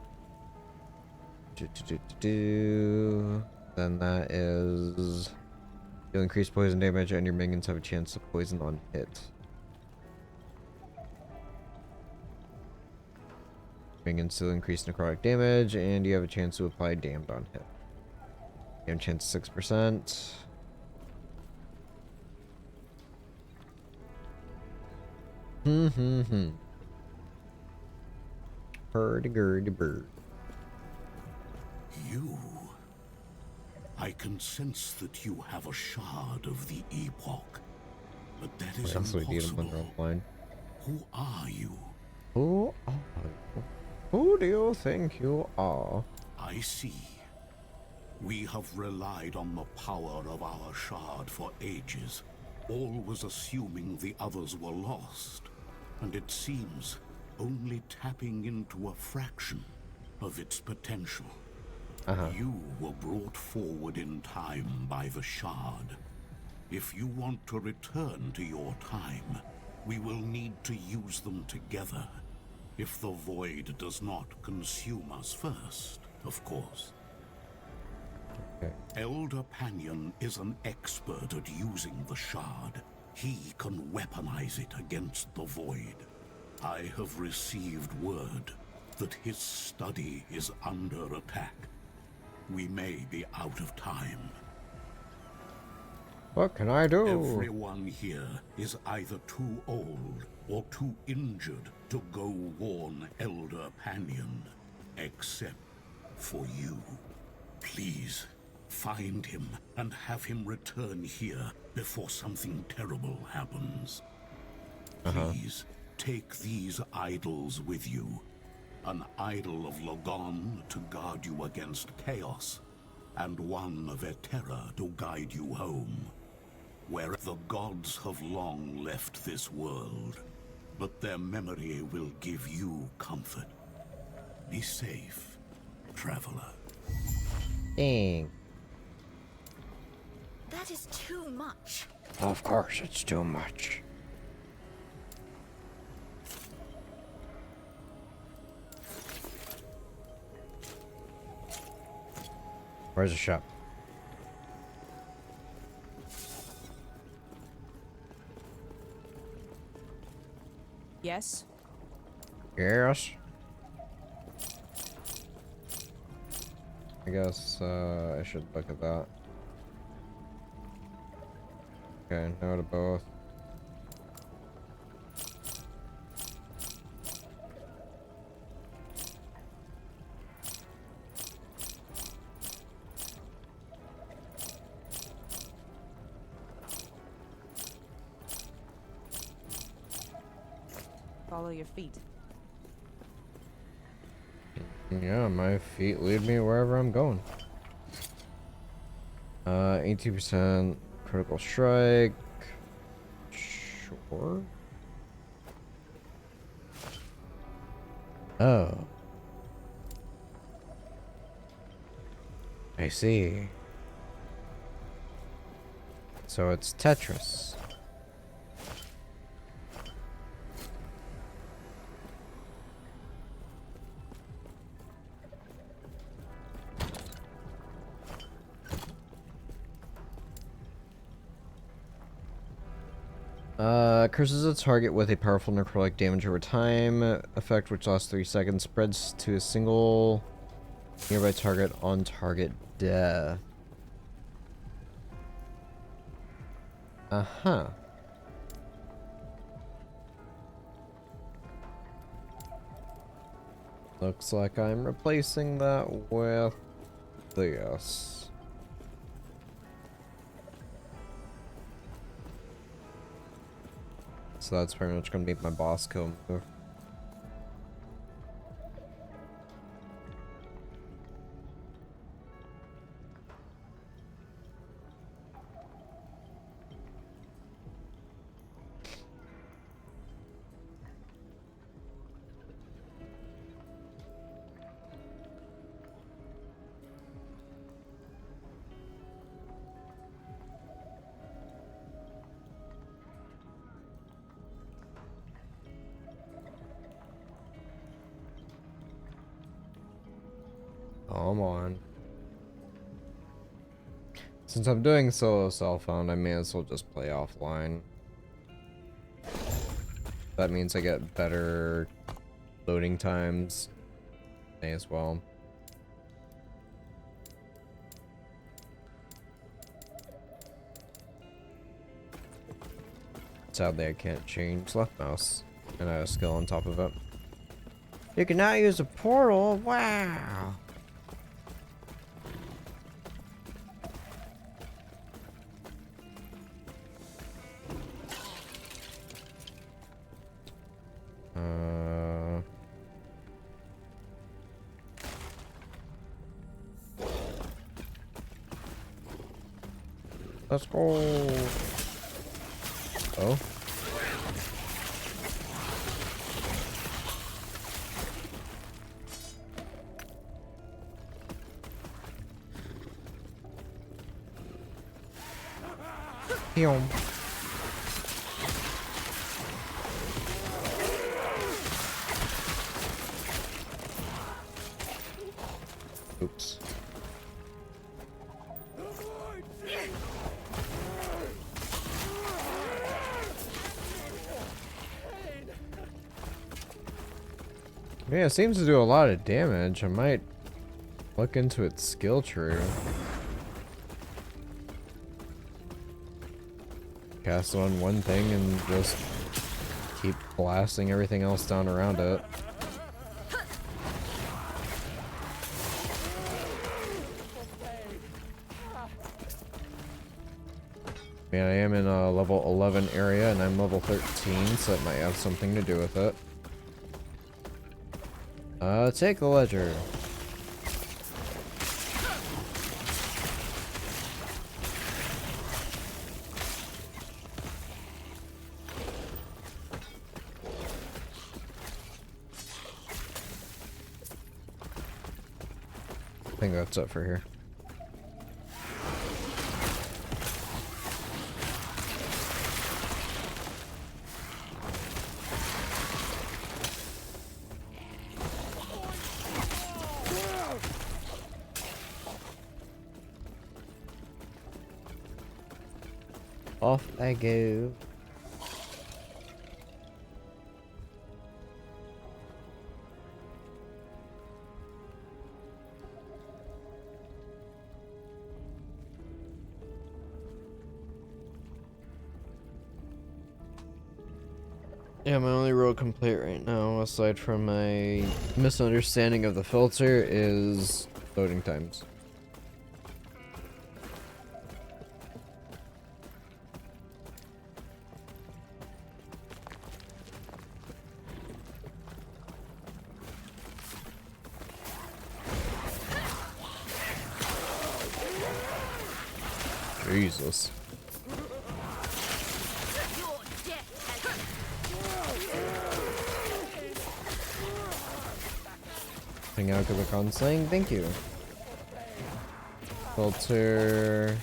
Then that is... You'll increase poison damage and your minions have a chance to poison on hit. Minions still increase necrotic damage and you have a chance to apply damned on hit. You have a chance 6%. Hurdy-gurdy bird. You. I can sense that you have a shard of the Epoch, but that is impossible. Who are you? Who are you? Who do you think you are? I see. We have relied on the power of our shard for ages, always assuming the others were lost. And it seems only tapping into a fraction of its potential. You were brought forward in time by the shard. If you want to return to your time, we will need to use them together. If the void does not consume us first, of course. Okay. Elder Panion is an expert at using the shard. He can weaponize it against the void. I have received word that his study is under attack. We may be out of time. What can I do? Everyone here is either too old or too injured to go warn Elder Panion, except for you. Please, find him and have him return here before something terrible happens. Please, take these idols with you. An idol of Logon to guard you against chaos, and one of Eterra to guide you home. Where the gods have long left this world, but their memory will give you comfort. Be safe, traveler. Dang. That is too much. Of course it's too much. Where's the shop? Yes? Yes. I guess I should look at that. Okay, no to both. Follow your feet. Yeah, my feet lead me wherever I'm going. 18% critical strike. Sure. Oh. I see. So it's Tetris. Curses a target with a powerful necrotic damage over time. Effect which lasts 3 seconds. Spreads to a single nearby target on target death. Uh-huh. Looks like I'm replacing that with this. So that's pretty much gonna be my boss kill move. Come on. Since I'm doing solo self-found, I may as well just play offline. That means I get better loading times. May as well. Sadly, I can't change left mouse. And I have a skill on top of it. You can now use a portal? Wow! Let's go. Oh. Pew. Oops. Yeah, it seems to do a lot of damage. I might look into its skill tree. Cast on one thing and just keep blasting everything else down around it. Man, I am in a level 11 area and I'm level 13, so that might have something to do with it. Take the ledger. I think that's it for here. Off I go. Yeah, my only real complaint right now, aside from my misunderstanding of the filter, is loading times. Jesus. Hang out to the con sling, thank you. Filter.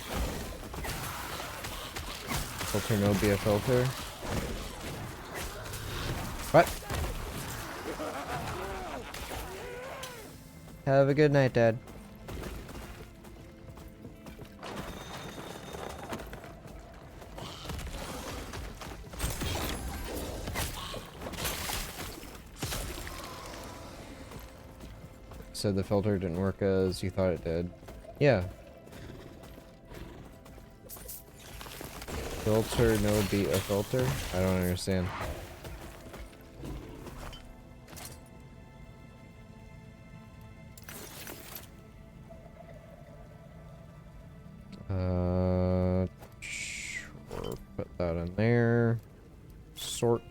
Filter no be a filter. What? Have a good night, Dad. said the filter didn't work as you thought it did. Yeah. Filter, no beat a filter? I don't understand. Sure, put that in there. Sort.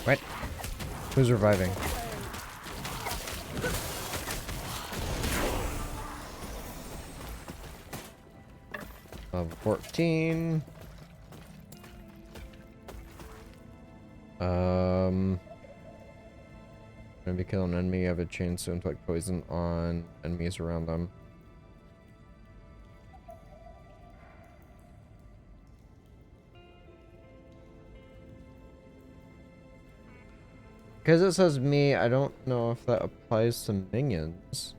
What? Who's reviving? Level 14. Whenever you kill an enemy, you have a chance to inflict poison on enemies around them. Because it says me, I don't know if that applies to minions.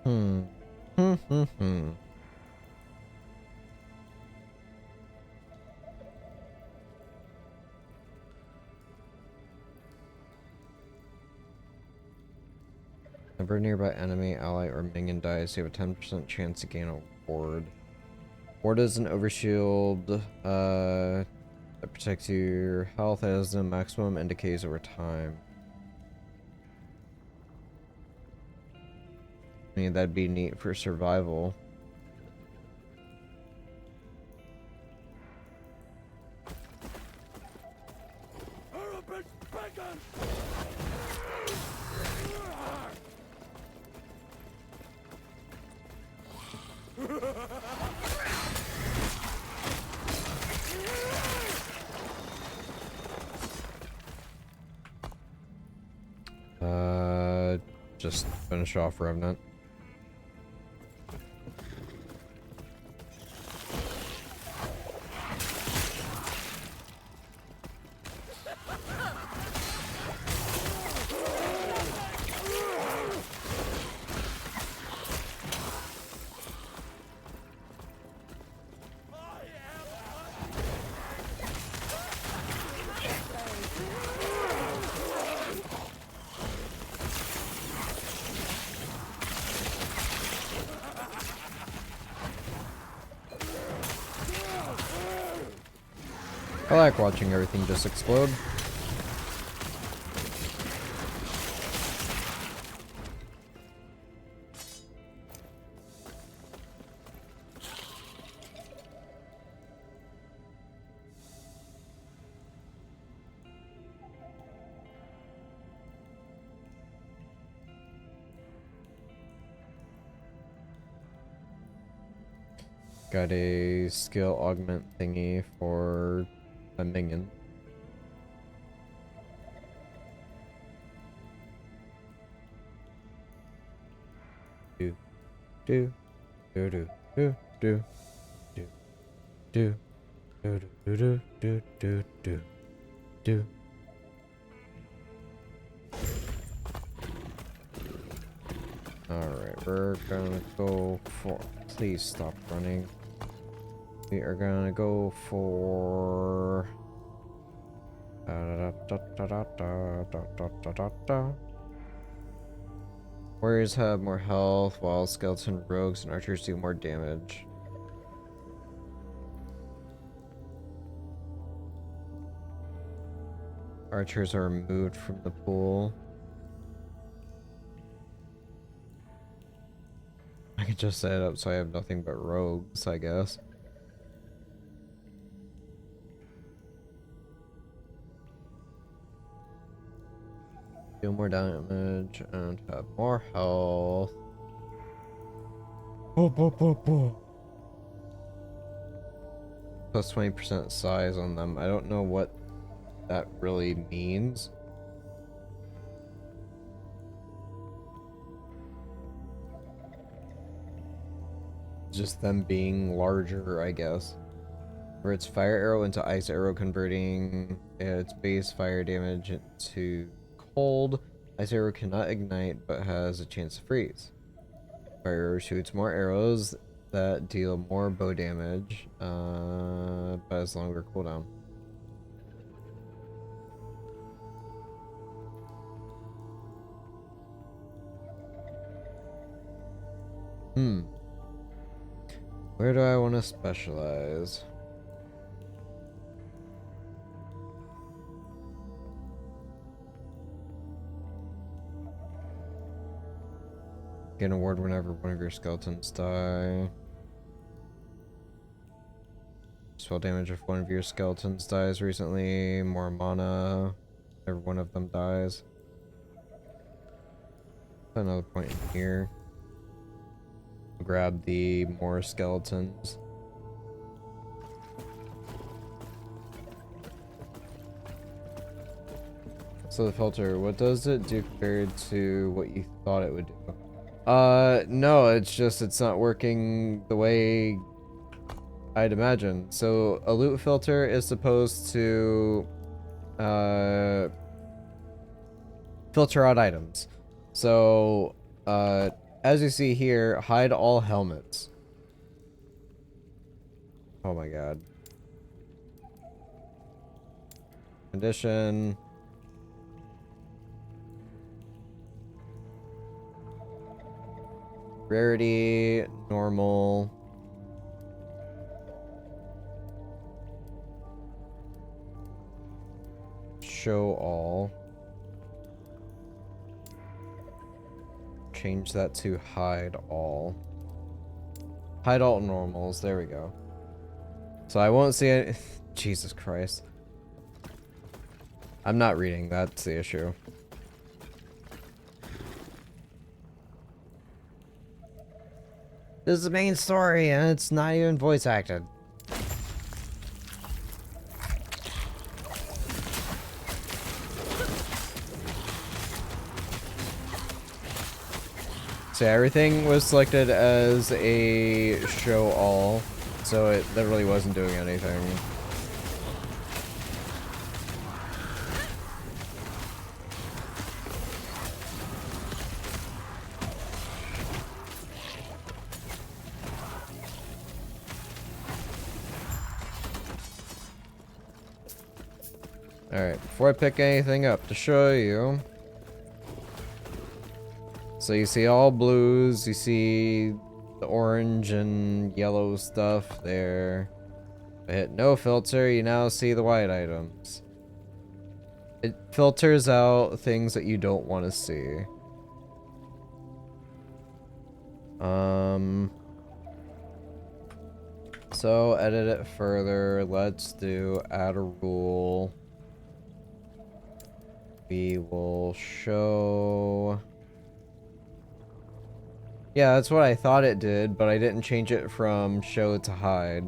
Hmm. Whenever a nearby enemy, ally, or minion dies, you have a 10% chance to gain a ward. Ward is an overshield that protects your health as the maximum and decays over time. I mean, that'd be neat for survival. Just finish off Revenant. I like watching everything just explode. Got a skill augment thingy for a minion. Do do do do do do do do do do do do do do. Alright, we're gonna go for, please stop running. We are gonna go for warriors have more health, while skeleton, rogues, and archers do more damage. Archers are removed from the pool. I could just set it up so I have nothing but rogues, I guess. Deal more damage and have more health. Plus 20% size on them. I don't know what that really means. just them being larger, I guess. Where it's fire arrow into ice arrow, converting its base fire damage into cold. Ice arrow cannot ignite, but has a chance to freeze. Fire arrow shoots more arrows that deal more bow damage, but has longer cooldown. Where do I want to specialize? Get an award whenever one of your skeletons die. Spell damage if one of your skeletons dies recently. More mana whenever one of them dies. Another point in here. Grab the more skeletons. So the filter, what does it do compared to what you thought it would do? No, it's just it's not working the way I'd imagine. So a loot filter is supposed to filter out items. So as you see here, hide all helmets. Oh my god. Condition. Rarity, normal. Show all. Change that to hide all. Hide all normals, there we go. So I won't see it. Jesus Christ. I'm not reading, that's the issue. This is the main story, and it's not even voice acted. So everything was selected as a show all, so it literally wasn't doing anything. Alright, before I pick anything up to show you. So you see all blues, you see the orange and yellow stuff there. If I hit no filter, you now see the white items. It filters out things that you don't want to see. So edit it further. Let's do add a rule. We will show... Yeah, that's what I thought it did, but I didn't change it from show to hide.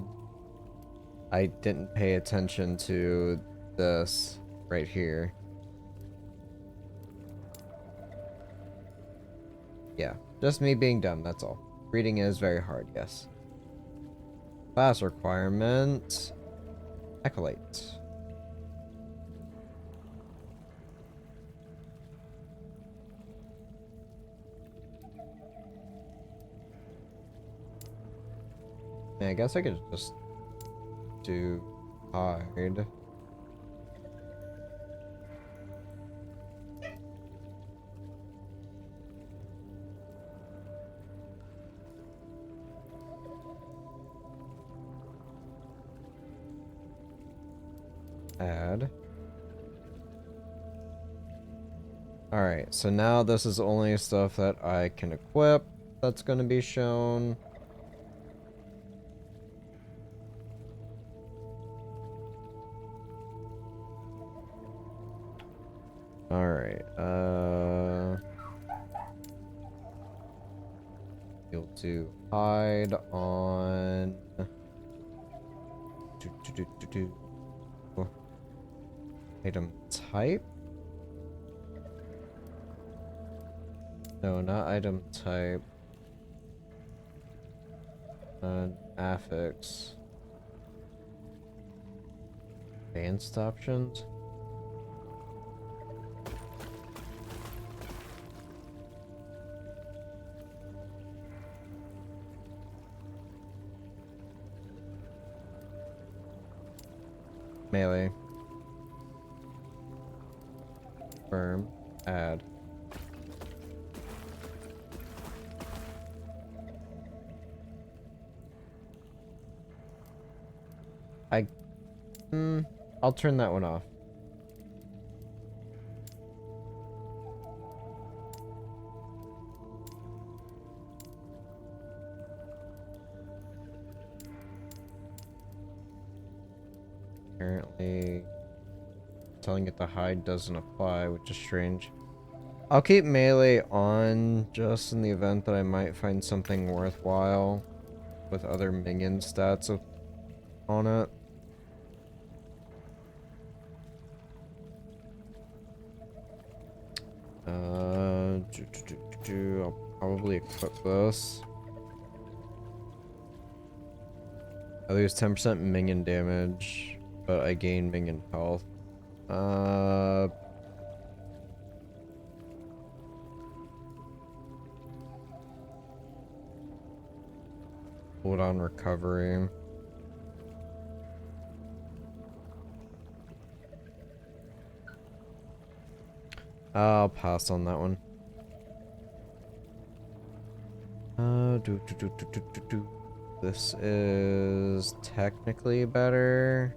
I didn't pay attention to this right here. Yeah, just me being dumb, that's all. Reading is very hard, yes. Class requirement... Acolyte. I guess I could just do hide. Add. Alright, so now this is only stuff that I can equip that's going to be shown. Alright, you'll do hide on item type? No, not item type. Affix. Advanced options? Melee. Firm. Add. I'll turn that one off. Apparently, telling it to hide doesn't apply, which is strange. I'll keep melee on just in the event that I might find something worthwhile with other minion stats on it. I'll probably equip this. I lose 10% minion damage, but I gain minion health. Hold on recovery. I'll pass on that one. This is technically better.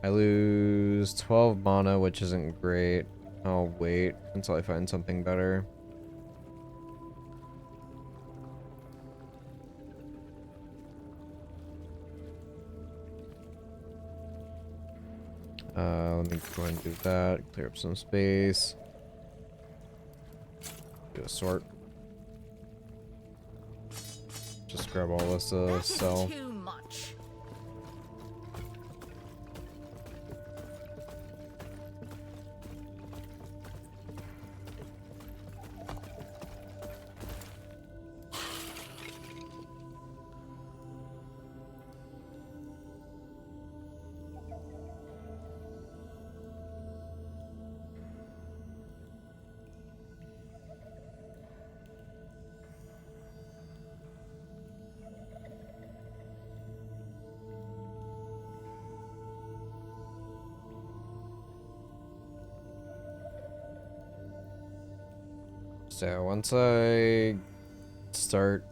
I lose 12 mana, which isn't great. I'll wait until I find something better. Let me go ahead and do that. Clear up some space. Do a sort. Just grab all this sell. Too much. So once I start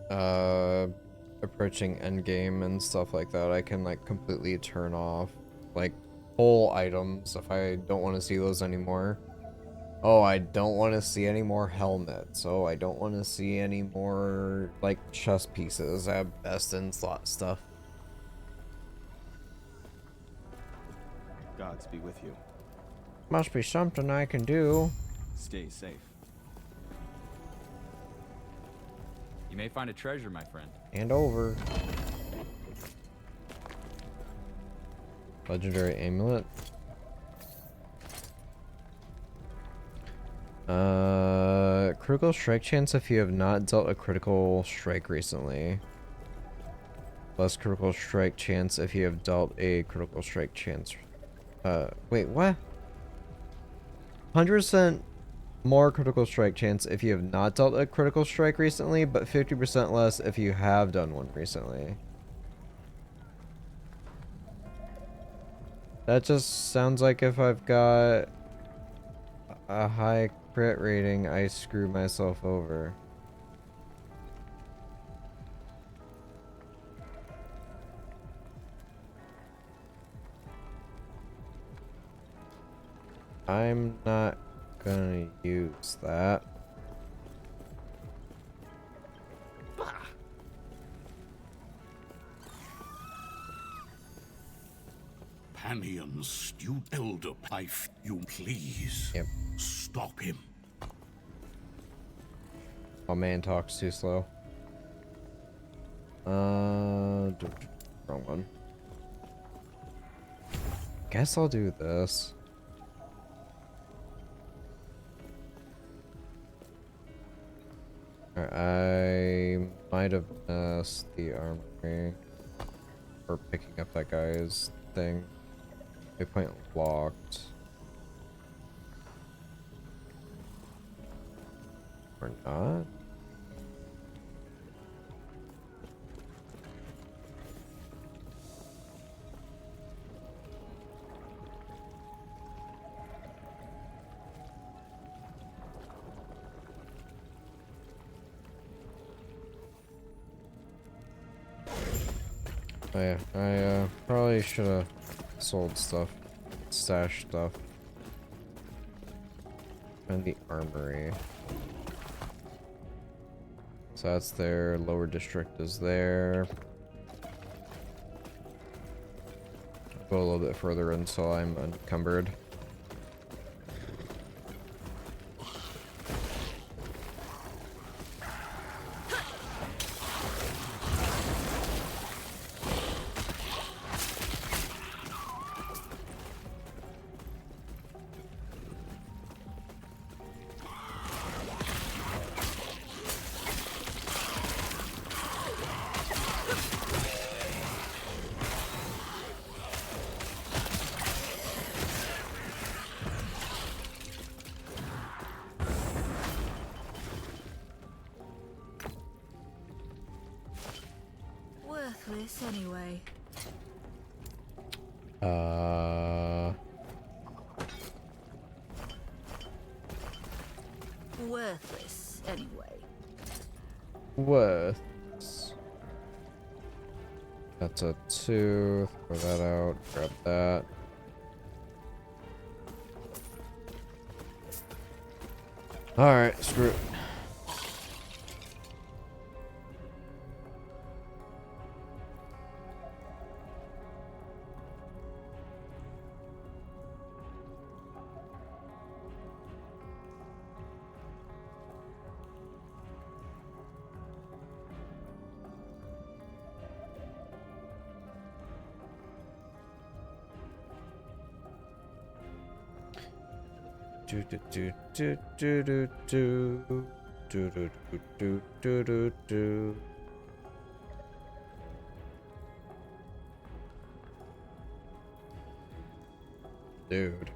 approaching endgame and stuff like that, I can like completely turn off like whole items if I don't want to see those anymore. Oh, I don't want to see any more helmets. Oh, I don't want to see any more like chest pieces at best in slot stuff. Gods be with you. Must be something I can do. Stay safe. You may find a treasure, my friend. And over. Legendary amulet. Critical strike chance if you have not dealt a critical strike recently. Less critical strike chance if you have dealt a critical strike chance. Wait, what? 100% more critical strike chance if you have not dealt a critical strike recently, but 50% less if you have done one recently. That just sounds like if I've got a high crit rating, I screw myself over. I'm not gonna use that. Panion's stewed elder life, you please. Yep. Stop him. Oh man, talks too slow. Wrong one. Guess I'll do this. Alright, I'm might have missed the armory. Or picking up that guy's thing. Waypoint locked. Or not? Oh yeah, I probably should have sold stuff, stashed stuff. And the armory. So that's there, lower district is there. Go a little bit further until I'm encumbered. Worthless anyway. Worthless anyway. Worth. That's a 2. Throw that out. Grab that. Alright, screw it. Do do do do do do do do do do do do do. Dude.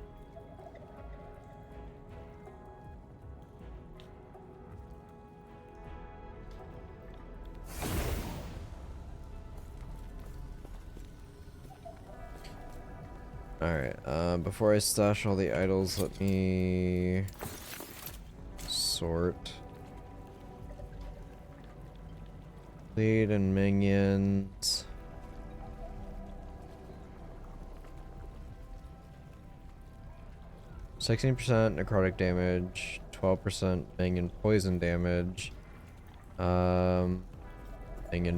Alright, before I stash all the idols, let me sort. Lead and minions. %16 necrotic damage, 12% minion poison damage, minion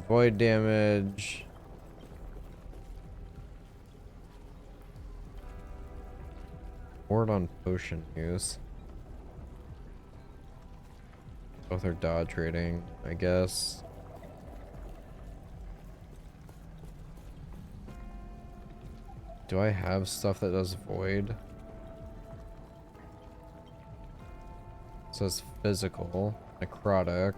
void damage. Ward on potion use. Both are dodge rating, I guess. Do I have stuff that does void? It says physical, necrotic.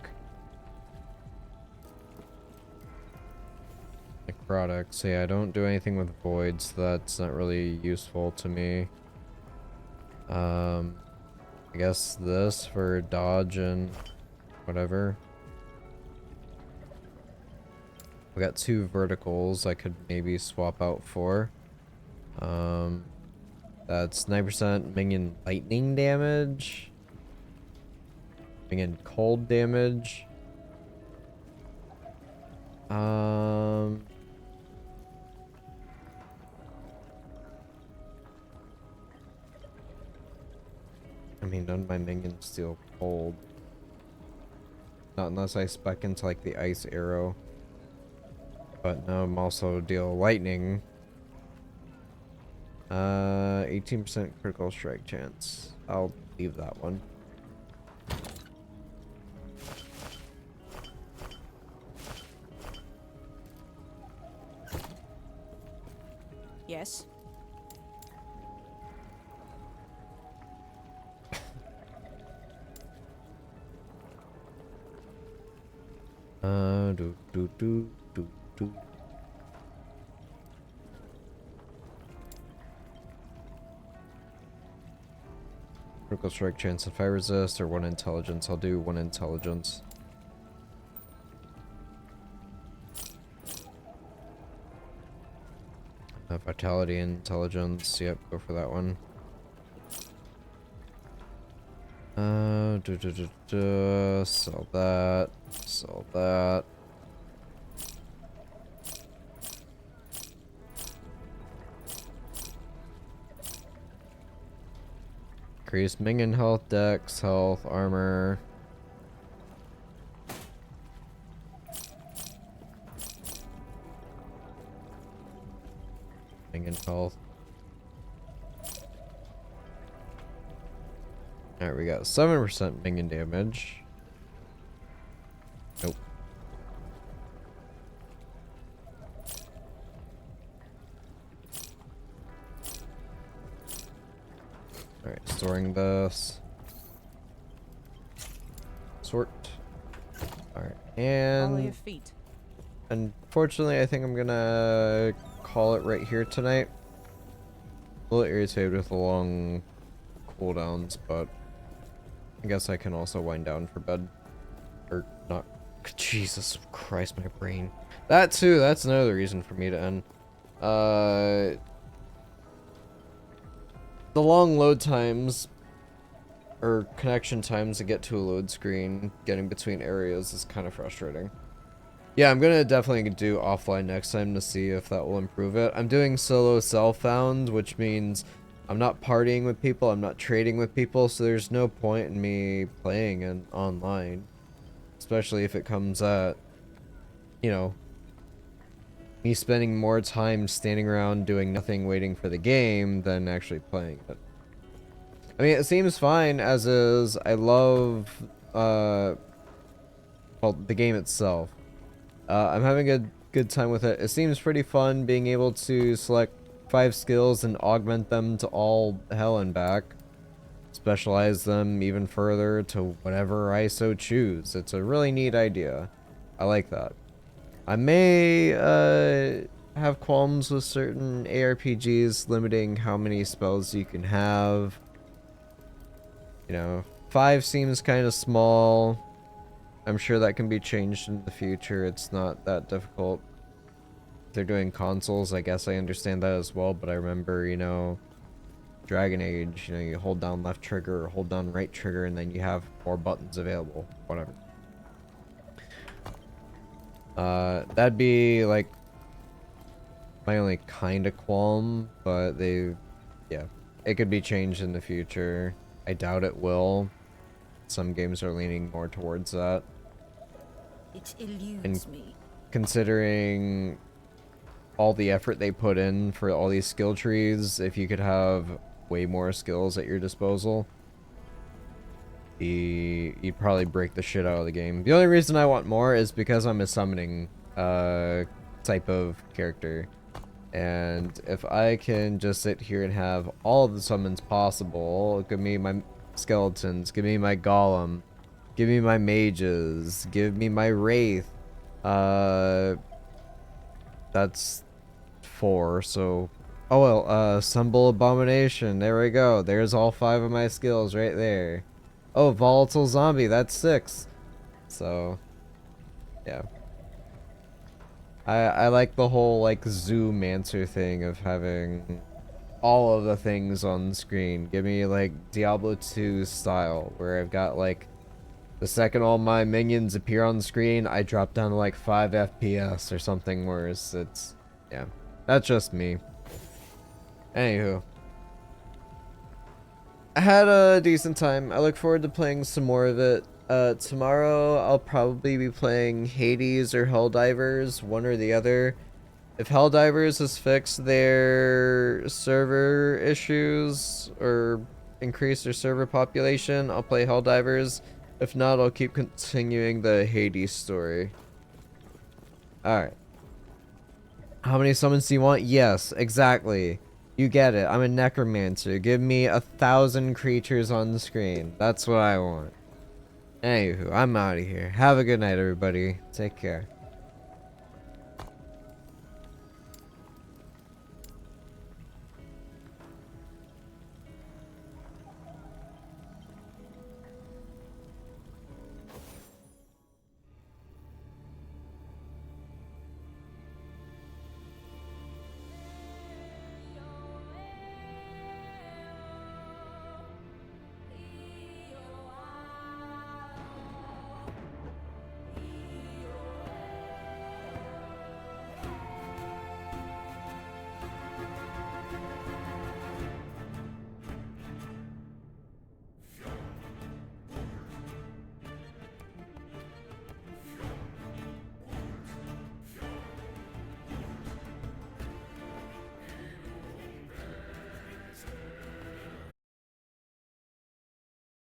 Necrotic. So yeah, I don't do anything with void, so that's not really useful to me. I guess this for dodge and whatever. We got 2 verticals I could maybe swap out for. That's 9% minion lightning damage. Minion cold damage. I mean, none of my minions deal cold. Not unless I spec into like the ice arrow. But no, I'm also deal lightning. 18% critical strike chance. I'll leave that one. Yes. Do, do, do, do, do. Critical strike chance if I resist, or 1 intelligence. I'll do 1 intelligence. Vitality and intelligence. Yep, go for that one. Sell that. Sell that. Increase minion health, dex, health, armor. Minion health. Alright, we got 7% minion damage. Nope. Alright, storing this. Sort. Alright, Follow your and feet. unfortunately I think I'm gonna call it right here tonight. A little irritated with the long cooldowns, but I guess I can also wind down for bed. Or not. Jesus Christ, my brain. That too, that's another reason for me to end. The long load times, or connection times to get to a load screen, getting between areas is kind of frustrating. Yeah, I'm gonna definitely do offline next time to see if that will improve it. I'm doing solo self-found, which means I'm not partying with people, I'm not trading with people, so there's no point in me playing it online. Especially if it comes at, you know, me spending more time standing around doing nothing waiting for the game than actually playing it. I mean, it seems fine as is. I love, well, the game itself. I'm having a good time with it. It seems pretty fun being able to select 5 skills and augment them to all hell and back. Specialize them even further to whatever I so choose. It's a really neat idea. I like that. I may have qualms with certain ARPGs limiting how many spells you can have. You know, 5 seems kind of small. I'm sure that can be changed in the future. It's not that difficult. If they're doing consoles, I guess I understand that as well, but I remember, you know, Dragon Age, you know, you hold down left trigger or hold down right trigger and then you have 4 buttons available. Whatever. That'd be like my only kind of qualm, but yeah, it could be changed in the future. I doubt it will. Some games are leaning more towards that. It eludes me. Considering all the effort they put in for all these skill trees, if you could have way more skills at your disposal, you'd probably break the shit out of the game. The only reason I want more is because I'm a summoning type of character. And if I can just sit here and have all of the summons possible, give me my skeletons, give me my golem, give me my mages, give me my wraith. That's 4, so... Oh well, Symbol Abomination, there we go. There's all 5 of my skills right there. Oh, Volatile Zombie, that's 6. So, yeah. I like the whole, like, Zoomancer thing of having all of the things on the screen. Give me, like, Diablo 2 style, where I've got, like, the second all my minions appear on the screen, I drop down to, like, 5 FPS or something worse. It's, yeah. That's just me. Anywho. I had a decent time. I look forward to playing some more of it. Tomorrow I'll probably be playing Hades or Helldivers, one or the other. If Helldivers has fixed their server issues or increased their server population, I'll play Helldivers. If not, I'll keep continuing the Hades story. Alright. How many summons do you want? Yes, exactly. You get it. I'm a necromancer. Give me 1,000 creatures on the screen. That's what I want. Anywho, I'm out of here. Have a good night, everybody. Take care.